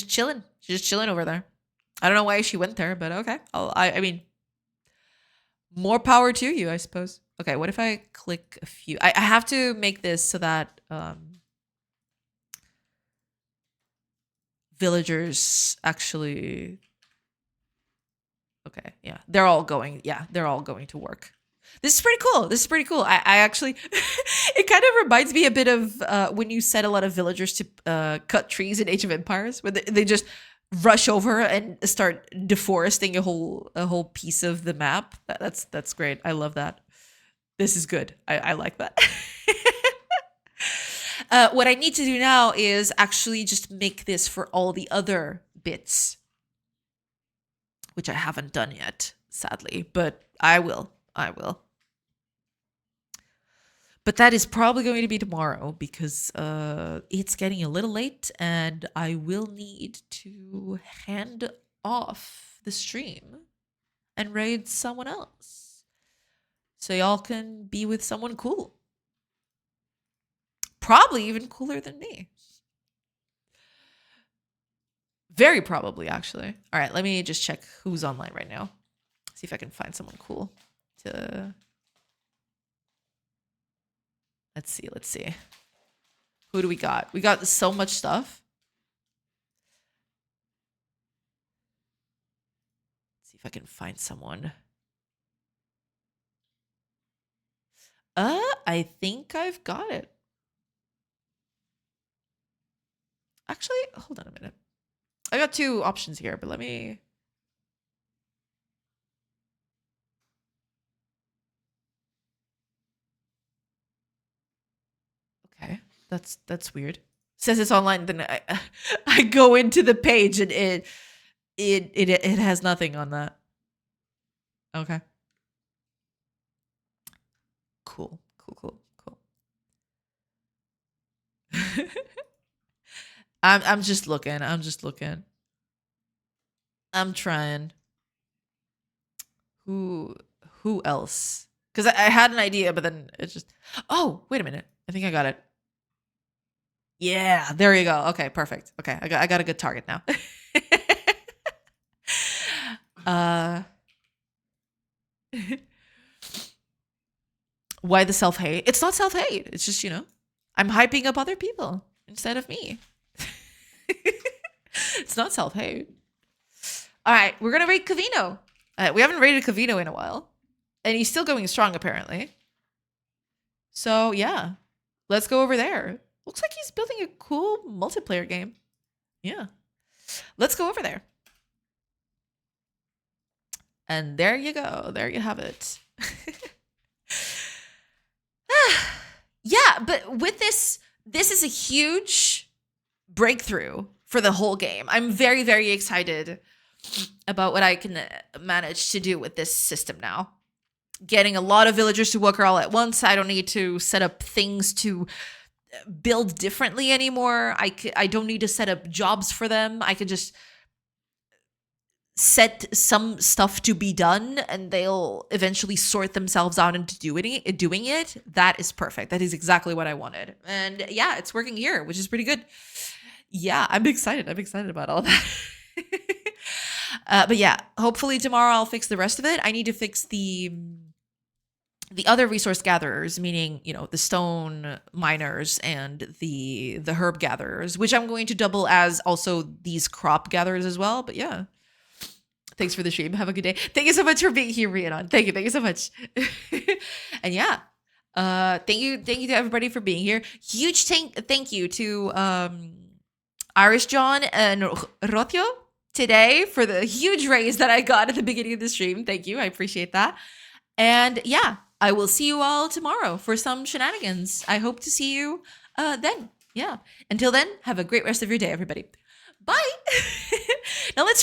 S1: chilling. She's just chilling over there. I don't know why she went there, but okay. I mean, more power to you, I suppose. Okay, what if I click a few? I have to make this so that villagers actually. Okay, yeah, they're all going. Yeah, they're all going to work. This is pretty cool. This is pretty cool. I actually, it kind of reminds me a bit of when you set a lot of villagers to cut trees in Age of Empires, where they just rush over and start deforesting a whole piece of the map. That's great. I love that. This is good. I like that. What I need to do now is actually just make this for all the other bits, which I haven't done yet, sadly, but I will. I will. But that is probably going to be tomorrow because it's getting a little late and I will need to hand off the stream and raid someone else. So y'all can be with someone cool. Probably even cooler than me. Very probably, actually. All right, let me just check who's online right now. See if I can find someone cool to... Let's see. Who do we got? We got so much stuff. Let's see if I can find someone. I think I've got it. Actually, hold on a minute. I got two options here, but let me... Okay, that's weird. Says it's online, then I go into the page and it has nothing on that. Okay. Cool. I'm just looking. I'm trying. Who else? Because I had an idea, but then it just... Oh, wait a minute. I think I got it. Yeah, there you go. Okay, perfect. Okay, I got a good target now. Why the self-hate? It's not self-hate. It's just, I'm hyping up other people instead of me. It's not self-hate. All right, we're going to raid Cavino. We haven't raided Cavino in a while. And he's still going strong, apparently. So, yeah. Let's go over there. Looks like he's building a cool multiplayer game. Yeah. Let's go over there. And there you go. There you have it. Yeah, but with this is a huge breakthrough for the whole game. I'm very, very excited about what I can manage to do with this system now. Getting a lot of villagers to work all at once. I don't need to set up things to build differently anymore. I don't need to set up jobs for them. I could just set some stuff to be done and they'll eventually sort themselves out into doing it, that is perfect. That is exactly what I wanted. And yeah, it's working here, which is pretty good. Yeah, I'm excited. I'm excited about all that. But yeah, hopefully tomorrow I'll fix the rest of it. I need to fix the other resource gatherers, meaning, the stone miners and the herb gatherers, which I'm going to double as also these crop gatherers as well. But yeah. Thanks for the stream. Have a good day. Thank you so much for being here, Rhiannon. Thank you so much. And yeah, thank you to everybody for being here. Huge thank you to Irish John and Rotio today for the huge raise that I got at the beginning of the stream. Thank you. I appreciate that. And yeah, I will see you all tomorrow for some shenanigans. I hope to see you then. Yeah. Until then, have a great rest of your day, everybody. Bye. Now let's